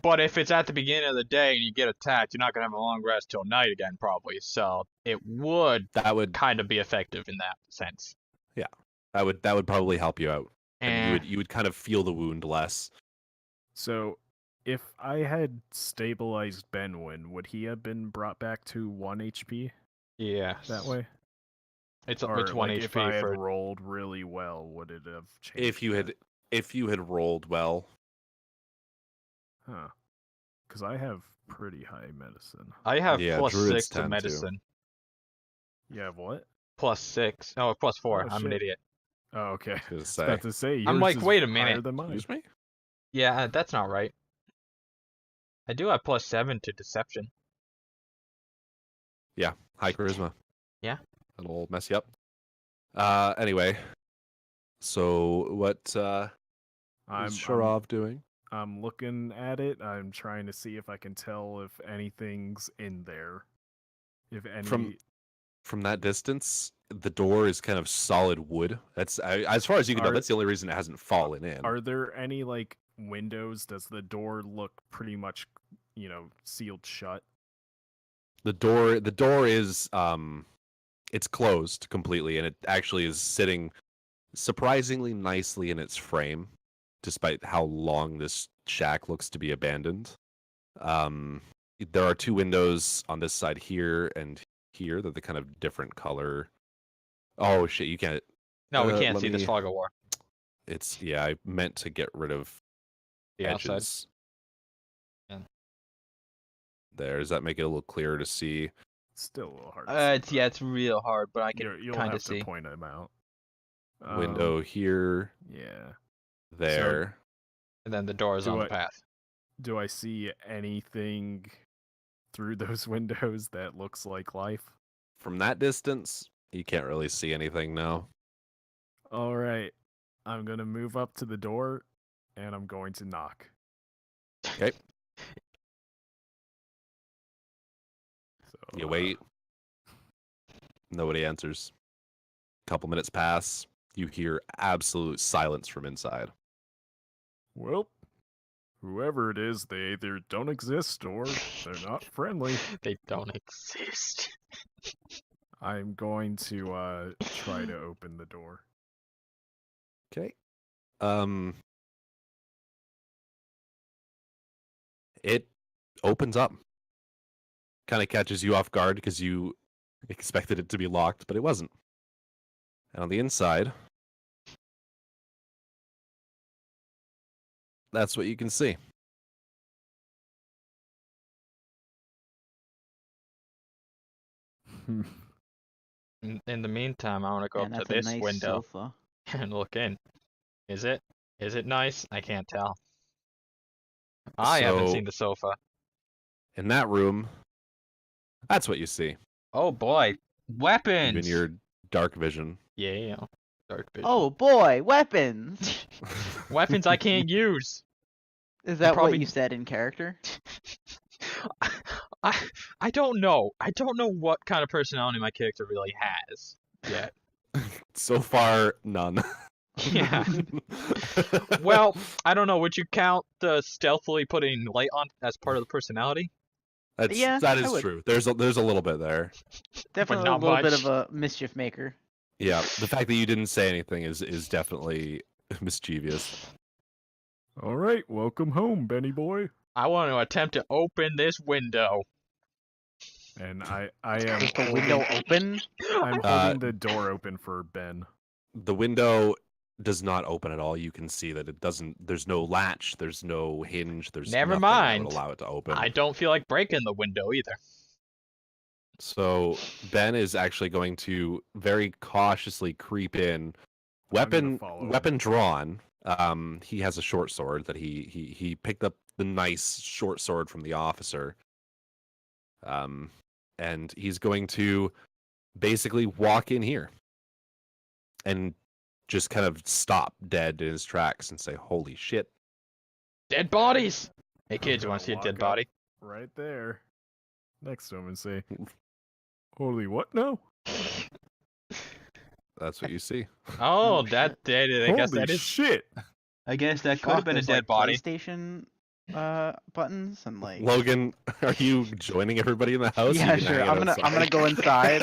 But if it's at the beginning of the day and you get attacked, you're not gonna have a long rest till night again, probably. So it would
That would
kind of be effective in that sense.
that would probably help you out. And
And
you would kind of feel the wound less.
So, if I had stabilized Benwin, would he have been brought back to 1 HP
yes,
that way?
It's
Or
it's 1
like,
HP
if I had
for
rolled really well, would it have changed?
If you had rolled well,
Huh. Because I have pretty high medicine.
I have
Yeah,
plus
druids
6 to
tend to.
medicine.
You have what?
Plus 6. No, plus 4.
Oh,
I'm an
shit.
idiot.
Oh, okay.
I was gonna
I was
say.
about to say,
I'm
yours
like,
is
wait a
higher
minute.
than mine.
Excuse me?
Yeah, that's not right. I do have plus 7 to deception.
Yeah, high charisma.
Yeah.
It'll mess you up. Anyway. So what
I'm
is Sharov doing?
I'm looking at it. I'm trying to see if I can tell if anything's in there. If any.
From that distance, the door is kind of solid wood. That's as far as you can tell.
Are-
That's the only reason it hasn't fallen in.
Are there any like windows? Does the door look pretty much, sealed shut?
The door is it's closed completely, and it actually is sitting surprisingly nicely in its frame, despite how long this shack looks to be abandoned. There are 2 windows on this side here and here. They're the kind of different color. Oh shit, you can't.
No, we can't
let
see this
me-
fog of war.
It's yeah. I meant to get rid of
The outside.
edges.
Yeah.
There. Does that make it a little clearer to see?
Still a little hard. To see,
It's real hard, but I can
you'll
kind
have
of see.
to point them out.
Window here,
Yeah.
there.
And then the door is
Do
on
I-
the path.
Do I see anything through those windows that looks like life?
From that distance, you can't really see anything now.
All right. I'm going to move up to the door and I'm going to knock.
Okay.
So,
You wait. Nobody answers. Couple minutes pass. You hear absolute silence from inside.
Well, whoever it is, they either don't exist or they're not friendly.
They don't exist.
I'm going to try to open the door.
Okay. It opens up. Kind of catches you off guard because you expected it to be locked, but it wasn't. And on the inside, that's what you can see.
In the meantime, I want to go
And
up to
that's a
this
nice
window
sofa.
and look in. Is it? Is it nice? I can't tell. I haven't
So-
seen the sofa.
In that room, that's what you see.
Oh boy, weapons!
Even your dark vision.
Yeah, dark vision.
Oh boy, weapons!
Weapons I can't use.
Is that
probably-
what you said in character?
I don't know. I don't know what kind of personality my character really has yet.
So far, none.
Yeah. Well, I don't know. Would you count the stealthily putting light on as part of the personality?
Yeah,
that
I
is
would.
true. There's a little bit there.
Definitely a
not
little bit
much.
of a mischief maker.
Yeah, the fact that you didn't say anything is definitely mischievous.
All right, welcome home, Benny boy.
I want to attempt to open this window.
And I am
Is the window open?
I'm
Uh,
holding the door open for Ben.
The window does not open at all. You can see that it doesn't. There's no latch. There's no hinge. There's
Never
nothing that
mind.
would allow it to open.
I don't feel like breaking the window either.
So Ben is actually going to very cautiously creep in,
I'm gonna
weapon
follow him.
weapon drawn. He has a short sword that he picked up the nice short sword from the officer. And he's going to basically walk in here and just kind of stop dead in his tracks and say, "Holy shit!"
Dead bodies! Hey kids, you
gonna
want to see a
walk
dead
up.
body?
Right there. Next to him and say, holy what now?
That's what you see.
Oh,
Oh,
that
shit.
dead. I guess
Holy
that is.
shit!
I guess that could
Fuck,
have been a
there's,
dead
like,
body.
PlayStation buttons and like.
Logan, are you joining everybody in the house?
Yeah,
You can
sure.
hang out
I'm gonna go inside.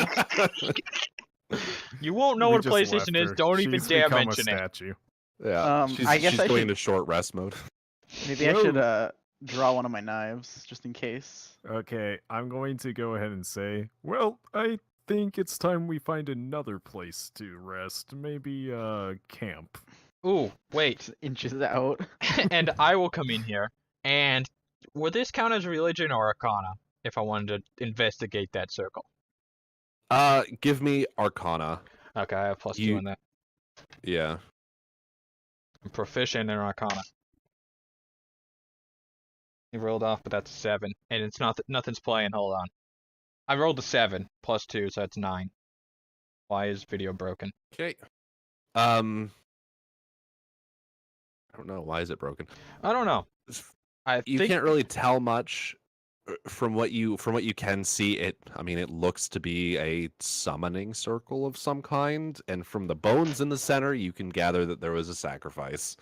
You won't know
We
what a
just
PlayStation
left
is.
her.
Don't even
She's
dare
become
mention
a
it.
statue.
Yeah,
I guess
she's
I
going
should-
into short rest mode.
Maybe I should
Whoa.
draw one of my knives just in case.
Okay, I'm going to go ahead and say, well, I think it's time we find another place to rest. Maybe camp.
Ooh, wait.
Just inches out.
And I will come in here. And would this count as religion or arcana if I wanted to investigate that circle?
Give me Arcana.
Okay, I have +2
You-
in that.
Yeah.
I'm proficient in arcana. You rolled off, but that's a 7. And it's not nothing's playing. Hold on. I rolled a 7 +2, so that's 9. Why is video broken?
Okay. I don't know. Why is it broken?
I don't know. I
You
think
can't really tell much from what you can see. It. I mean, it looks to be a summoning circle of some kind, and from the bones in the center, you can gather that there was a sacrifice.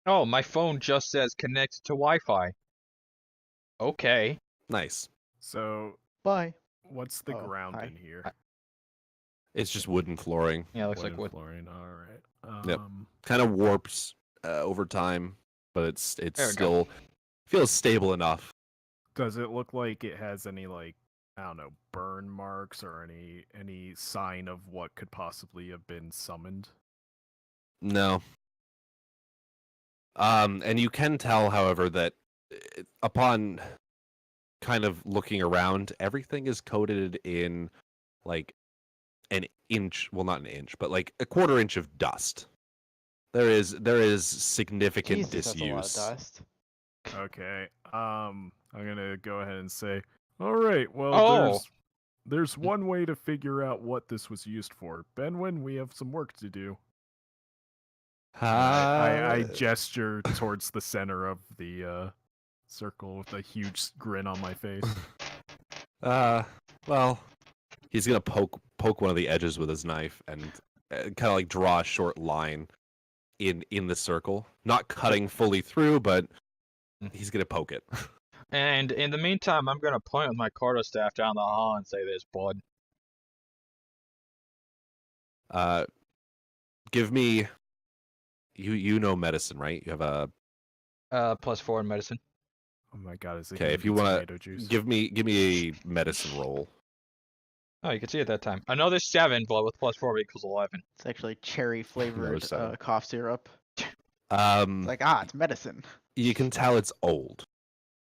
Oh, my phone just says connect to Wi-Fi. Okay.
Nice.
So,
Bye.
what's the
Oh,
ground
hi.
in here?
It's just wooden flooring.
Yeah, it looks like
Wooden
wood.
flooring. All right.
Yep. Kind of warps over time, but it's
There we go.
still feels stable enough.
Does it look like it has any like I don't know burn marks or any sign of what could possibly have been summoned?
No. And you can tell, however, that upon kind of looking around, everything is coated in like an inch, well, not an inch, but like a quarter inch of dust. There is significant
Jesus, that's a lot of
disuse.
dust.
Okay. I'm gonna go ahead and say, all right. Well,
Oh.
there's one way to figure out what this was used for. Benwin, we have some work to do. I gesture towards the center of the circle with a huge grin on my face.
Well, he's gonna poke one of the edges with his knife and kind of like draw a short line in the circle, not cutting fully through, but he's gonna poke it.
And in the meantime, I'm gonna point with my quarterstaff down the hall and say, "There's blood."
Give me. You know medicine, right? You have a
+4 in medicine.
Oh my god, is it
okay.
gonna
If
be
you want
tomato juice?
give me a medicine roll.
Oh, you can see it that time. Another 7, but with +4 equals 11.
It's actually cherry flavored
seven.
cough syrup. It's
Um,
like it's medicine.
you can tell it's old.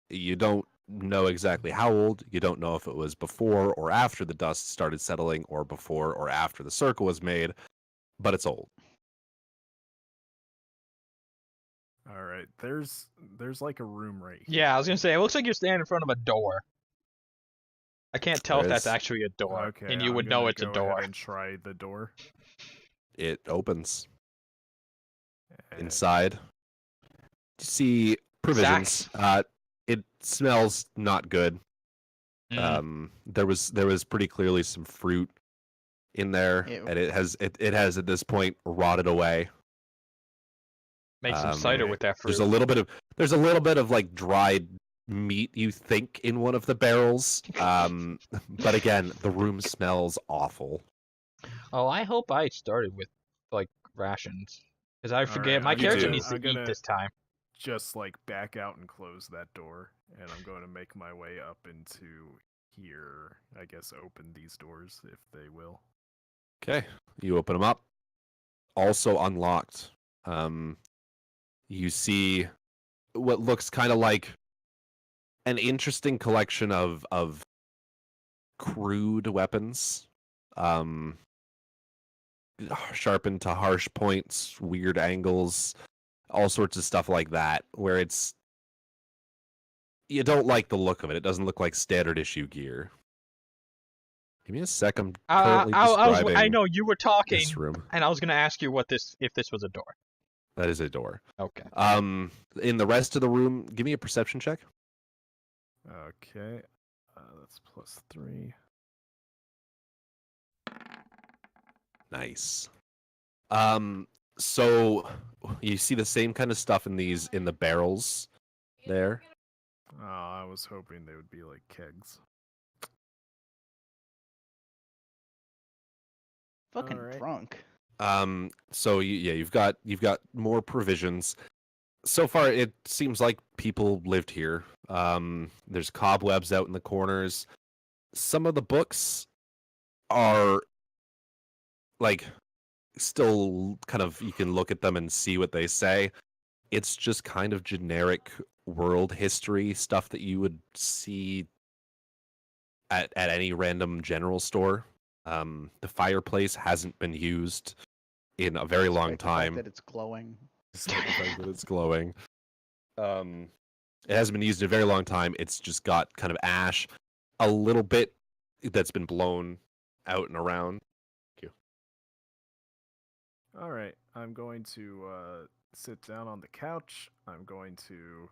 You don't know exactly how old. You don't know if it was before or after the dust started settling, or before or after the circle was made, but it's old.
All right, there's like a room right here.
Yeah, I was gonna say, it looks like you're standing in front of a door. I can't tell if
There
that's
is.
actually a door,
Okay,
and you
I'm
would know
gonna
it's a
go
door.
ahead and try the door.
It opens.
And
Inside, you see provisions. It smells not good. There was pretty clearly some fruit in there,
Ew.
and it has at this point rotted away.
Make some cider
okay.
with that fruit.
There's a little bit of like dried meat, you think, in one of the barrels. But again, the room smells awful.
Oh, I hope I started with like rations, because I forget
right,
my
I'm
character
gonna-
needs to
I'm
eat
gonna-
this time.
just like back out and close that door, and I'm going to make my way up into here. I guess open these doors if they will.
Okay, you open them up. Also unlocked. You see what looks kind of like an interesting collection of crude weapons, sharpened to harsh points, weird angles, all sorts of stuff like that, where you don't like the look of it. It doesn't look like standard issue gear. Give me a sec. I'm currently describing
I know you were talking,
this room.
and I was gonna ask you if this was a door.
That is a door.
Okay.
In the rest of the room, give me a perception check.
Okay, that's +3.
Nice. So you see the same kind of stuff in the barrels there.
Oh, I was hoping they would be like kegs.
Fucking
Alright.
drunk.
So you've got more provisions. So far, it seems like people lived here. There's cobwebs out in the corners. Some of the books are like still kind of, you can look at them and see what they say. It's just kind of generic world history stuff that you would see at any random general store. The fireplace hasn't been used in a very long
Despite the fact
time.
that it's glowing.
Despite the fact that it's glowing. It hasn't been used in a very long time. It's just got kind of ash, a little bit that's been blown out and around. Thank you.
All right, I'm going to sit down on the couch. I'm going to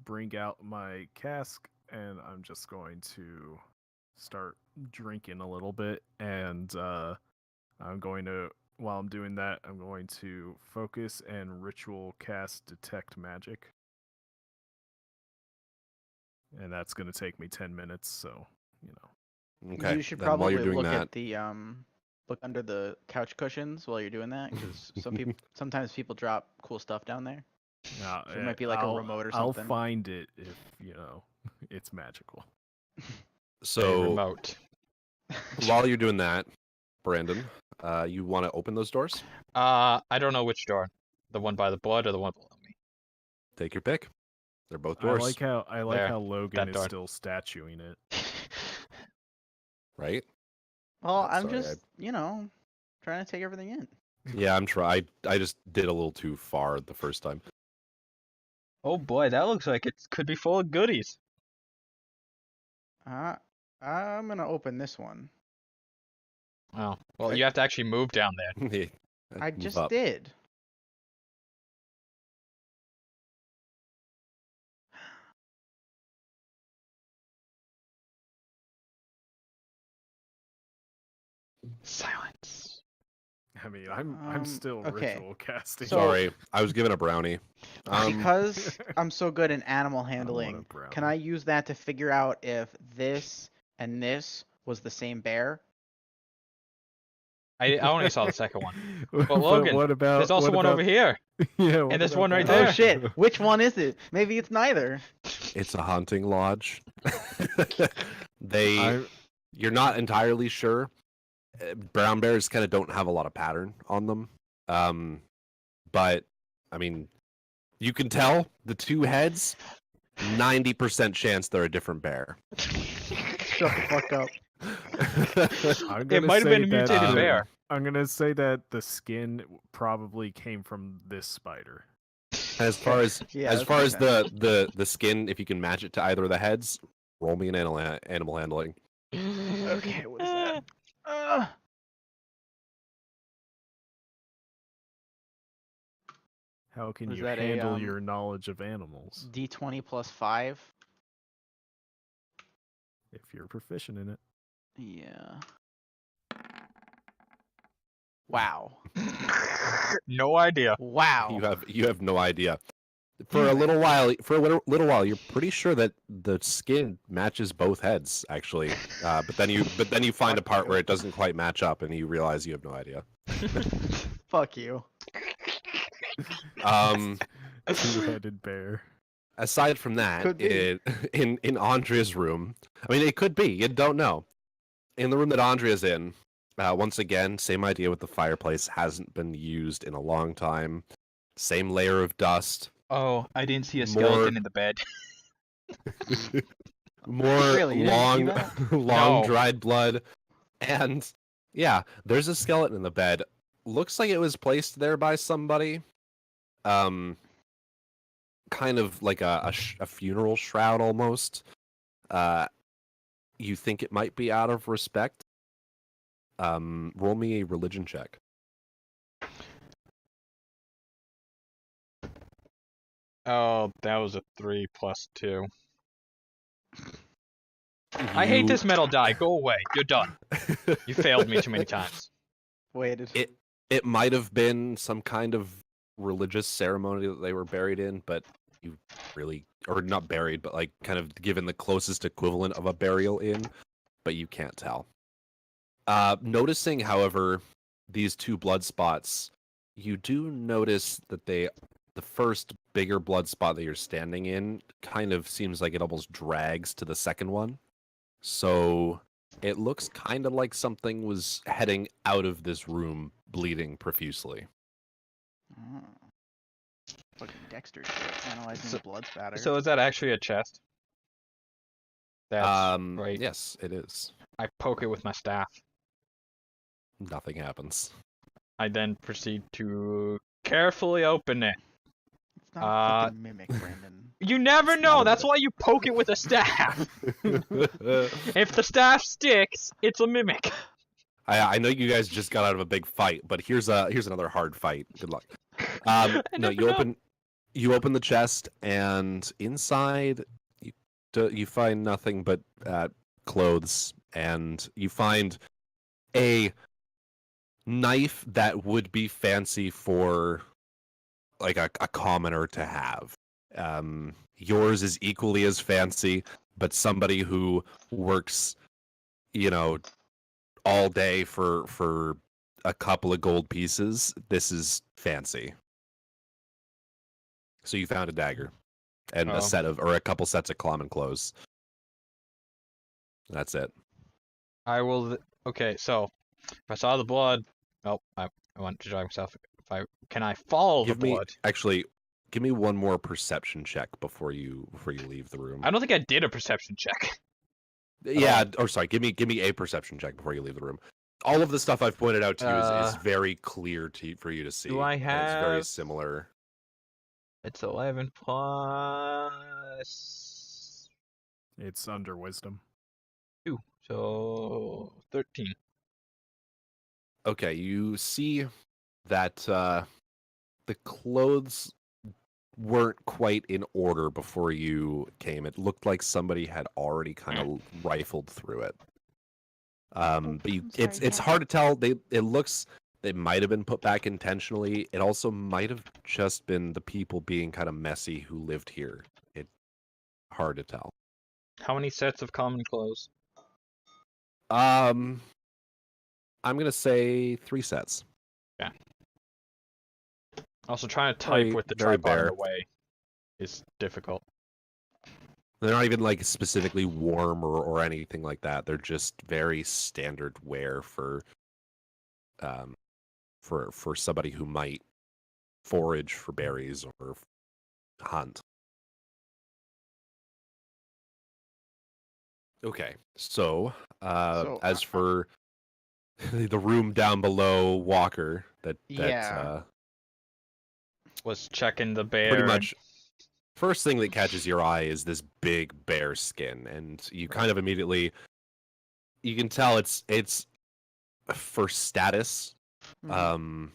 bring out my cask, and I'm just going to start drinking a little bit. And I'm going to, while I'm doing that, I'm going to focus and ritual cast detect magic. And that's going to take me 10 minutes, so, you know.
Okay.
You should
then while
probably
you're doing
look
that,
at the look under the couch cushions while you're doing that? Because sometimes people drop cool stuff down there.
No,
There might be like a remote or
I'll
something.
find it if it's magical.
A
So
remote.
while you're doing that, Brandon, you want to open those doors?
I don't know which door. The one by the blood or the one below me.
Take your pick. They're both
I
doors,
like
There,
how Logan
that
is
door.
still statuing it.
right?
Well,
I'm
I'm
sorry,
just, trying to take everything in.
Yeah, I'm trying. I just did a little too far the first time.
Oh boy, that looks like it could be full of goodies.
I'm gonna open this one.
Oh, well,
Okay.
you have to actually move down there.
Yeah,
I
move
just
up.
did.
Silence.
I mean, I'm still
okay.
ritual casting.
So-
Sorry, I was given a brownie.
Because I'm so good in animal
want a
handling, can
brownie.
I use that to figure out if this and this was the same bear?
I only saw the second one.
But
Logan,
what about
There's also
what
one
about,
over here.
Yeah, what
there's
about
one right
that?
there.
Oh shit! Which one is it? Maybe it's neither.
It's a hunting lodge.
I
You're not entirely sure. Brown bears kind of don't have a lot of pattern on them. But I mean, you can tell the two heads. 90% chance they're a different bear.
Shut the fuck up.
I'm
It
gonna
might have
say
been a
that
mutated
the-
bear.
I'm gonna say that the skin probably came from this spider.
As far as
Yeah,
as
that
far
makes
as the skin, if you can match it to either of the heads, roll me an animal handling.
Okay, what is that? Uh,
How can
Was
you
that a,
handle your knowledge of animals
D20 plus 5.
if you're proficient in it?
Yeah. Wow.
No idea.
Wow.
You have no idea. For a little while, you're pretty sure that the skin matches both heads, actually. But then you find a part where it doesn't quite match up, and you realize you have no idea.
Fuck you.
Two-headed bear.
Aside from that,
Could be.
in Andrea's room, I mean, it could be. You don't know. In the room that Andrea's in, once again, same idea with the fireplace. Hasn't been used in a long time. Same layer of dust.
Oh, I didn't see a
More-
skeleton in the bed.
More
Really, you didn't see
long,
that?
long
No.
dried blood, and yeah, there's a skeleton in the bed. Looks like it was placed there by somebody. Kind of like a funeral shroud almost. You think it might be out of respect? Roll me a religion check.
Oh, that was a 3 plus 2. I hate this metal die. Go away. You're done. You failed me too many times.
Waited.
It might have been some kind of religious ceremony that they were buried in, but you really, or not buried, but like kind of given the closest equivalent of a burial in, but you can't tell. Noticing, however, these two blood spots, you do notice that the first bigger blood spot that you're standing in kind of seems like it almost drags to the second one. So it looks kind of like something was heading out of this room bleeding profusely.
Oh. Fucking Dexter shit, analyzing the blood spatter.
So is that actually a chest? That's right.
Yes, it is.
I poke it with my staff.
Nothing happens.
I then proceed to carefully open it.
It's not a fucking mimic, Brandon.
You never
It's
know.
not a
That's
mimic.
why you poke it with a staff. If the staff sticks, it's a mimic.
I know you guys just got out of a big fight, but here's another hard fight. Good luck. No,
never
you
know.
open the chest, and inside you find nothing but clothes, and you find a knife that would be fancy for like a commoner to have. Yours is equally as fancy, but somebody who works, all day for a couple of gold pieces, this is fancy. So you found a dagger and
Oh.
a couple sets of common clothes. That's it.
I will. Okay, so if I saw the blood, oh, I want to drive myself. Can I follow the blood?
Give me one more perception check before you leave the room.
I don't think I did a perception check.
Yeah, or sorry, give me a perception check before you leave the room. All of the stuff I've pointed out to you is very clear for you to see.
Do I
and it's very
have-
similar.
It's 11 plus
It's under wisdom.
2, so 13.
Okay, you see that the clothes weren't quite in order before you came. It looked like somebody had already kind of rifled through it. But
I'm
it's
sorry,
hard to tell. They might have been put back intentionally. It also might have just been the people being kind of messy who lived here. It's hard to tell.
How many sets of common clothes?
I'm gonna say 3 sets.
Also, trying to type
Very-
with the
very
tripod in
bare.
the way is difficult.
They're not even like specifically warm or anything like that. They're just very standard wear for somebody who might forage for berries or hunt. Okay, so as for the room down below, Walker,
Yeah.
Was checking the bear.
pretty much first thing that catches your eye is this big bear skin, and you kind of immediately you can tell it's for status,
Mhm.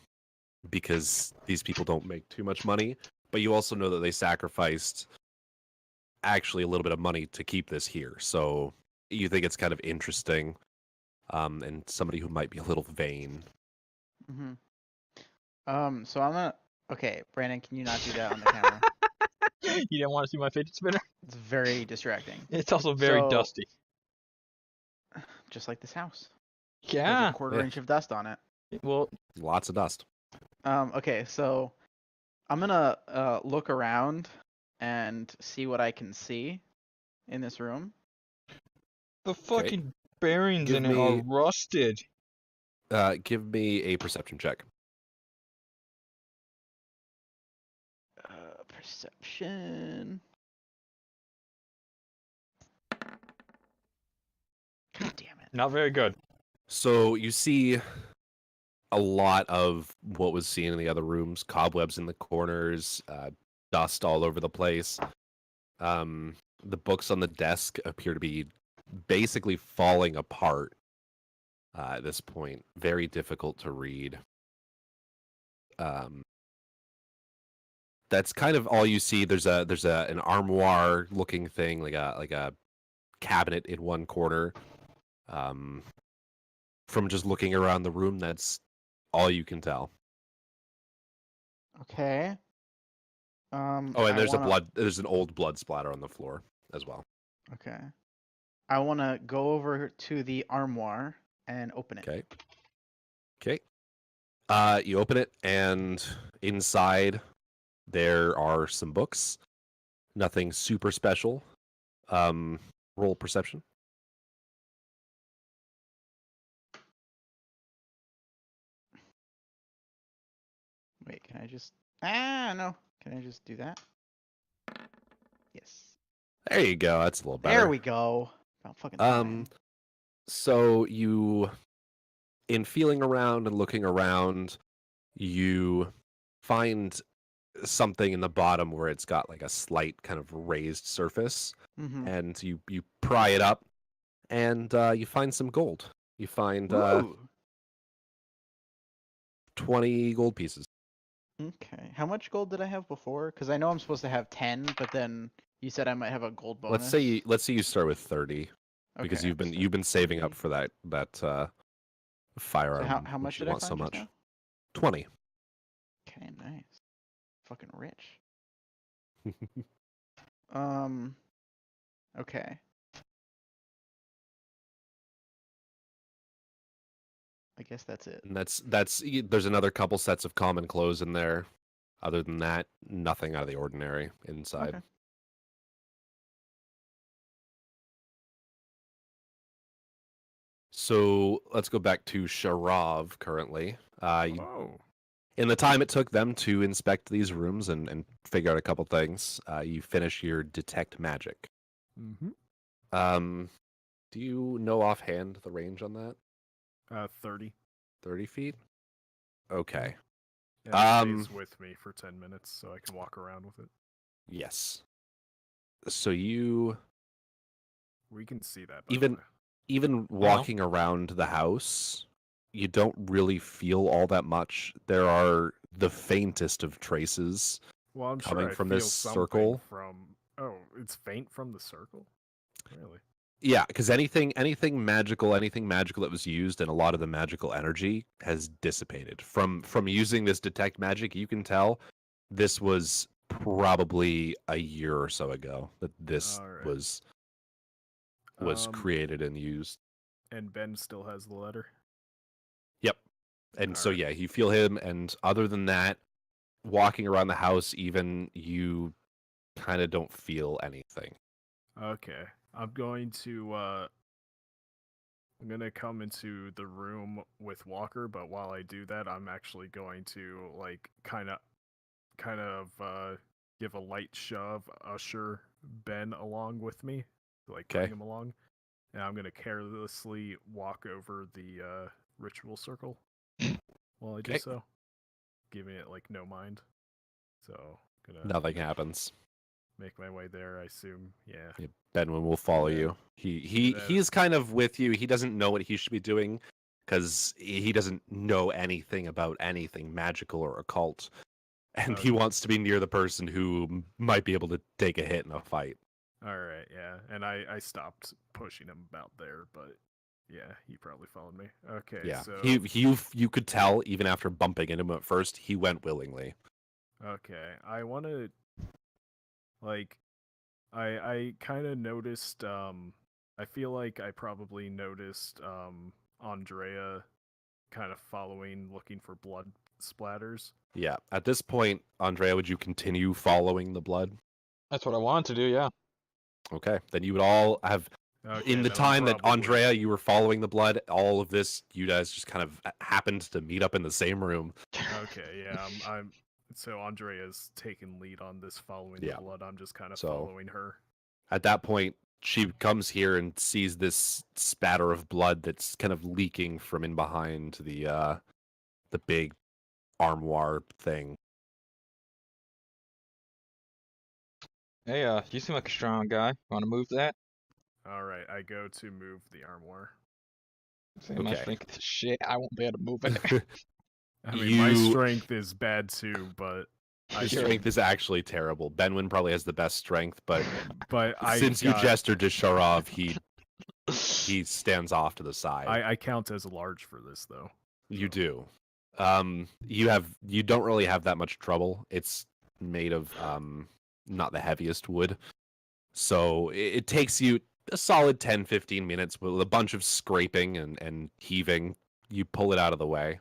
because these people don't make too much money, but you also know that they sacrificed actually a little bit of money to keep this here, so you think it's kind of interesting, and somebody who might be a little vain.
Mhm. So I'm gonna. Okay, Brandon, can you not do that on the camera?
You didn't want to see my fidget spinner?
It's very distracting.
It's also very
So-
dusty.
Just like this house. There's
Yeah.
a quarter
Yeah.
inch of dust on it.
Well,
Lots of dust.
Okay, so I'm gonna look around and see what I can see in this room.
the fucking bearings
Give
in it are
me-
rusted.
Give me a perception check.
Perception. God damn it.
Not very good.
So you see a lot of what was seen in the other rooms: cobwebs in the corners, dust all over the place. The books on the desk appear to be basically falling apart at this point. Very difficult to read. That's kind of all you see. There's an armoire looking thing, like a cabinet in one corner. From just looking around the room, that's all you can tell.
Okay.
Oh, and
I
there's
wanna-
there's an old blood splatter on the floor as well.
Okay. I want to go over to the armoire and open it.
Okay. Okay. You open it, and inside there are some books. Nothing super special. Roll perception.
Wait, can I just... No. Can I just do that? Yes.
There you go. That's a little better.
There we go. About fucking time.
So you, in feeling around and looking around, you find something in the bottom where it's got like a slight kind of raised surface,
Mm-hmm.
and you pry it up, and you find some gold. You find
Ooh.
20 gold pieces.
Okay. How much gold did I have before? Because I know I'm supposed to have 10, but then you said I might have a gold bonus.
Let's say you start with 30, because
Okay,
you've been saving up
30.
for that firearm.
So how
which
much
you
did I
want
find
so
just
much?
now?
20.
Okay, nice. Fucking rich. Okay. I guess that's it.
And there's another couple sets of common clothes in there. Other than that, nothing out of the ordinary inside.
Okay.
So let's go back to Sharav currently.
Oh.
In the time it took them to inspect these rooms and figure out a couple things, you finish your detect magic.
Mm-hmm.
Do you know offhand the range on that?
30.
30 feet? Okay.
And it stays with me for 10 minutes, so I can walk around with it.
Yes. So
We can see that, by the way.
even walking around the house, you don't really feel all that much. There are the faintest of traces
Well, I'm
coming
sure I
from
feel
this
something
circle.
Oh, it's faint from the circle? Really?
Yeah, because anything magical that was used, and a lot of the magical energy has dissipated. From using this detect magic, you can tell this was probably a year or so ago that this
Alright.
was
Um,
created and used.
And Ben still has the letter?
Yep. And so
Alright.
yeah, you feel him, and other than that, walking around the house, even you kind of don't feel anything.
Okay. I'm gonna come into the room with Walker, but while I do that, I'm actually going to like kind of give a light shove, usher Ben along with me, like bring
Okay.
him along, and I'm gonna carelessly walk over the ritual circle while I do
Okay.
so, giving it like no mind. So gonna
Nothing happens.
make my way there, I assume. Yeah.
Yeah, Benwin will follow
then-
you. He's kind of with you. He doesn't know what he should be doing because he doesn't know anything about anything magical or occult, and he
Okay.
wants to be near the person who might be able to take a hit in a fight.
All right, yeah, and I stopped pushing him about there, but yeah, he probably followed me. Okay,
Yeah,
so
you could tell even after bumping into him at first, he went willingly.
okay, I want to like I kind of noticed I feel like I probably noticed Andrea kind of following, looking for blood splatters.
Yeah, at this point, Andrea, would you continue following the blood?
That's what I wanted to do, yeah.
Okay, then you would all have.
Okay,
In the
then I'm
time that
probably-
Andrea, you were following the blood, all of this, you guys just kind of happened to meet up in the same room.
Okay, yeah, I'm so Andrea's taking lead on this, following
Yeah.
the blood. I'm just kind of
So-
following her.
At that point, she comes here and sees this spatter of blood that's kind of leaking from in behind the big armoire thing.
Hey, you seem like a strong guy. Want to move that?
All right, I go to move the armoire.
See, my
Okay.
strength is shit. I won't be able to move it.
I mean, my
You-
strength is bad too, but
Your strength is actually terrible. Benwin probably has the best strength, but
I
since you
got-
gestured to Sharov, he stands off to the side.
I count as large for this though.
You do. You don't really have that much trouble. It's made of not the heaviest wood. So it takes you a solid 10-15 minutes with a bunch of scraping and heaving. You pull it out of the way.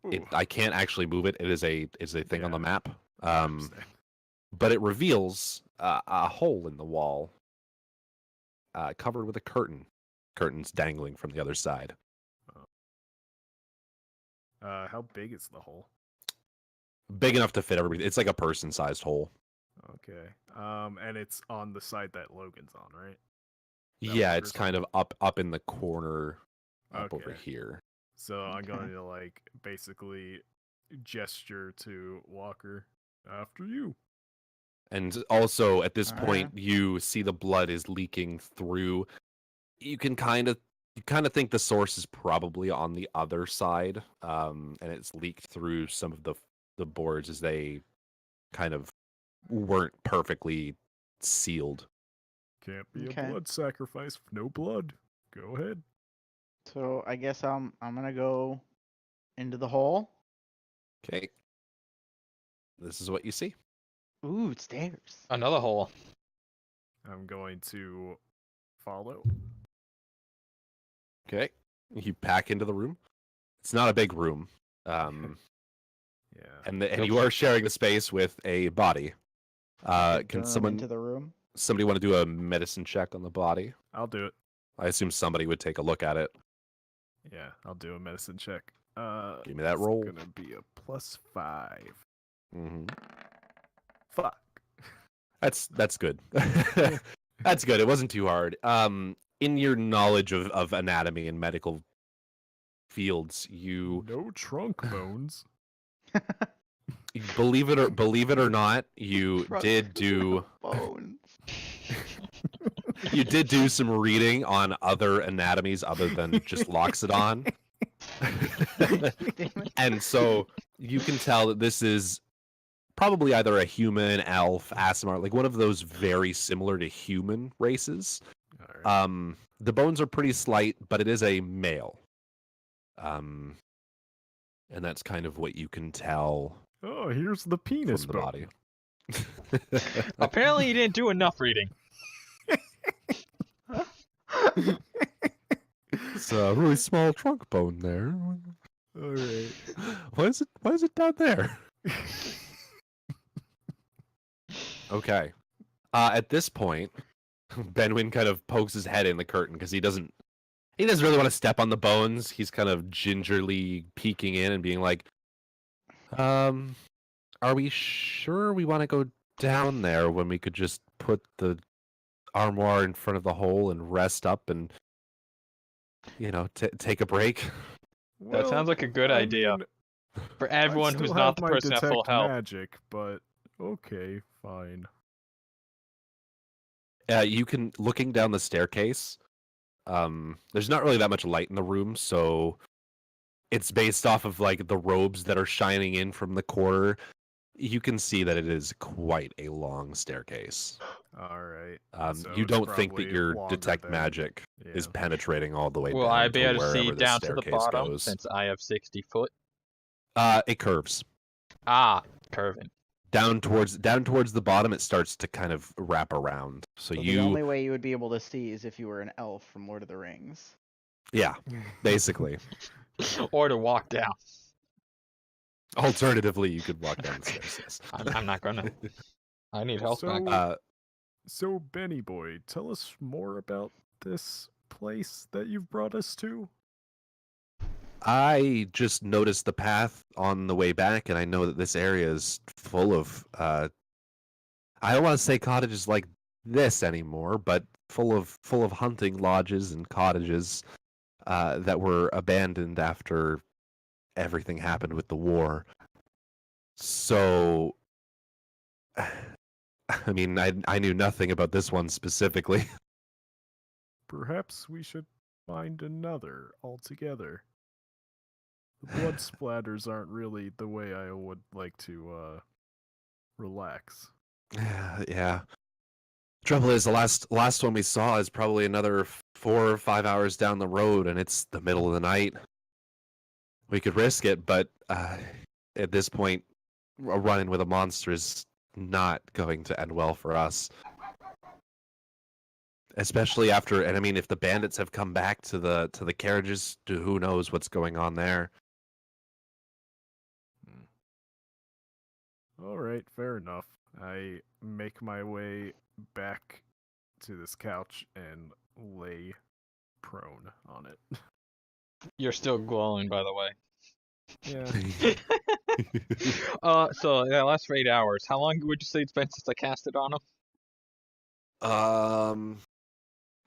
Ooh,
I can't actually move it. It is a thing on the
Yeah.
map.
I understand.
But it reveals a hole in the wall covered with a curtain. Curtains dangling from the other side.
How big is the hole?
Big enough to fit everybody. It's like a person-sized hole.
Okay. And it's on the side that Logan's on, right? That
Yeah,
Walker's
it's kind of up in the corner up over
Okay.
here.
So I'm
Okay.
going to like basically gesture to Walker after you.
And also at this
Alright.
point you see the blood is leaking through. You kind of think the source is probably on the other side. And it's leaked through some of the boards as they kind of weren't perfectly sealed.
Can't be
Okay.
a blood sacrifice with no blood. Go ahead.
So I guess I'm gonna go into the hole.
Okay. This is what you see.
Ooh, it's stairs.
Another hole.
I'm going to follow.
Okay. You pack into the room. It's not a big room.
Yeah.
And you are sharing the space with a body. Can
Burn into the room?
somebody want to do a medicine check on the body?
I'll do it.
I assume somebody would take a look at it.
Yeah, I'll do a medicine check.
Give me that
it's
roll.
Gonna be a +5.
Mm-hmm.
Fuck.
That's good. That's good. It wasn't too hard. In your knowledge of anatomy and medical fields, you
No trunk bones.
believe it or not, you did do
bones.
you did do some reading on other anatomies other than just Loxodon. And so you can tell that this is probably either a human, elf, Aasimar, like one of those very similar to human races.
All right.
The bones are pretty slight, but it is a male. And that's kind of what you can tell
Oh, here's the penis
from the
bone.
body.
Apparently, you didn't do enough reading.
It's a really small trunk bone there.
All right.
Why is it down there? Okay. At this point, Benwin kind of pokes his head in the curtain because he doesn't really want to step on the bones. He's kind of gingerly peeking in and being like, are we sure we want to go down there when we could just put the armoire in front of the hole and rest up and, take a break?
That sounds like a good idea. For everyone who's not the person at full health.
Magic, but okay, fine.
You can, looking down the staircase, there's not really that much light in the room, so it's based off of like the robes that are shining in from the corner. You can see that it is quite a long staircase.
All right.
You
it's
don't think that
probably
your
longer
detect
than-
magic is
Yeah.
penetrating all the way
Will
down
I be
to
able to see
wherever the
down to the
staircase
bottom
goes.
since I have 60 foot?
It curves.
Ah, curving.
Down towards the bottom, it starts to kind of wrap around. So
The only way you would be able to see is if you were an elf from Lord of the Rings.
yeah, basically.
Or to walk down.
Alternatively, you could walk down the stairs. Yes.
I'm not gonna. I need health back.
So, so Benny boy, tell us more about this place that you've brought us to.
I just noticed the path on the way back, and I know that this area is full of, I don't want to say cottages like this anymore, but full of hunting lodges and cottages that were abandoned after everything happened with the war. So, I mean, I knew nothing about this one specifically.
Perhaps we should find another altogether. The blood splatters aren't really the way I would like to relax.
Yeah. Trouble is, the last one we saw is probably another 4 or 5 hours down the road, and it's the middle of the night. We could risk it, but at this point, a run-in with a monster is not going to end well for us. Especially after, and I mean, if the bandits have come back to the carriages, who knows what's going on there.
All right, fair enough. I make my way back to this couch and lay prone on it.
You're still glowing, by the way.
Yeah.
So that lasts for 8 hours. How long would you say it's been since I cast it on him?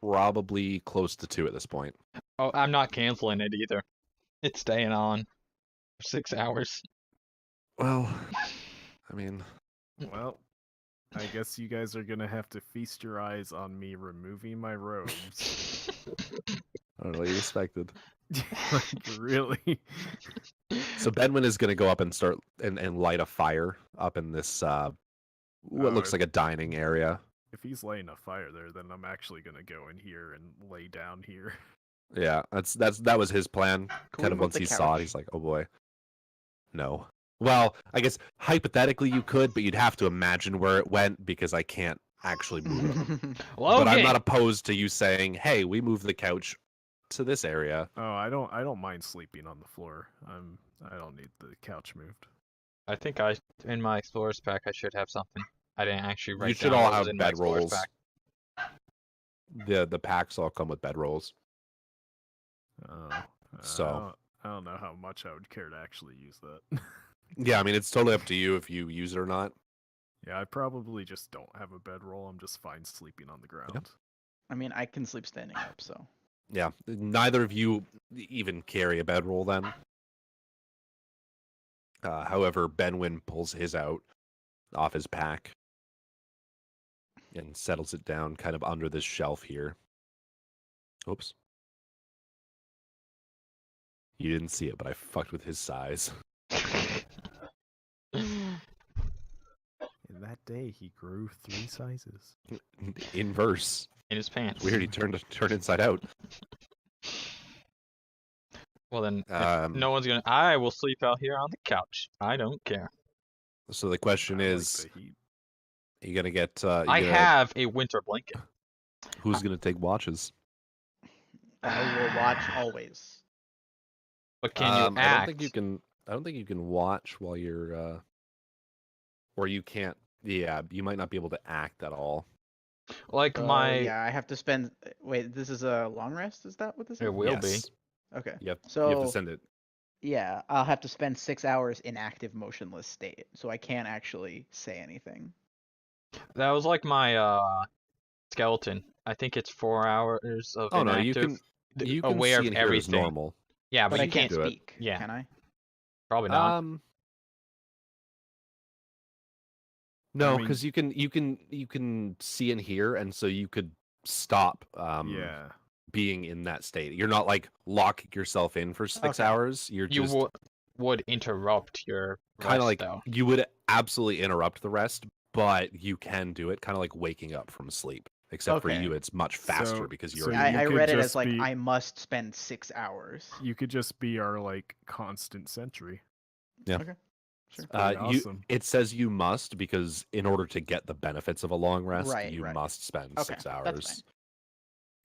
Probably close to 2 at this point.
Oh, I'm not canceling it either. It's staying on for 6 hours.
Well, I mean,
Well, I guess you guys are gonna have to feast your eyes on me removing my robes.
I don't know what you expected.
Like, really?
So Benwin is going to go up and start and light a fire up in this what looks like a dining area.
If he's laying a fire there, then I'm actually gonna go in here and lay down here.
Yeah, that was his plan.
Can
Kind
we
of
move
once
the
he saw it,
couch?
he's like, "Oh boy." No. Well, I guess hypothetically you could, but you'd have to imagine where it went because I can't actually move it.
Well,
But I'm not opposed to you saying, "Hey, we move the couch to this area.
Oh, I don't mind sleeping on the floor. I don't need the couch moved.
I think in my explorer's pack I should have something. I didn't actually
You
write
should
down
all
what was
have
in my
bed
explorer's
rolls.
pack.
The packs all come with bed rolls.
Oh,
So-
I don't know how much I would care to actually use that.
Yeah, I mean it's totally up to you if you use it or not.
Yeah, I probably just don't have a bedroll. I'm just fine sleeping on the ground.
I mean, I can sleep standing up, so.
Yeah, neither of you even carry a bedroll then. However, Benwin pulls his out off his pack and settles it down kind of under this shelf here. Oops. You didn't see it, but I fucked with his size.
In that day, he grew 3 sizes.
Inverse.
In his pants.
Weird, he turned inside out.
Well then, if no one's gonna. I will sleep out here on the couch. I don't care.
So the question
I like
is,
the heat.
are you gonna get?
I have a winter blanket.
Who's gonna take watches?
I will watch always.
But can you
I
act?
don't think you can. I don't think you can watch while you're. Or you can't. Yeah, you might not be able to act at all.
Like
So,
my.
Yeah, I have to spend. Wait, this is a long rest? Is that what this is?
It will be.
Yes.
Okay.
You have
So
to send it.
yeah, I'll have to spend 6 hours in active motionless state, so I can't actually say anything.
That was like my skeleton. I think it's 4 hours of
Oh no,
inactive.
you can
aware
see
of
and hear as
everything.
normal.
Yeah,
But
but
I
you
can't
do it.
speak.
Yeah.
Can I?
probably not.
No,
mean-
because you can see and hear, and so you could stop
Yeah.
being in that state. You're not like locking yourself in for 6
Okay.
hours. You're
You
just
would interrupt your
kind of
rest,
like
though.
you would absolutely interrupt the rest, but you can do it kind of like waking up from sleep. Except for
Okay.
you, it's much faster
So-
because
so
you're.
you
I
could
read it
just
as like
be-
I must spend 6 hours.
You could just be our like constant sentry.
Yeah.
Okay. Sure.
It's pretty awesome.
It says you must because in order to get the benefits of a long rest,
Right,
you
right.
must spend
Okay,
6
that's
hours.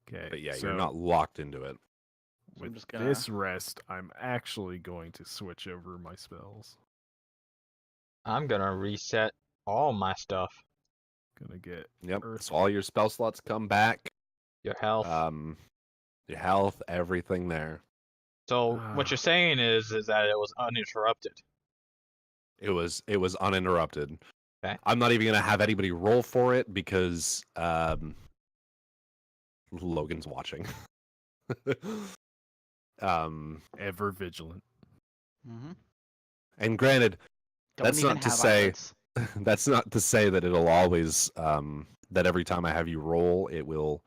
Okay.
But yeah,
so
you're not locked into it.
So I'm
with
just gonna-
this rest, I'm actually going to switch over my spells.
I'm gonna reset all my stuff.
Gonna get
Yep.
Earth.
So all your spell slots come back.
Your health.
Your health, everything there.
So what you're saying is that it was uninterrupted.
It was uninterrupted.
Okay.
I'm not even gonna have anybody roll for it because Logan's watching.
Ever vigilant.
Mhm.
And granted,
Don't
That's
even
not to
have
say-
eyelids.
that's not to say that it'll always that every time I have you roll, it will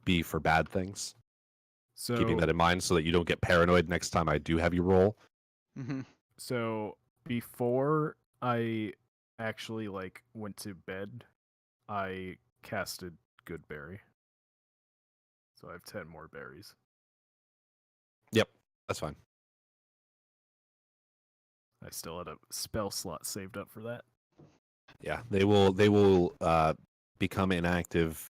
be for bad things.
So
Keeping that in mind so that you don't get paranoid next time I do have you roll.
Mhm.
So before I actually like went to bed, I casted Good Berry. So I have 10 more berries.
That's fine.
I still had a spell slot saved up for that.
Yeah, they will become inactive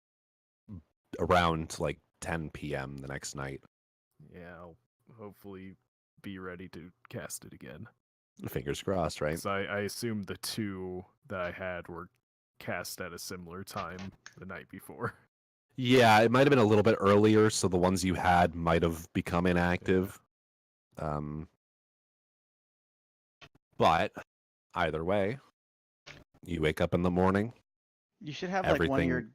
around like 10 p.m. the next night.
Yeah, I'll hopefully be ready to cast it again.
Fingers crossed, right?
'Cause I assumed the 2 that I had were cast at a similar time the night before.
Yeah, it might have been a little bit earlier, so the ones you had might have become inactive. But either way, you wake up in the morning.
You should have like one of your
Everything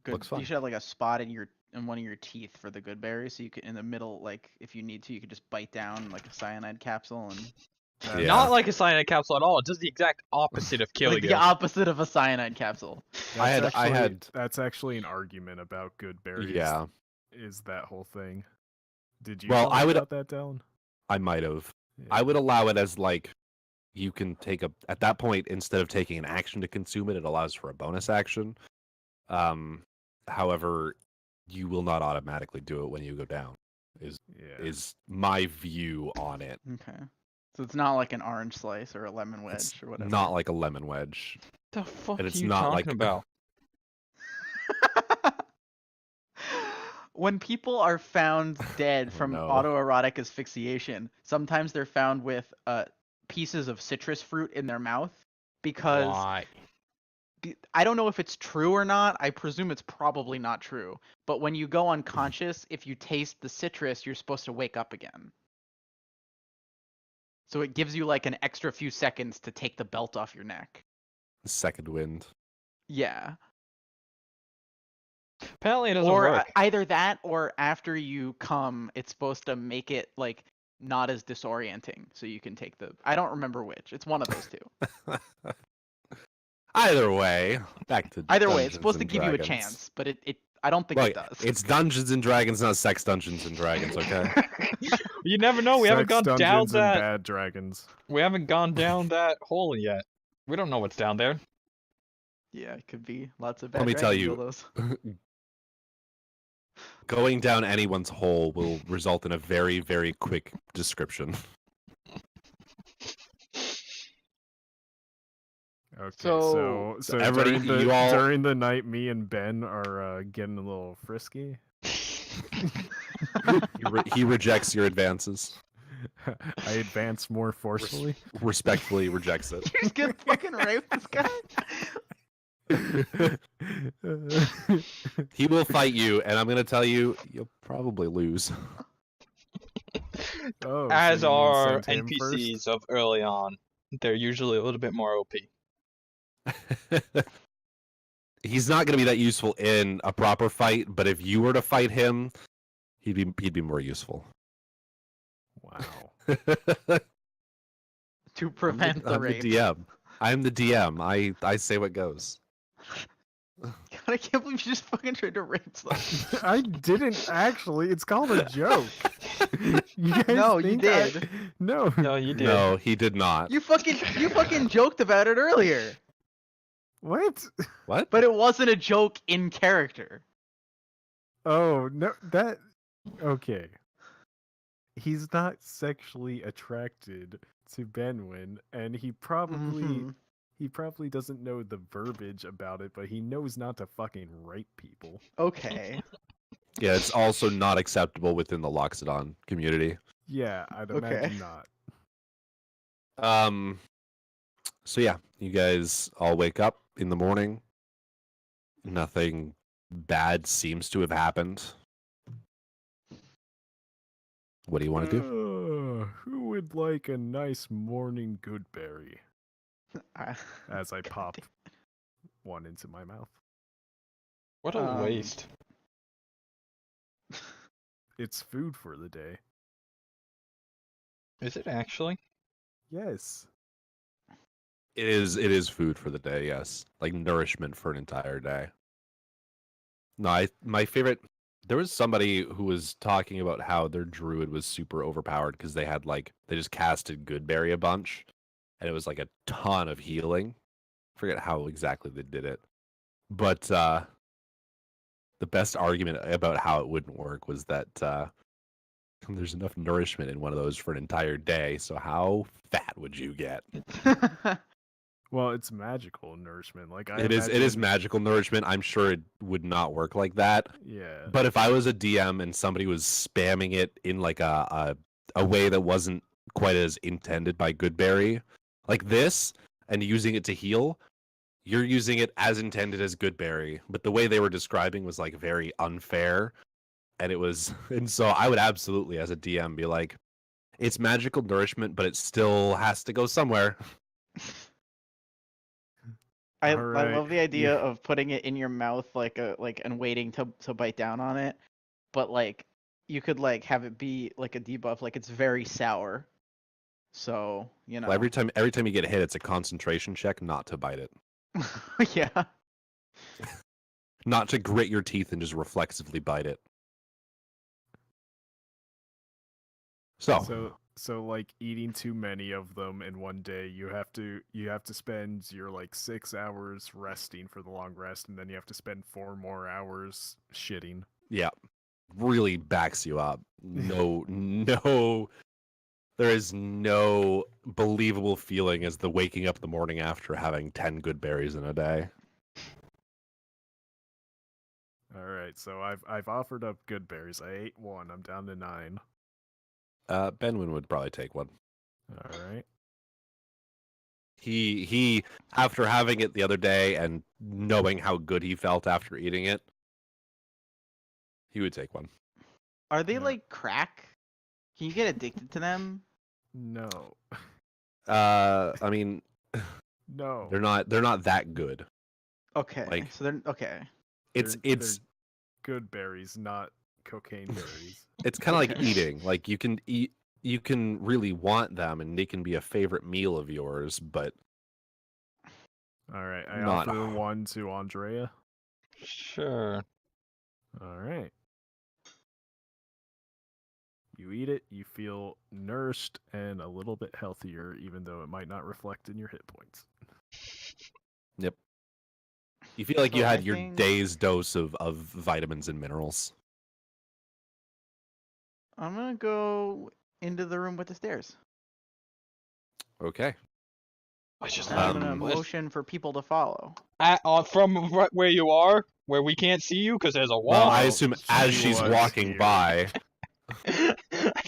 good.
looks fine.
You should have like a spot in one of your teeth for the good berries, so you could in the middle, like if you need to, you could just bite down like a cyanide capsule and
Yeah.
Not like a cyanide capsule at all. It does the exact opposite of killing
like the
you.
opposite of a cyanide capsule.
That's actually an argument about good berries.
Yeah,
Is that whole thing? Did you
Well,
tell me
I would-
about that, Dylan?
I might have.
Yeah.
I would allow it as like you can take at that point instead of taking an action to consume it, it allows for a bonus action. However, you will not automatically do it when you go down.
Yeah.
Is my view on it.
Okay. So it's not like an orange slice or a lemon wedge
It's
or whatever.
not like a lemon wedge.
the fuck
and
are
it's
you
not
talking
like-
about?
When people are found dead
Oh,
from
no.
autoerotic asphyxiation, sometimes they're found with pieces of citrus fruit in their mouth because
Why?
I don't know if it's true or not. I presume it's probably not true. But when you go unconscious, if you taste the citrus, you're supposed to wake up again. So it gives you like an extra few seconds to take the belt off your neck.
Second wind.
Yeah.
Apparently it doesn't
Or
work.
either that or after you come, it's supposed to make it like not as disorienting so you can take the I don't remember which. It's one of those two.
Either way, back to
Either way, it's
Dungeons
supposed to
and
give you a
Dragons.
chance, but it I don't think
Well,
it does.
it's Dungeons and Dragons, not Sex Dungeons and Dragons. Okay.
You never know. We haven't
Sex
gone down
Dungeons and
that.
Bad Dragons.
We haven't gone down that hole yet. We don't know what's down there.
Yeah, it could be lots of
Let
bad
me tell
dragon
you.
dildos.
Going down anyone's hole will result in a very, very quick description.
Okay,
So-
so
everybody-
during the
you all-
during the night, me and Ben are getting a little frisky.
He rejects your advances.
I advance more forcefully.
Respectfully rejects it.
You're just gonna fucking rape this guy?
He will fight you, and I'm gonna tell you, you'll probably lose.
Oh, so
As
you mean
are
send him first?
NPCs of early on. They're usually a little bit more OP.
He's not gonna be that useful in a proper fight, but if you were to fight him, he'd be more useful.
Wow.
To prevent the
I'm
rape.
the DM. I'm the DM. I say what goes.
God, I can't believe you just fucking tried to rape someone.
I didn't actually. It's called a joke. You guys
No, you
think I-
did.
No.
No, you did.
No, he did not.
You fucking joked about it earlier.
What?
What?
But it wasn't a joke in character.
Oh no, that. Okay. He's not sexually attracted to Benwyn, and he probably
Mhm.
he probably doesn't know the verbiage about it, but he knows not to fucking rape people.
Okay.
Yeah, it's also not acceptable within the Loxodon community.
Yeah, I'd
Okay.
imagine not.
So yeah, you guys all wake up in the morning. Nothing bad seems to have happened. What do you want to do?
Who would like a nice morning goodberry?
I-
As I
God
pop
damn.
one into my mouth.
What a
Um,
waste.
It's food for the day.
Is it actually?
Yes.
It is food for the day, yes. Like nourishment for an entire day. No, my favorite there was somebody who was talking about how their druid was super overpowered because they just casted Goodberry a bunch and it was like a ton of healing. Forget how exactly they did it. But the best argument about how it wouldn't work was that there's enough nourishment in one of those for an entire day, so how fat would you get?
Well, it's magical nourishment. Like I
It is
imagine-
magical nourishment. I'm sure it would not work like that.
Yeah.
But if I was a DM and somebody was spamming it in like a way that wasn't quite as intended by Goodberry, like this, and using it to heal, you're using it as intended as Goodberry. But the way they were describing was like very unfair. And so I would absolutely, as a DM, be like, it's magical nourishment, but it still has to go somewhere.
I
Alright,
love the idea
yeah.
of putting it in your mouth and waiting to bite down on it, but like you could like have it be like a debuff, like it's very sour. So, you know.
Well, every time you get hit, it's a concentration check not to bite it.
Yeah.
Not to grit your teeth and just reflexively bite it.
So like eating too many of them in one day, you have to spend your like 6 hours resting for the long rest, and then you have to spend 4 more hours shitting.
Yeah, really backs you up. No, there is no believable feeling as the waking up the morning after having 10 good berries in a day.
All right, so I've offered up good berries. I ate one. I'm down to 9.
Benwin would probably take one.
All right.
He after having it the other day and knowing how good he felt after eating it, he would take one.
Are they
No.
like crack? Can you get addicted to them?
No.
I mean,
No.
they're not that good.
Okay,
Like-
so they're okay.
It's
They're
it's
good berries, not cocaine berries.
it's kind of like
Okay.
eating. Like you can really want them and they can be a favorite meal of yours, but
All right, I
Not-
offer one to Andrea.
Sure.
All right. You eat it, you feel nourished and a little bit healthier, even though it might not reflect in your hit points.
you feel like you
So I
had your
think-
day's dose of vitamins and minerals.
I'm gonna go into the room with the stairs.
Okay.
Let's just
And I'm gonna
Um,
motion for people to follow.
from where you are, where we can't see you because there's a
Well,
wall.
I assume as
she
she's
was
walking
here.
by,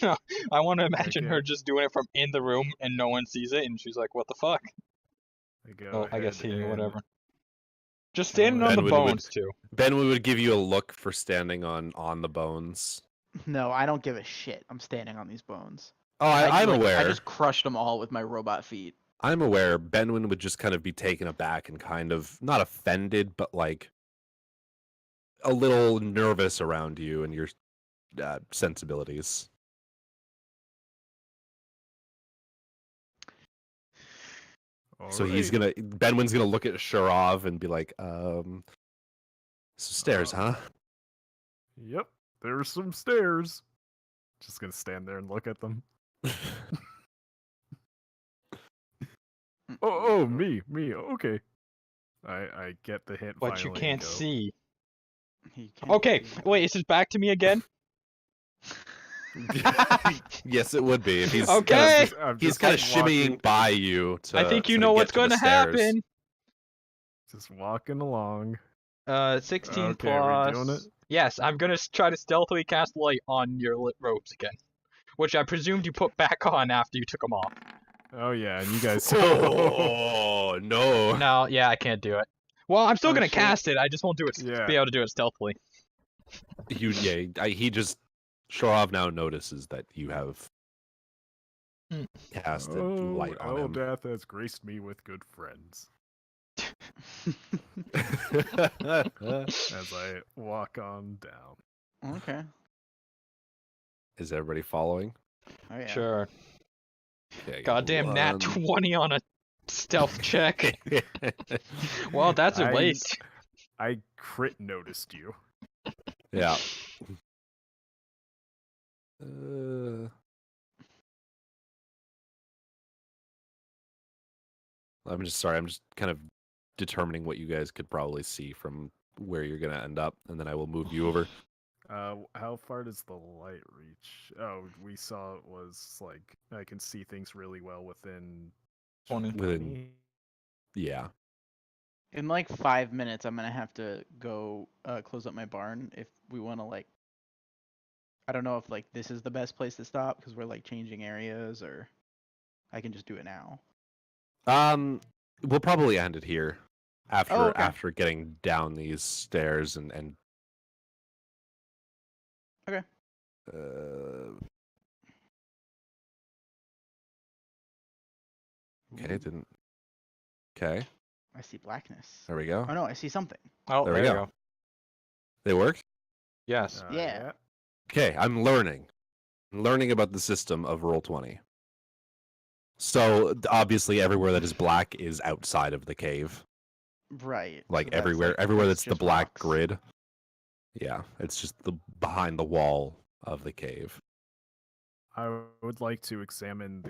No, I want to imagine her
Okay.
just doing it from in the room and no one sees it, and she's like, "What the fuck?"
I go
Well, I guess
ahead
he,
and-
whatever. Just standing on
Ben
the
would-
bones too.
Benwin would give you a look for standing on the bones.
No, I don't give a shit. I'm standing on these bones.
Oh, I'm
like,
aware.
I just crushed them all with my robot feet.
I'm aware. Benwin would just kind of be taken aback and kind of not offended, but like a little nervous around you and your sensibilities. So he's
Alright.
Benwin's gonna look at Shurov and be like, so stairs, huh?
Yep, there's some stairs. Just gonna stand there and look at them. Oh, me, okay. I get the hint.
But you
finally and
can't
go,
see.
He can't
Okay,
see.
wait, is this back to me again?
Yes, it would be if he's
Okay.
He's kind of shimmying
walking,
by you.
I think you
to
know
get
what's
to the
going to
stairs.
happen.
just walking along.
16
Okay, are we doing
plus.
it?
Yes, I'm gonna try to stealthily cast light on your lit robes again, which I presumed you put back on after you took them off.
Oh yeah, and you guys.
Oh no!
No, yeah, I can't do it. Well, I'm still
Oh,
gonna
shit.
cast it. I just won't do it.
Yeah.
Be able to do it stealthily.
He just Shurov now notices that you have
Hmm.
casted
Oh,
light on him.
Eldath has graced me with good friends. As I walk on down.
Okay.
Is everybody following?
Oh yeah.
Sure.
Okay,
Goddamn nat 20 on a stealth check.
one.
Well, that's a
I-
waste.
I crit noticed you.
Yeah. I'm just sorry. I'm just kind of determining what you guys could probably see from where you're gonna end up, and then I will move you over.
How far does the light reach? Oh, we saw it was like I can see things really well within
20.
Within- Yeah.
In like 5 minutes, I'm gonna have to go close up my barn if we want to like. I don't know if like this is the best place to stop because we're like changing areas, or I can just do it now.
We'll probably end it here after
Oh, okay.
after getting down these stairs and
Okay.
Okay, didn't. Okay,
I see blackness.
there we go.
Oh no, I see something.
Oh,
There
there
we
you
go.
go.
They worked.
Yes.
Yeah.
Okay, I'm learning about the system of Roll20. So obviously, everywhere that is black is outside of the cave.
Right.
Like
so that's,
everywhere
that's
that's the
just
black
rocks.
grid. Yeah, it's just the behind the wall of the cave.
I would like to examine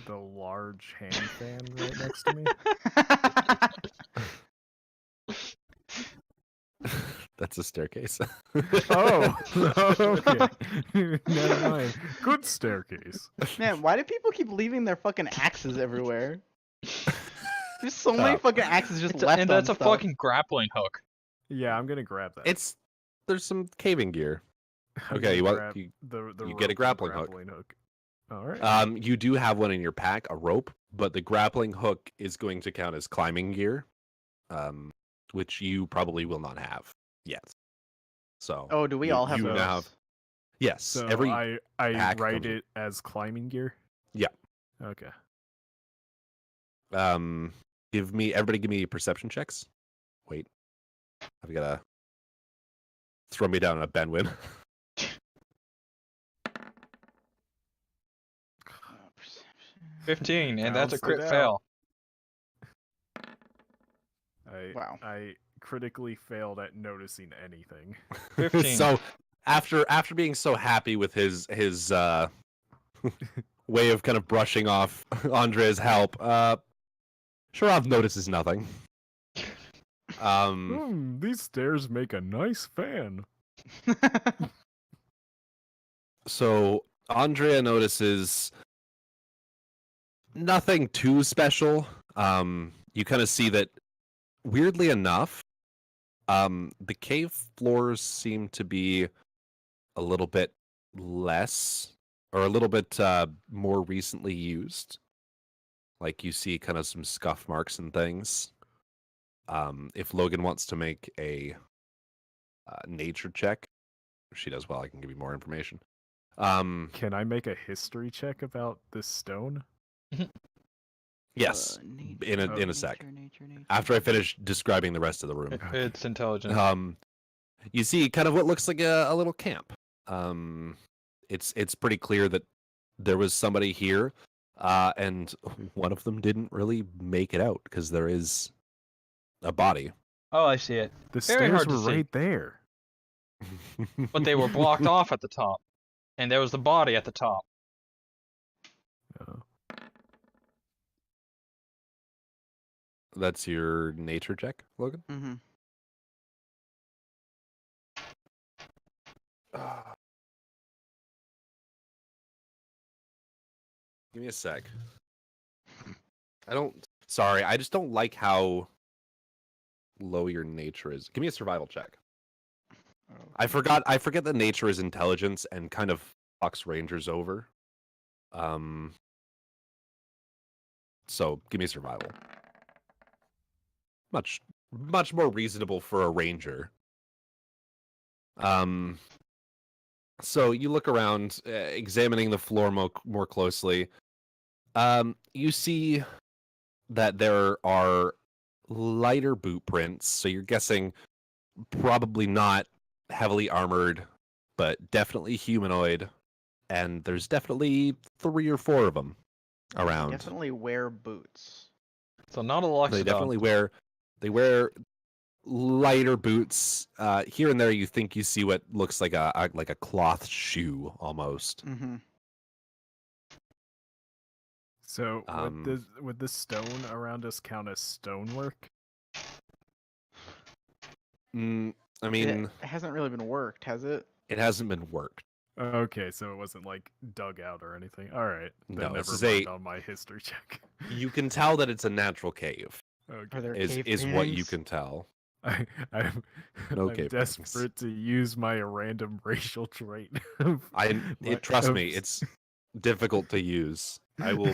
the large hand fan right next to me.
That's a staircase.
Oh, okay. Never mind. Good staircase.
Man, why do people keep leaving their fucking axes everywhere? There's so many fucking axes just left
And that's
on
a
stuff.
fucking grappling hook.
Yeah, I'm gonna grab that.
There's some caving gear.
I'm
Okay,
gonna
you want
grab
you,
the
you get a
rope and
grappling hook.
hook. All right.
You do have one in your pack, a rope, but the grappling hook is going to count as climbing gear, which you probably will not have yet. So
Oh, do we all have
you
those?
now have yes.
So
Every
I
pack
write
comes with-
it as climbing gear.
Yeah.
Okay.
Everybody give me perception checks. Wait, I've gotta throw me down on a Benwin.
Perception.
15, and that's a
Balanced
crit
it out.
fail.
Wow.
I critically failed at noticing anything.
15.
So after being so happy with his way of kind of brushing off Andre's help, Sharov notices nothing.
These stairs make a nice fan.
So Andrea notices nothing too special. You kind of see that, weirdly enough, the cave floors seem to be a little bit less, or a little bit more recently used. Like you see kind of some scuff marks and things. If Logan wants to make a nature check, she does well. I can give you more information.
Can I make a history check about this stone?
Yes, in a
nature,
sec.
nature.
After I finish describing the rest of the room.
It's intelligent.
You see kind of what looks like a little camp. It's pretty clear that there was somebody here, and one of them didn't really make it out because there is a body.
Oh, I see it.
The
Very
stairs
hard to
were
see.
right there.
But they were blocked off at the top. And there was the body at the top.
Oh.
That's your nature check, Logan?
Mm-hmm.
Give me a sec. Sorry, I just don't like how low your nature is. Give me a survival check. I forget that nature is intelligence and kind of fucks rangers over. So give me a survival. Much more reasonable for a ranger. So you look around, examining the floor more closely. You see that there are lighter boot prints, so you're guessing probably not heavily armored, but definitely humanoid. And there's definitely 3 or 4 of them around.
Definitely wear boots.
So not a Loxodon.
They definitely wear lighter boots. Here and there, you think you see what looks like a cloth shoe almost.
Mm-hmm.
So would this stone around us count as stonework?
I mean,
It hasn't really been worked, has it?
it hasn't been worked.
Okay, so it wasn't like dug out or anything. All right, then
No, this
never
is
mind on my history check.
You can tell that it's a natural cave.
Okay.
Are there
Is
cave
what you
paintings?
can tell.
I'm
No
I'm
cave
desperate to use my random racial trait.
Trust me, it's difficult to use. I will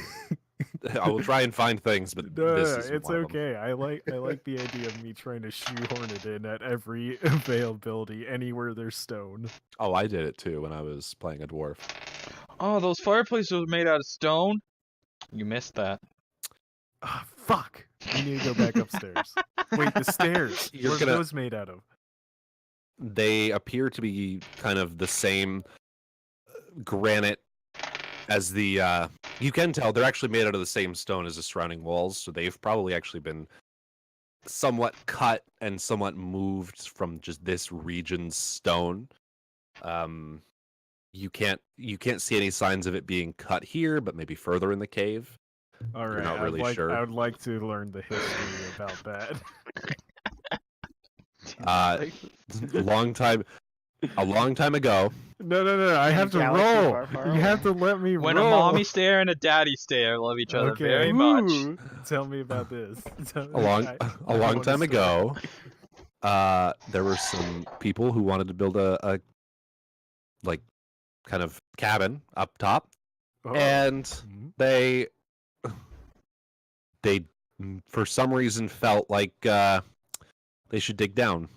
try and find things, but
No,
this
no,
is
it's
one of them.
okay. I like the idea of me trying to shoehorn it in at every availability anywhere there's stone.
Oh, I did it too when I was playing a dwarf.
Oh, those fireplaces were made out of stone? You missed that.
Ah, fuck! We need to go back upstairs. Wait, the stairs.
You're
What are
gonna-
those made out of?
They appear to be kind of the same granite as the. You can tell they're actually made out of the same stone as the surrounding walls, so they've probably actually been somewhat cut and somewhat moved from just this region's stone. You can't see any signs of it being cut here, but maybe further in the cave.
All right,
not really sure.
I would like to learn the history about that.
A long time ago.
No. I have to
galaxy
roll.
far, far
You
away.
have to let me
When
roll.
a mommy stare and a daddy stare love each other
Okay.
very much.
Ooh, tell me about this.
A long time ago, there were some people who wanted to build a like kind of cabin up top,
Oh.
and
Mhm.
they for some reason felt like they should dig down.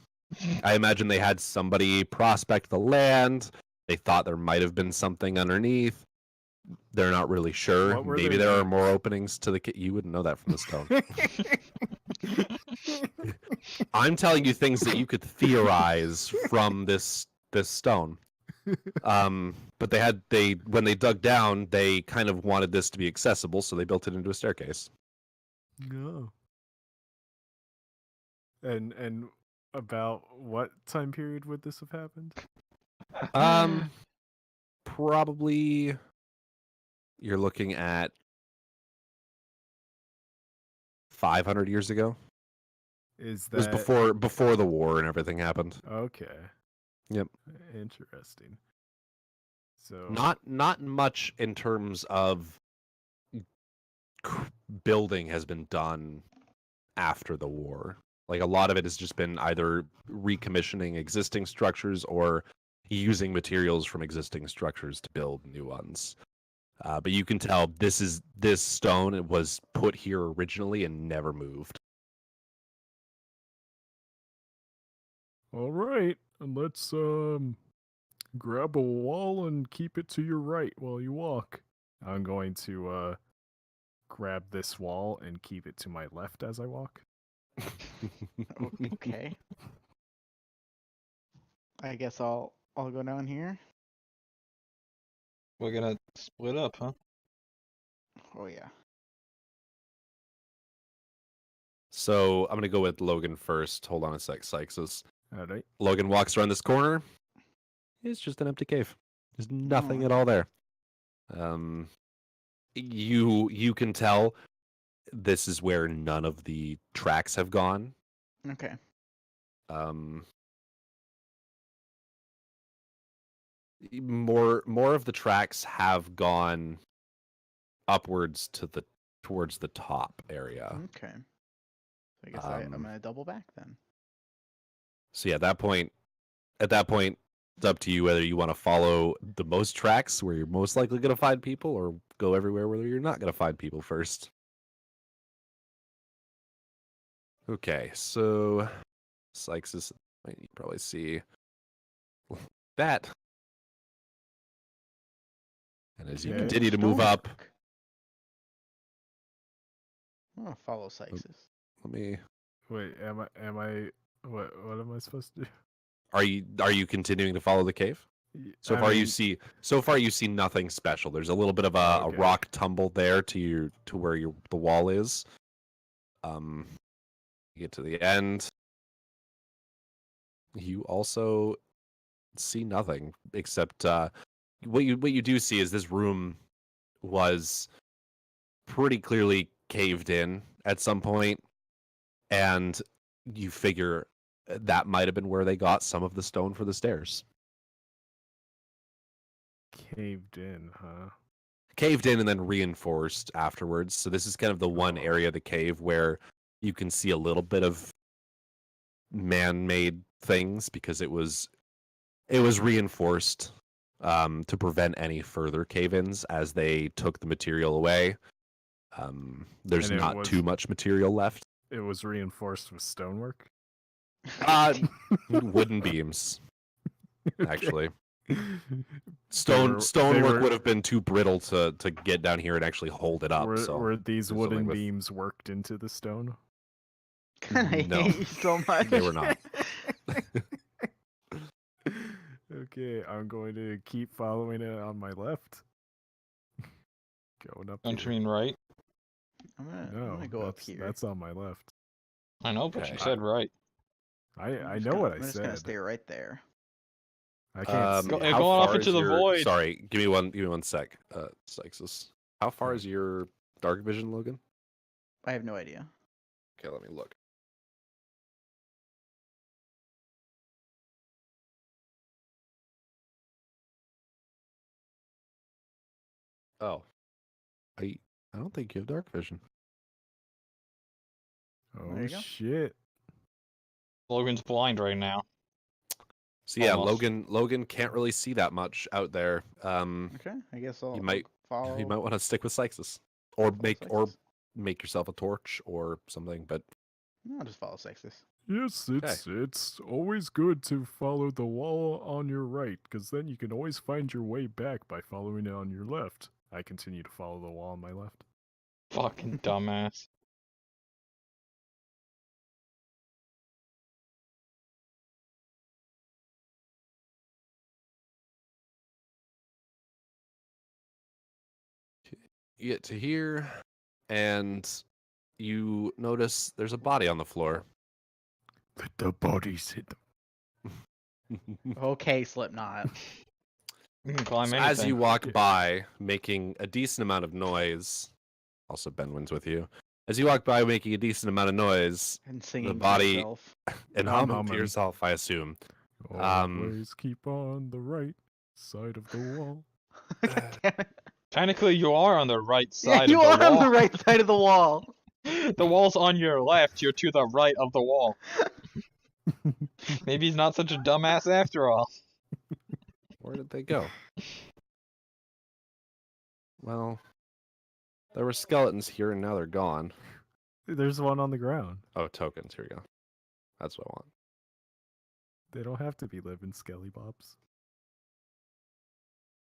I imagine they had somebody prospect the land. They thought there might have been something underneath. They're not really sure.
What were
Maybe
their
there are more
names?
openings to the. You wouldn't know that from the stone. I'm telling you things that you could theorize from this stone. But they when they dug down, they kind of wanted this to be accessible, so they built it into a staircase.
No. And about what time period would this have happened?
Probably you're looking at 500 years ago.
Is
It was
that
before the war and everything happened.
okay?
Yep.
Interesting. So
Not much in terms of building has been done after the war. Like a lot of it has just been either recommissioning existing structures or using materials from existing structures to build new ones. But you can tell this stone. It was put here originally and never moved.
all right, and let's grab a wall and keep it to your right while you walk. I'm going to grab this wall and keep it to my left as I walk.
Okay. I guess I'll go down here.
We're gonna split up, huh?
Oh yeah.
So I'm gonna go with Logan first. Hold on a sec, Sykes.
All right.
Logan walks around this corner. It's just an empty cave. There's nothing at all there. You can tell this is where none of the tracks have gone.
Okay.
More of the tracks have gone upwards towards the top area.
Okay. So I guess I'm gonna double back then.
So yeah, at that point, it's up to you whether you want to follow the most tracks where you're most likely going to find people, or go everywhere where you're not going to find people first. Okay, so Sykes is. You can probably see that. And as you
Okay.
continue to move up,
Stonework. I'm gonna follow Sykes's.
let me.
Wait, am I? What am I supposed to do?
Are you continuing to follow the cave? So
I
far
mean,
you see nothing special. There's a little bit of a
Okay.
rock tumble there to where the wall is. You get to the end. You also see nothing except what you do see is this room was pretty clearly caved in at some point, and you figure that might have been where they got some of the stone for the stairs.
caved in, huh?
Caved in and then reinforced afterwards. So this is kind of the one
Oh.
area of the cave where you can see a little bit of man-made things because it was reinforced to prevent any further cave-ins as they took the material away. There's
And it
not
was-
too much material left.
It was reinforced with stonework.
Wooden beams, actually.
They
Stonework
were-
would have been too brittle to get down here and actually hold it up.
Were these
do
wooden
something with-
beams worked into the stone?
I
No.
hate you so much.
They were not.
Okay, I'm going to keep following it on my left. Going up.
Don't you
here.
mean right?
I'm
No,
gonna go up
that's
here.
that's on my left.
I know, but you
Okay.
said right.
I
I'm just
know
gonna-
what I
I'm just gonna
said.
stay right there.
I can't see.
Go-
it.
going off
far
into
is
the void.
Sorry, give me one sec. Sykes. How far is your dark vision, Logan?
I have no idea.
Okay, let me look. Oh, I don't think you have dark vision.
There
Oh
you go.
shit!
Logan's blind right now.
So yeah,
Almost.
Logan can't really see that much out there.
Okay, I guess I'll
might-
follow.
You might want to stick with Sixus, or
follow
make yourself a torch or something. But
I'll just follow Sextus.
Yes, it's always good to follow the wall on your right, because then you can always find your way back by following it on your left. I continue to follow the wall on my left.
Fucking dumbass.
you get to here, and you notice there's a body on the floor.
Let the bodies hit them.
Okay, Slipknot.
You can climb
So
anything.
as you walk by, making a decent amount of noise, also Benwin's with you. As you walk by, making a decent amount of noise
And singing to
body-
yourself.
and
I'm
humming to
humming.
yourself, I assume.
Always keep on the right side of the wall.
God damn it.
Technically, you are on the right
Yeah,
side
you
of the
are
wall.
on the right side of the wall.
The wall's on your left. You're to the right of the wall. Maybe he's not such a dumbass after all.
Where did they go? Well, there were skeletons here, and now they're gone.
There's one on the ground.
Oh, tokens. Here we go. That's what I want.
They don't have to be living skelly bobs.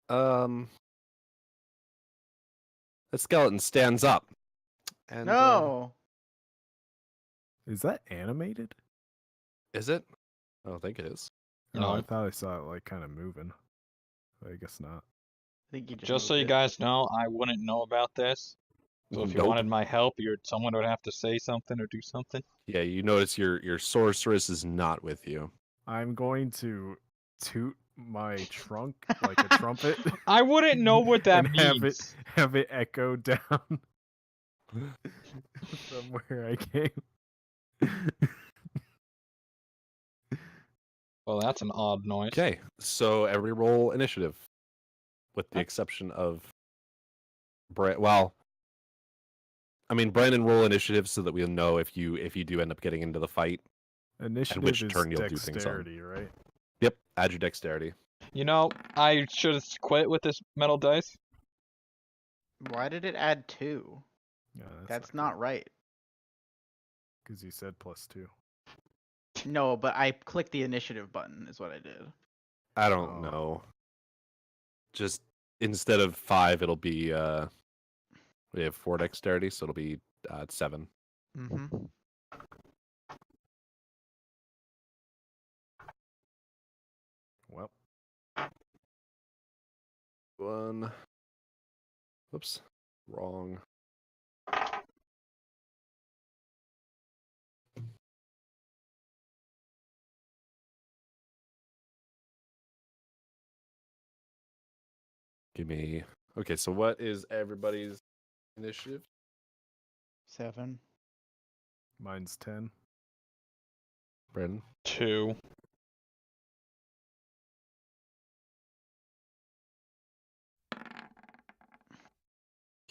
The skeleton stands up. And,
No.
Is that animated?
is it? I don't think it is.
Oh, I
No.
thought I saw it like kind of moving. But I guess not.
I think you
Just so
moved
you
it.
guys know, I wouldn't know about this. So if you
Nope.
wanted my help, someone would have to say something or do something.
Yeah, you notice your sorceress is not with you.
I'm going to toot my trunk like a trumpet.
I wouldn't know what that
and
means.
have it echo down from where I came.
Well, that's an odd noise.
Okay, so every roll initiative, with the
Huh?
exception of well, I mean, Brandon, roll initiative so that we'll know if you do end up getting into the fight.
Initiative
which
is
turn you'll do things on.
dexterity, right?
Yep, add your dexterity.
You know, I should have quit with this metal dice.
Why did it add 2?
Yeah,
That's not right.
because you said +2.
No, but I clicked the initiative button is what I did.
I don't
Oh.
know. Just instead of 5, it'll be we have 4 dexterity, so it'll be 7.
Mm-hmm.
Well,
1. Whoops, wrong. Give me. Okay, so what is everybody's initiative?
7.
mine's 10.
Brandon?
2.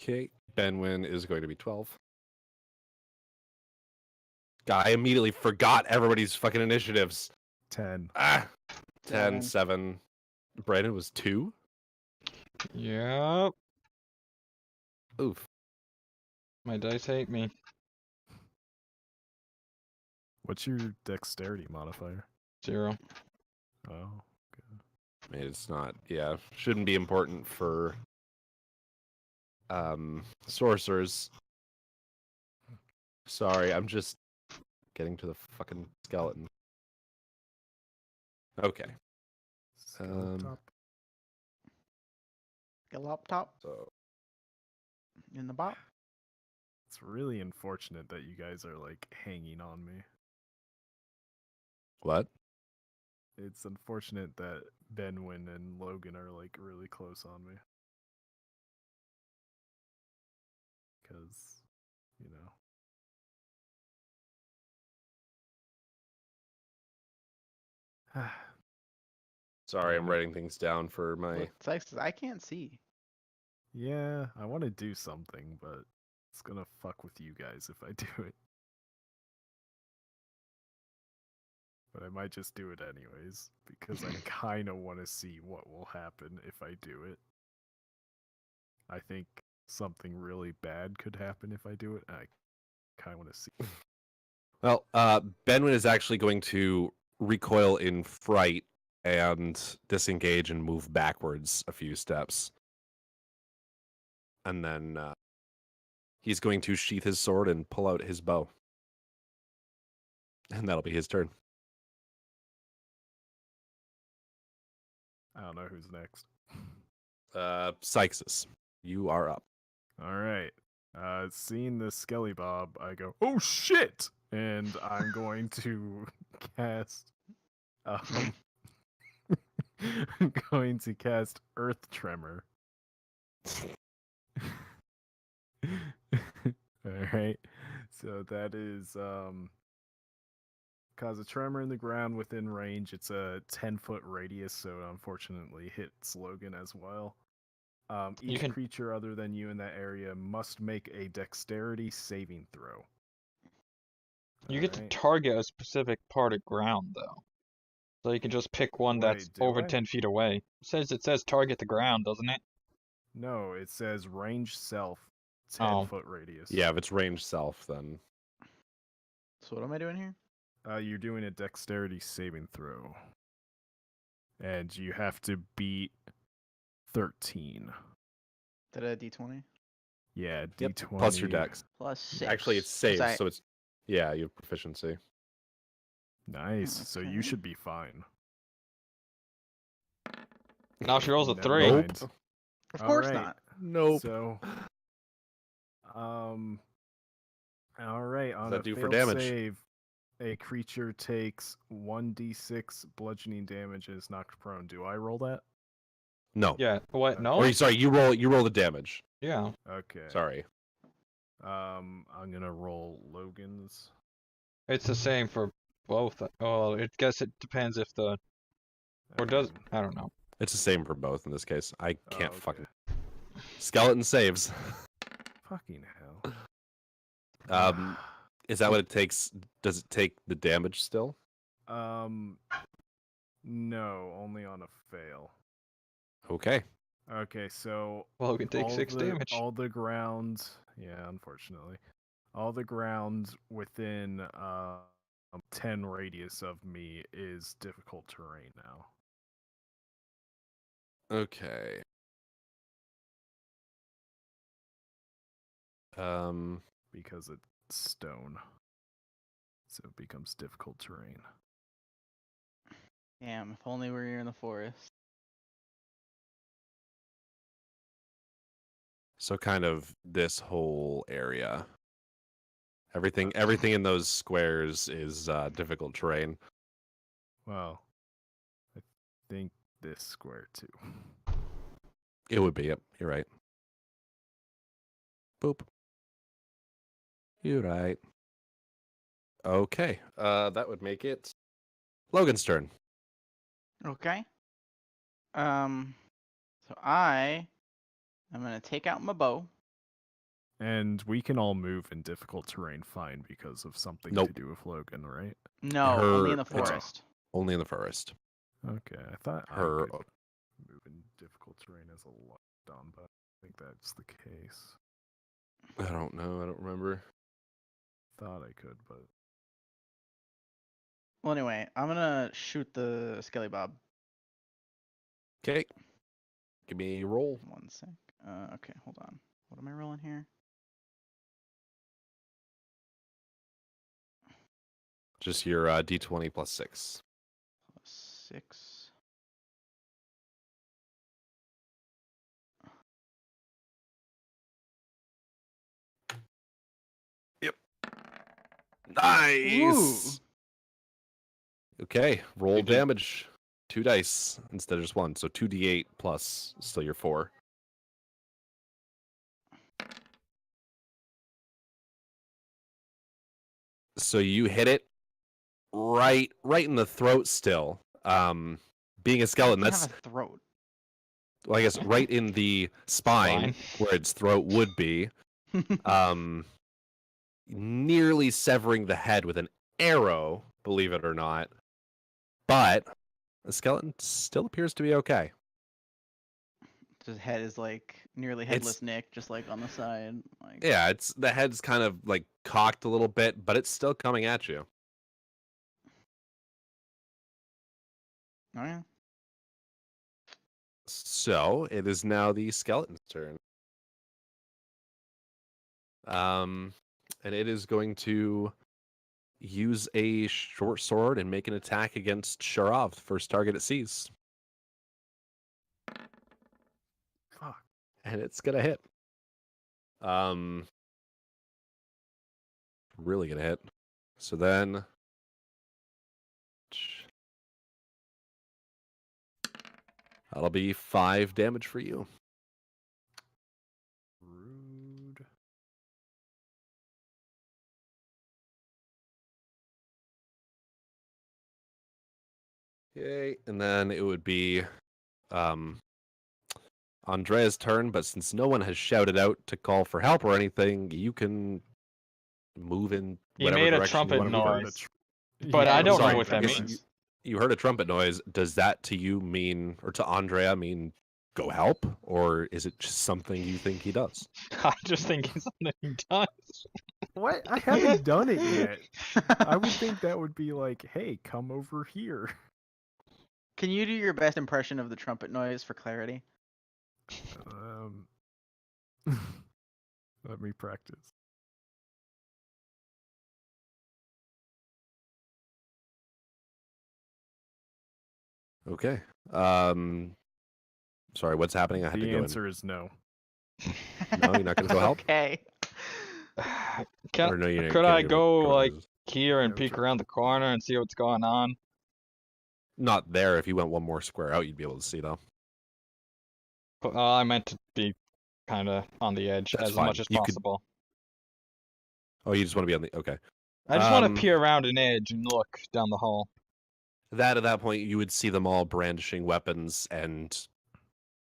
Okay, Benwin is going to be 12. God, I immediately forgot everybody's fucking initiatives.
10.
10, 7. Brandon was 2.
Yep.
Oof.
My dice hate me.
What's your dexterity modifier?
0.
Oh,
I mean, it's not. Yeah, shouldn't be important for sorcerers. Sorry, I'm just getting to the fucking skeleton. Okay.
Skeleton.
A laptop
So
in the bot.
It's really unfortunate that you guys are like hanging on me.
what?
It's unfortunate that Benwin and Logan are like really close on me. Because, you know.
Sorry, I'm
Yeah.
writing things down for my.
Look, Sextus, I can't see.
Yeah, I want to do something, but it's gonna fuck with you guys if I do it. but I might just do it anyways because I kind of want to see what will happen if I do it. I think something really bad could happen if I do it. I kind of want to see.
Well, Benwin is actually going to recoil in fright and disengage and move backwards a few steps. And then he's going to sheath his sword and pull out his bow. And that'll be his turn.
I don't know who's next.
Sykes, you are up.
All right. Seeing the Skelly Bob, I go, oh shit! And I'm going to cast. I'm going to cast Earth Tremor. Alright. So that is cause a tremor in the ground within range. It's a 10-foot radius, so it unfortunately hits Logan as well. Each
can-
creature other than you in that area must make a dexterity saving throw.
You get to
Alright.
target a specific part of ground though. So you can just pick one that's
Wait, do
over
I?
10 feet away. It says target the ground, doesn't it?
No, it says range self,
Oh.
10-foot radius.
Yeah, if it's ranged self, then
So what am I doing here?
You're doing a dexterity saving throw. And you have to beat 13.
Did I D20?
Yeah,
Yep,
D20.
plus your dex.
Plus 6.
Actually, it's saved, so it's yeah, you have proficiency.
Nice. So you
Okay.
should be fine.
Now she rolls a
Never
3.
Nope.
mind.
Of course
Alright,
not.
Nope.
So, all right. On
that
a
do for
failed
damage?
save, a creature takes 1d6 bludgeoning damage and is knocked prone. Do I roll that?
No.
Yeah. What? No?
Or sorry, you roll the damage.
Yeah.
Okay.
Sorry.
I'm gonna roll Logan's.
It's the same for both. Oh, I guess it depends if the or does I don't know.
It's the same for both in this case. I can't
okay.
fucking skeleton saves.
Fucking hell.
Is that what it takes? Does it take the damage still?
No, only on a fail.
Okay.
Okay, so
Well, we can take
all
6
the,
damage.
All the ground, yeah, unfortunately, all the ground within 10 radius of me is difficult terrain now.
Okay.
Because it's stone, so it becomes difficult terrain.
Damn, if only we were here in the forest.
So kind of this whole area. Everything in those squares is difficult terrain.
Well, I think this square too.
It would be, yep, you're right. Boop. You're right. Okay. That would make it Logan's turn.
Okay. So I am gonna take out my bow.
And we can all move in difficult terrain fine because of something
Nope.
to do with Logan, right?
No, only in the
It's-
forest.
Only in the forest.
Okay, I thought
Her-
I could move in difficult terrain as a lockdown, but I think that's the case.
I don't know. I don't remember.
Thought I could, but
Well, anyway, I'm gonna shoot the Skelly Bob.
Okay. Give me a roll.
1 sec. Okay, hold on. What am I rolling here?
Just your D20 plus 6.
Plus 6.
Nice. Okay, roll
You did-
damage. 2 dice instead of just 1. So 2d8 plus still your 4. So you hit it right in the throat still. Being a skeleton,
I
that's
have a throat.
well, I guess right in the spine where its throat would be. Nearly severing the head with an arrow, believe it or not. But the skeleton still appears to be okay.
His head is like nearly headless Nick, just like on the side. Like,
Yeah, the head's kind of like cocked a little bit, but it's still coming at you.
oh yeah.
So it is now the skeleton's turn. And it is going to use a short sword and make an attack against Sharov, the first target it sees.
Fuck.
And it's gonna hit. Really gonna hit. So then that'll be 5 damage for you.
Rude.
Okay, and then it would be Andrea's turn, but since no one has shouted out to call for help or anything, you can move in
He
whatever
made a
direction
trumpet
you want to go.
noise. But
Yeah,
I
it
don't
was
know
like
what that
I guess
means.
you heard a trumpet noise. Does that to you mean, or to Andrea mean, go help, or is it just something you think he does?
I just think it's something he does.
What? I haven't done it yet. I would think that would be like, hey, come over here.
Can you do your best impression of the trumpet noise for clarity?
Let me practice.
Okay. Sorry, what's happening? I had to
The
go
answer is no.
No, you're not gonna go help?
Okay.
Or no, you
Could
can't
I
even
go
make
like
noises.
here and
No,
peek
sure.
around the corner and see what's going on?
Not there. If you went one more square out, you'd be able to see though.
But I meant to be kind of on the edge
That's
as
fine.
much as
You could-
possible.
Oh, you just want to be on the okay.
I just want
Um,
to peer around an edge and look down the hall.
That at that point, you would see them all brandishing weapons and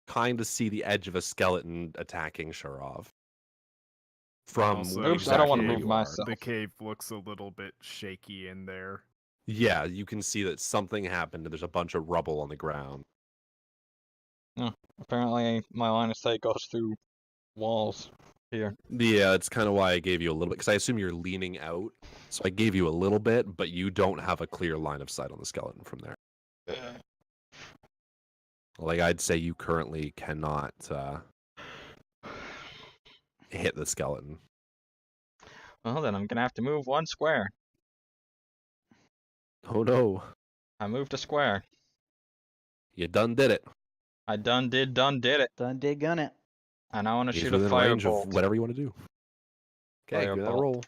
kind of see the edge of a skeleton attacking Sharov. From
Also,
Oops, I don't wanna
exactly where
move
you are.
myself.
The cave looks a little bit shaky in there.
Yeah, you can see that something happened and there's a bunch of rubble on the ground.
Apparently, my line of sight goes through walls here.
Yeah, it's kind of why I gave you a little bit, because I assume you're leaning out. So I gave you a little bit, but you don't have a clear line of sight on the skeleton from there. Like, I'd say you currently cannot hit the skeleton.
Well, then I'm gonna have to move 1 square.
Oh no,
I moved a square.
you done did it.
I done did it.
Done did gun it.
And I want to
He's
shoot a
within range of
firebolt.
whatever you want to do. Okay, give me that
Firebolt.
roll.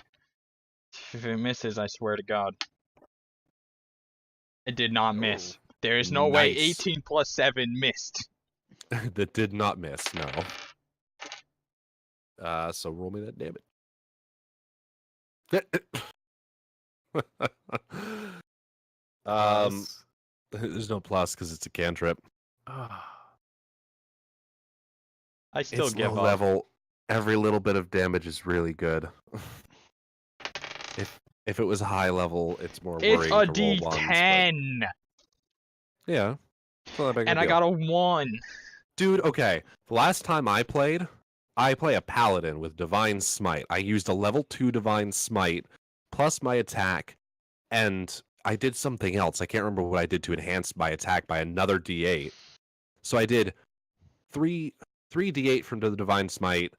If it misses, I swear to God. It did not miss. There is no way
Nice.
18 plus 7 missed.
That did not miss, no. So roll me that damage.
Plus,
There's no plus because it's a cantrip.
I still
It's
give
low
up.
level. Every little bit of damage is really good. If it was high level, it's more
It's
worrying
a
to roll ones. But
D10,
yeah, it's not that big of
and
a
I
deal.
got a 1.
Dude, okay. The last time I play a paladin with Divine Smite. I used a level 2 Divine Smite plus my attack, and I did something else. I can't remember what I did to enhance my attack by another D8. So I did 3 D8 from the Divine Smite,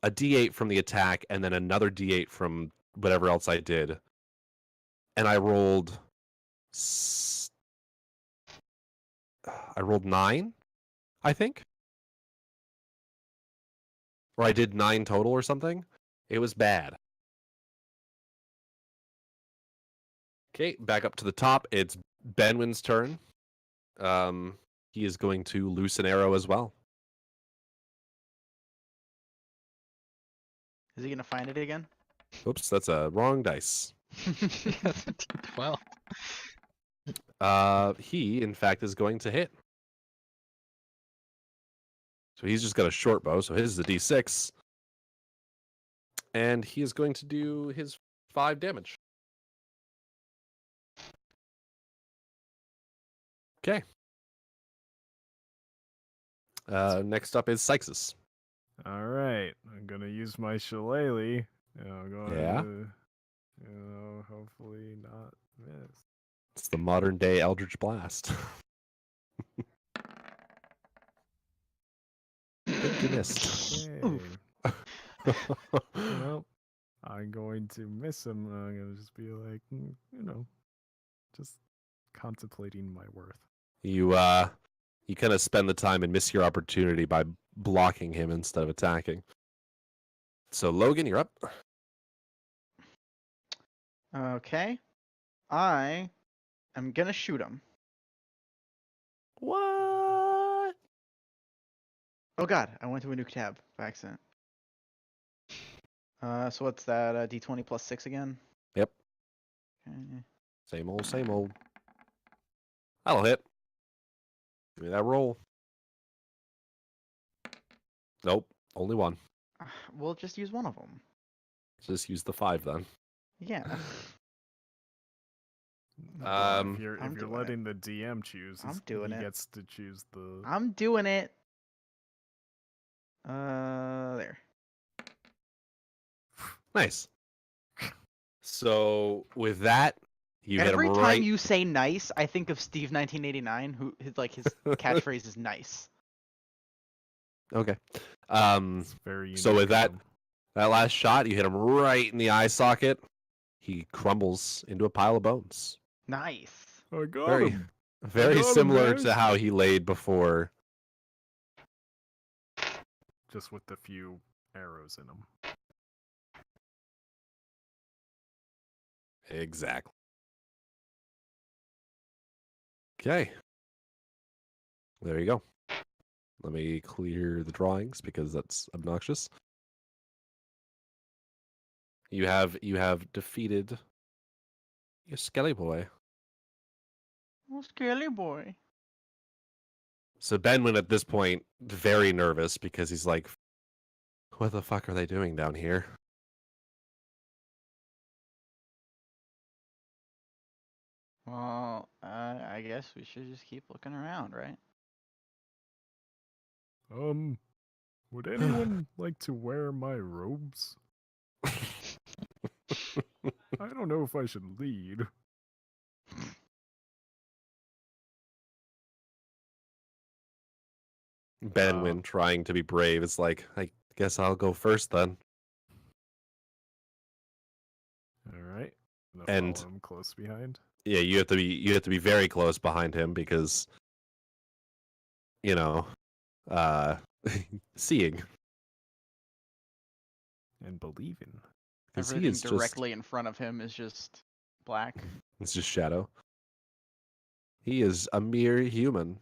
a D8 from the attack, and then another D8 from whatever else I did. And I rolled 9, I think. Or I did 9 total or something. It was bad. Okay, back up to the top. It's Benwin's turn. He is going to loose an arrow as well.
Is he gonna find it again?
Oops, that's a wrong dice.
That's a D12.
He, in fact, is going to hit. So he's just got a short bow, so his is a D6. And he is going to do his 5 damage. Okay. Next up is Sykes.
All right, I'm gonna use my shillelagh. I'm going
Yeah.
to, hopefully not miss.
It's the modern day Eldritch Blast. Think you missed.
Okay. Well, I'm going to miss him. And I'm gonna just be like, just contemplating my worth.
You kind of spend the time and miss your opportunity by blocking him instead of attacking. So Logan, you're up.
Okay. I am gonna shoot him.
What?
Oh god, I went to a new tab by accident. So what's that? D20 plus 6 again?
Yep.
Okay.
Same old, same old. That'll hit. Give me that roll. Nope. Only one.
We'll just use one of them.
Just use the 5 then.
Yeah.
Well, if you're
I'm doing it.
letting the DM choose,
I'm doing
he
it.
gets to choose the.
I'm doing it. There.
Nice. So with that, you hit him
Every time
right.
you say nice, I think of Steve 1989, who his catchphrase is nice.
Okay.
It's very
So with
unique of
that
him.
last shot, you hit him right in the eye socket. He crumbles into a pile of bones.
Nice.
I got
Very,
him.
very
got him,
similar
guys.
to how he laid before.
Just with a few arrows in him.
Exactly. Okay. There you go. Let me clear the drawings because that's obnoxious. You have defeated your Skelly Boy.
Oh, Scaly boy.
So Benwin at this point very nervous because he's like, what the fuck are they doing down here?
Well, I guess we should just keep looking around, right?
Would anyone like to wear my robes? I don't know if I should lead.
Benwin trying to be brave is like, I guess I'll go first then.
All right. I'm gonna
And-
follow him close behind.
Yeah, you have to be very close behind him because seeing.
And believing.
'Cause he
Everything
is just-
directly in front of him is just black.
It's just shadow. He is a mere human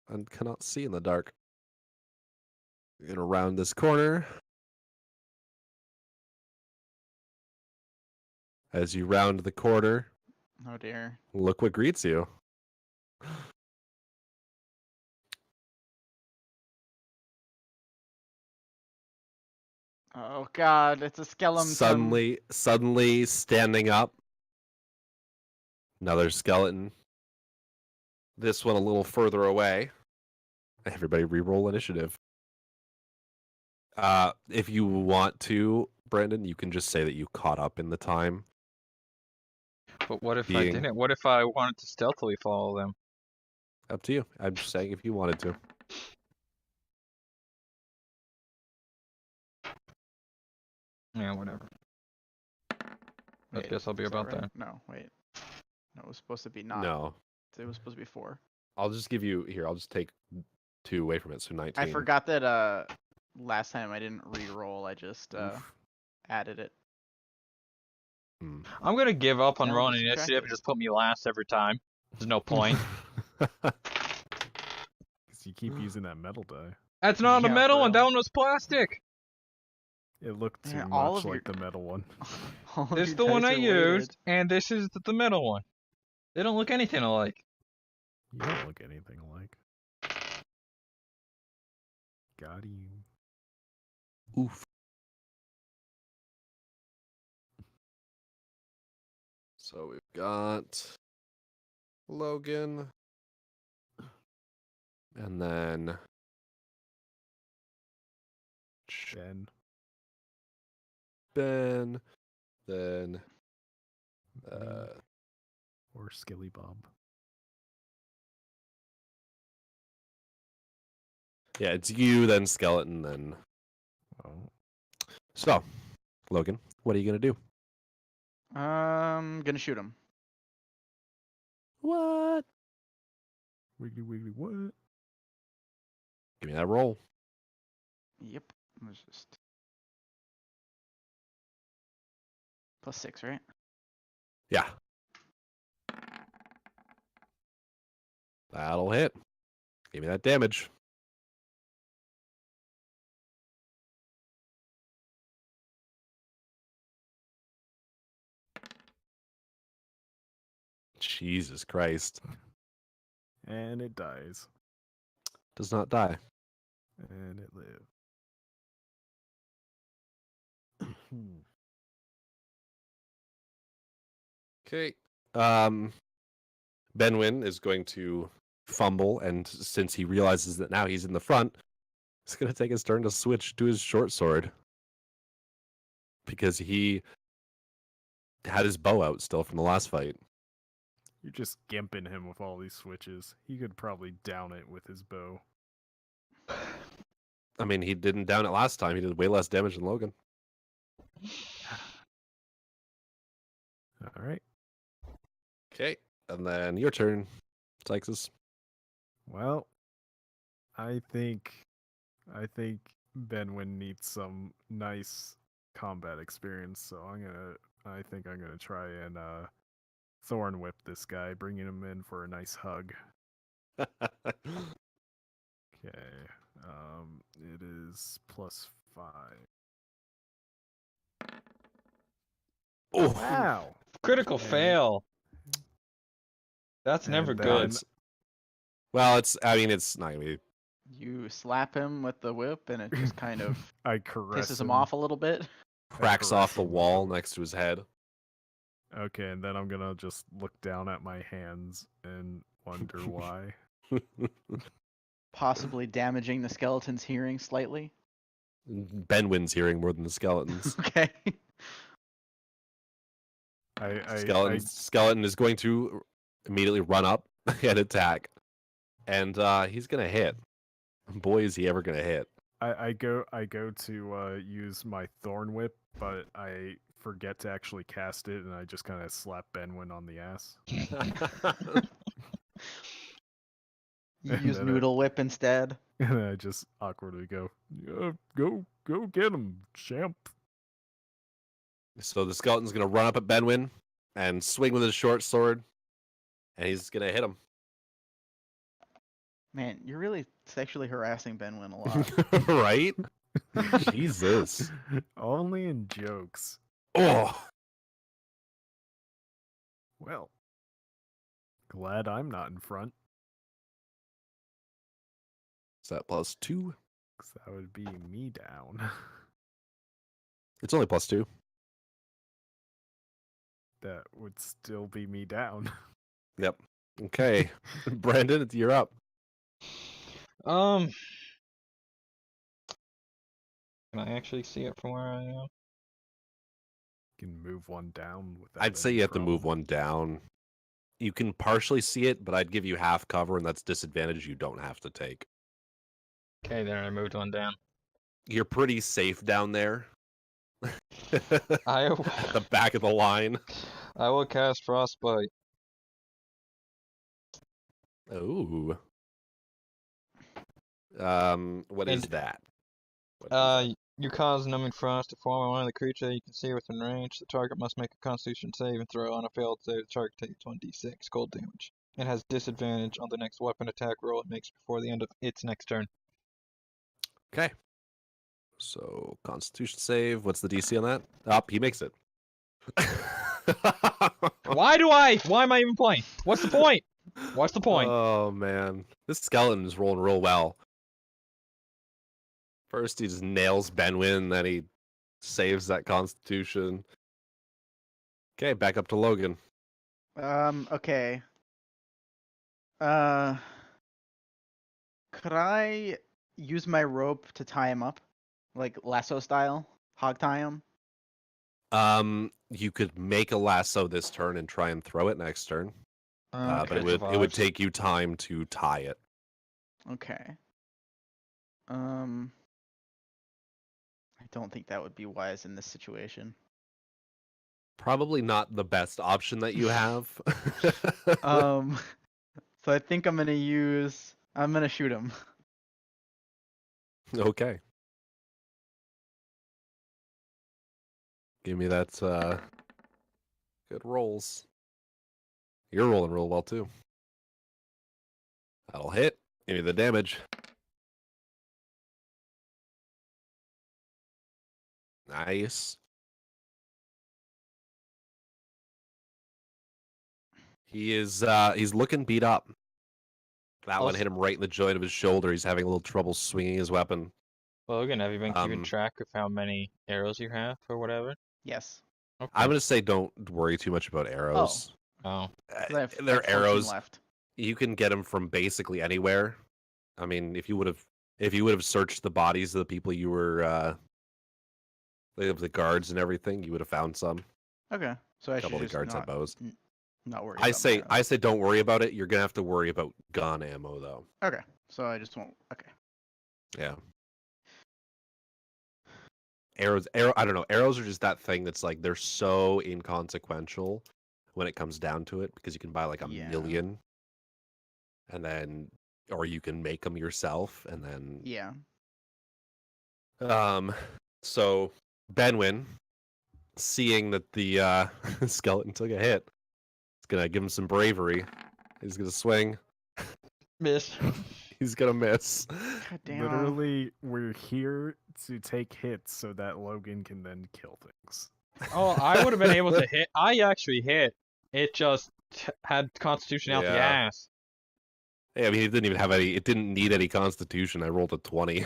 and cannot see in the dark. And around this corner. As you round the corner,
Oh dear.
look what greets you.
Oh god, it's a skeleton.
Suddenly standing up. Another skeleton. This one a little further away. Everybody re-roll initiative. If you want to, Brandon, you can just say that you caught up in the time.
But what if I
Being-
didn't? What if I wanted to stealthily follow them?
Up to you. I'm just saying if you wanted to.
Yeah, whatever. I
Wait,
guess I'll be
is that
about
right?
that.
No, wait. No, it was supposed to be not.
No.
It was supposed to be 4.
I'll just give you here. I'll just take 2 away from it, so 19.
I forgot that last time I didn't re-roll. I just
Oof.
added it.
Hmm.
I'm gonna give up on
No,
rolling
just
initiative
subtract
and
it.
just put me last every time. There's no point.
Because you keep using that metal die.
That's not
Yeah,
a metal
for
one.
real.
That one was plastic.
It looked too
Yeah, all
much
of
like
your-
the metal one.
All of
This
your
is the one
dice
I
are weighted.
used, and this is the metal one. They don't look anything alike.
You don't look anything alike. Got you.
Oof. So we've got Logan, And then
Ben.
Ben. Then
Me, or Skilly Bob.
yeah, it's you, then Skeleton, then.
Oh.
So, Logan, what are you gonna do?
Gonna shoot him.
What?
Wiggly wiggly what?
Give me that roll.
Yep. Let's just +6, right?
Yeah. That'll hit. Give me that damage. Jesus Christ.
And it dies.
Does not die.
And it lives.
Okay. Benwin is going to fumble, and since he realizes that now he's in the front, he's going to take his turn to switch to his short sword. Because he had his bow out still from the last fight.
You're just gimping him with all these switches. He could probably down it with his bow.
I mean, he didn't down it last time. He did way less damage than Logan.
All right.
Okay. And then your turn, Sykes.
Well, I think Benwin needs some nice combat experience, so I think I'm gonna try and thorn whip this guy, bringing him in for a nice hug. Okay. It is +5.
Oh,
Wow.
Critical
And-
fail. That's
and
never
then-
good.
well, it's not going to be.
You slap him with the whip, and it just kind of
I caress
pisses him off a little bit.
Cracks off the
caress him with
wall
the-
next to his head.
Okay, and then I'm gonna just look down at my hands and wonder why.
Possibly damaging the skeleton's hearing slightly.
Benwin's hearing more than the skeletons.
Okay.
Skeleton is going to immediately run up and attack. And he's going to hit. Boy, is he ever going to hit.
I go to use my thorn whip, but I forget to actually cast it, and I just kind of slap Benwin on the ass.
You
And
use
then
noodle whip instead.
And then I just awkwardly go, go get him, champ.
So the skeleton's going to run up at Benwin and swing with his short sword. And he's going to hit him.
Man, you're really sexually harassing Benwin a lot.
Right? Jesus.
Only in jokes.
Oh.
Well, glad I'm not in front,
Is that +2?
because that would be me down.
It's only +2.
That would still be me down.
Yep. Okay. Brandon, you're up.
Can I actually see it from where I am?
Can move one down without
I'd say
any
you have to move
problem.
one down. You can partially see it, but I'd give you half cover, and that's disadvantage you don't have to take.
Okay, there, I moved one down.
You're pretty safe down there. At
I
the back of the line.
will cast Frostbite.
Ooh. What is
And-
that? What is that?
You cause numbing frost to form on one of the creature you can see within range. The target must make a Constitution save and throw. On a failed save, the target takes 1d6 cold damage. It has disadvantage on the next weapon attack roll it makes before the end of its next turn.
Okay. So, Constitution save. What's the DC on that? Up, he makes it.
Why am I even playing? What's the point? What's the point?
Oh, man. This skeleton is rolling real well. First, he just nails Benwin, then he saves that Constitution. Okay, back up to Logan.
Okay. Could I use my rope to tie him up, like lasso style, hog tie him?
You could make a lasso this turn and try and throw it next turn. But
Okay,
it would
survives.
take you time to tie it.
Okay. I don't think that would be wise in this situation.
Probably not the best option that you have.
So I think I'm gonna shoot him.
Okay. Give me that good rolls. You're rolling real well too. That'll hit. Give me the damage. Nice. He's looking beat up. That one
Also-
hit him right in the joint of his shoulder. He's having a little trouble swinging his weapon.
Logan, have you been keeping
Um,
track of how many arrows you have or whatever?
Yes.
Okay.
I'm gonna say don't worry too much about arrows.
Oh.
'Cause I have, I
They're
have 14
arrows.
left.
You can get them from basically anywhere. I mean, if you would have searched the bodies of the people you were the guards and everything, you would have found some.
Okay. So I
A couple
should
of the
just
guards have bows.
not worry.
I
about my arrows.
say don't worry about it. You're gonna have to worry about gun ammo though.
Okay. So I just won't. Okay.
Yeah. Arrows, I don't know. Arrows are just that thing that's like they're so inconsequential when it comes down to it because you can buy like a
Yeah.
million, and then or you can make them yourself, and then
Yeah.
So Benwin, seeing that the skeleton took a hit, is gonna give him some bravery. He's gonna swing.
Miss.
He's gonna miss.
God damn.
Literally, we're here to take hits so that Logan can then kill things.
Oh, I would have been able to hit. I actually hit. It just had Constitution out the
Yeah.
ass.
Hey, I mean, it didn't even have any. It didn't need any Constitution. I rolled a 20.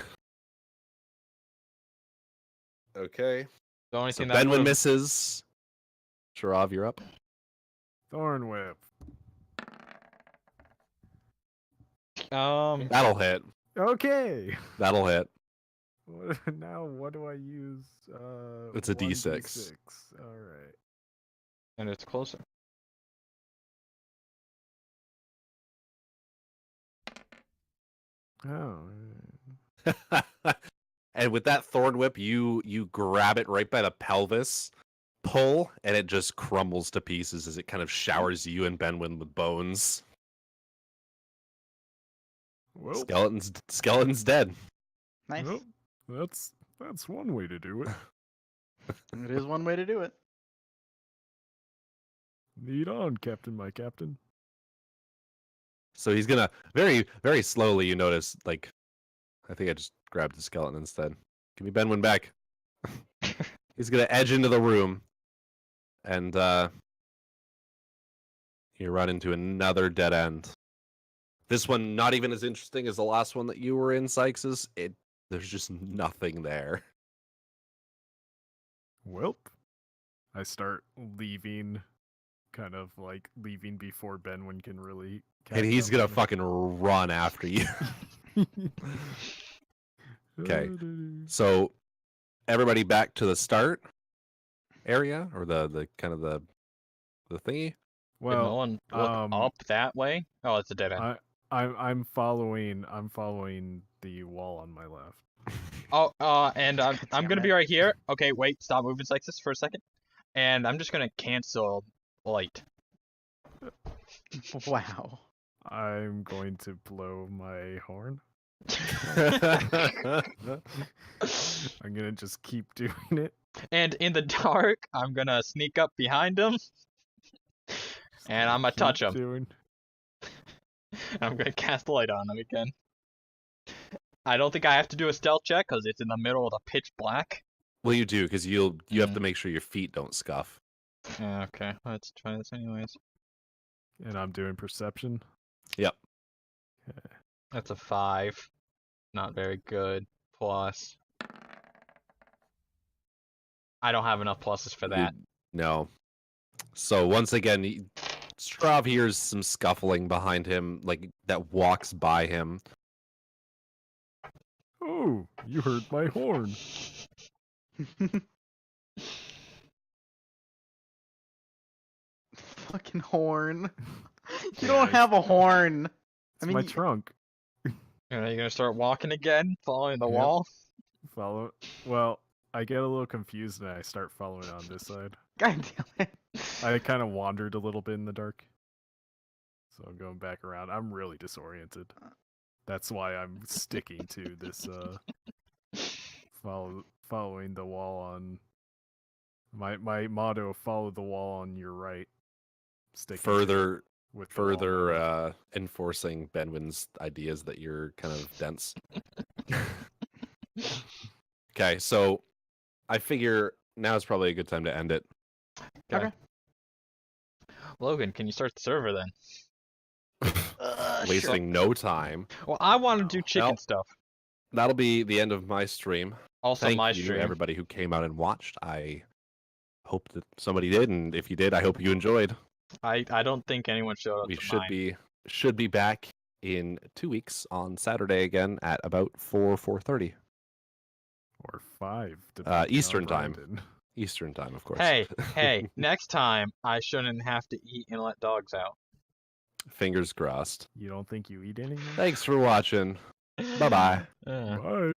Okay.
The only
So
thing that
Benwin
would've-
misses. Sharav, you're up.
Thorn whip.
That'll hit.
Okay.
That'll hit.
Now what do I use?
It's a
1d6. All right.
and it's closer.
Oh.
And with that thorn whip, you grab it right by the pelvis, pull, and it just crumbles to pieces as it kind of showers you and Benwin with bones.
Well,
Skeleton's dead.
Nice.
well, that's one way to do it.
It is one way to do it.
Lead on, Captain, my captain.
So he's gonna very, very slowly. You notice, like, I think I just grabbed the skeleton instead. Give me Benwin back. He's gonna edge into the room, and you run into another dead end. This one not even as interesting as the last one that you were in, Sykes's. There's just nothing there.
Welp. I start leaving, kind of like leaving before Benwin can really.
And he's
catch
gonna
up with
fucking run after you.
me.
Okay. So everybody back to the start area, or the kind of the thingy.
Did no
Well,
one look up that way? Oh, it's a dead end.
I'm following the wall on my left.
And I'm
damn
gonna be
it.
right here. Okay, wait, stop moving like this for a second. And I'm just gonna cancel light.
Wow.
I'm going to blow my horn. I'm gonna just keep doing it.
And in the dark, I'm gonna sneak up behind him.
Just
And I'ma touch
keep
him.
doing-
I'm gonna cast light on him again. I don't think I have to do a stealth check because it's in the middle of the pitch black.
Well, you do because you have to make sure your feet don't scuff.
Yeah, okay, let's try this anyways.
And I'm doing perception.
Yep.
That's a 5. Not very good. Plus. I don't have enough pluses for that.
No. So once again, Strav hears some scuffling behind him, like that walks by him.
Oh, you heard my horn.
Fucking horn. You
Yeah,
don't
it's-
have a horn.
It's my
y-
trunk.
Are you gonna start walking again, following the
Yep.
wall?
Follow. Well, I get a little confused and I start following on this side.
God damn it.
I kind of wandered a little bit in the dark. So I'm going back around. I'm really disoriented. That's why I'm sticking to this following the wall on my motto, follow the wall on your right. Sticking to it
Further
with the wall on my left.
enforcing Benwin's ideas that you're kind of dense. Okay, so I figure now is probably a good time to end it.
Okay.
Logan, can you start the server then?
Sure.
Wasting no time.
Well, I want to do chicken
Well,
stuff.
That'll be the end of my stream.
Also,
Thank
my
you,
stream.
everybody who came out and watched. I hope that somebody did, and if you did, I hope you enjoyed.
I don't think anyone showed up
We
to mine.
should be back in 2 weeks on Saturday again at about 4:30
Or 5. depending on
Eastern time.
Brandon.
Eastern time, of course.
Hey, next time I shouldn't have to eat and let dogs out.
Fingers crossed.
You don't think you eat anything?
Thanks for watching. Bye-bye.
Uh.
Bye.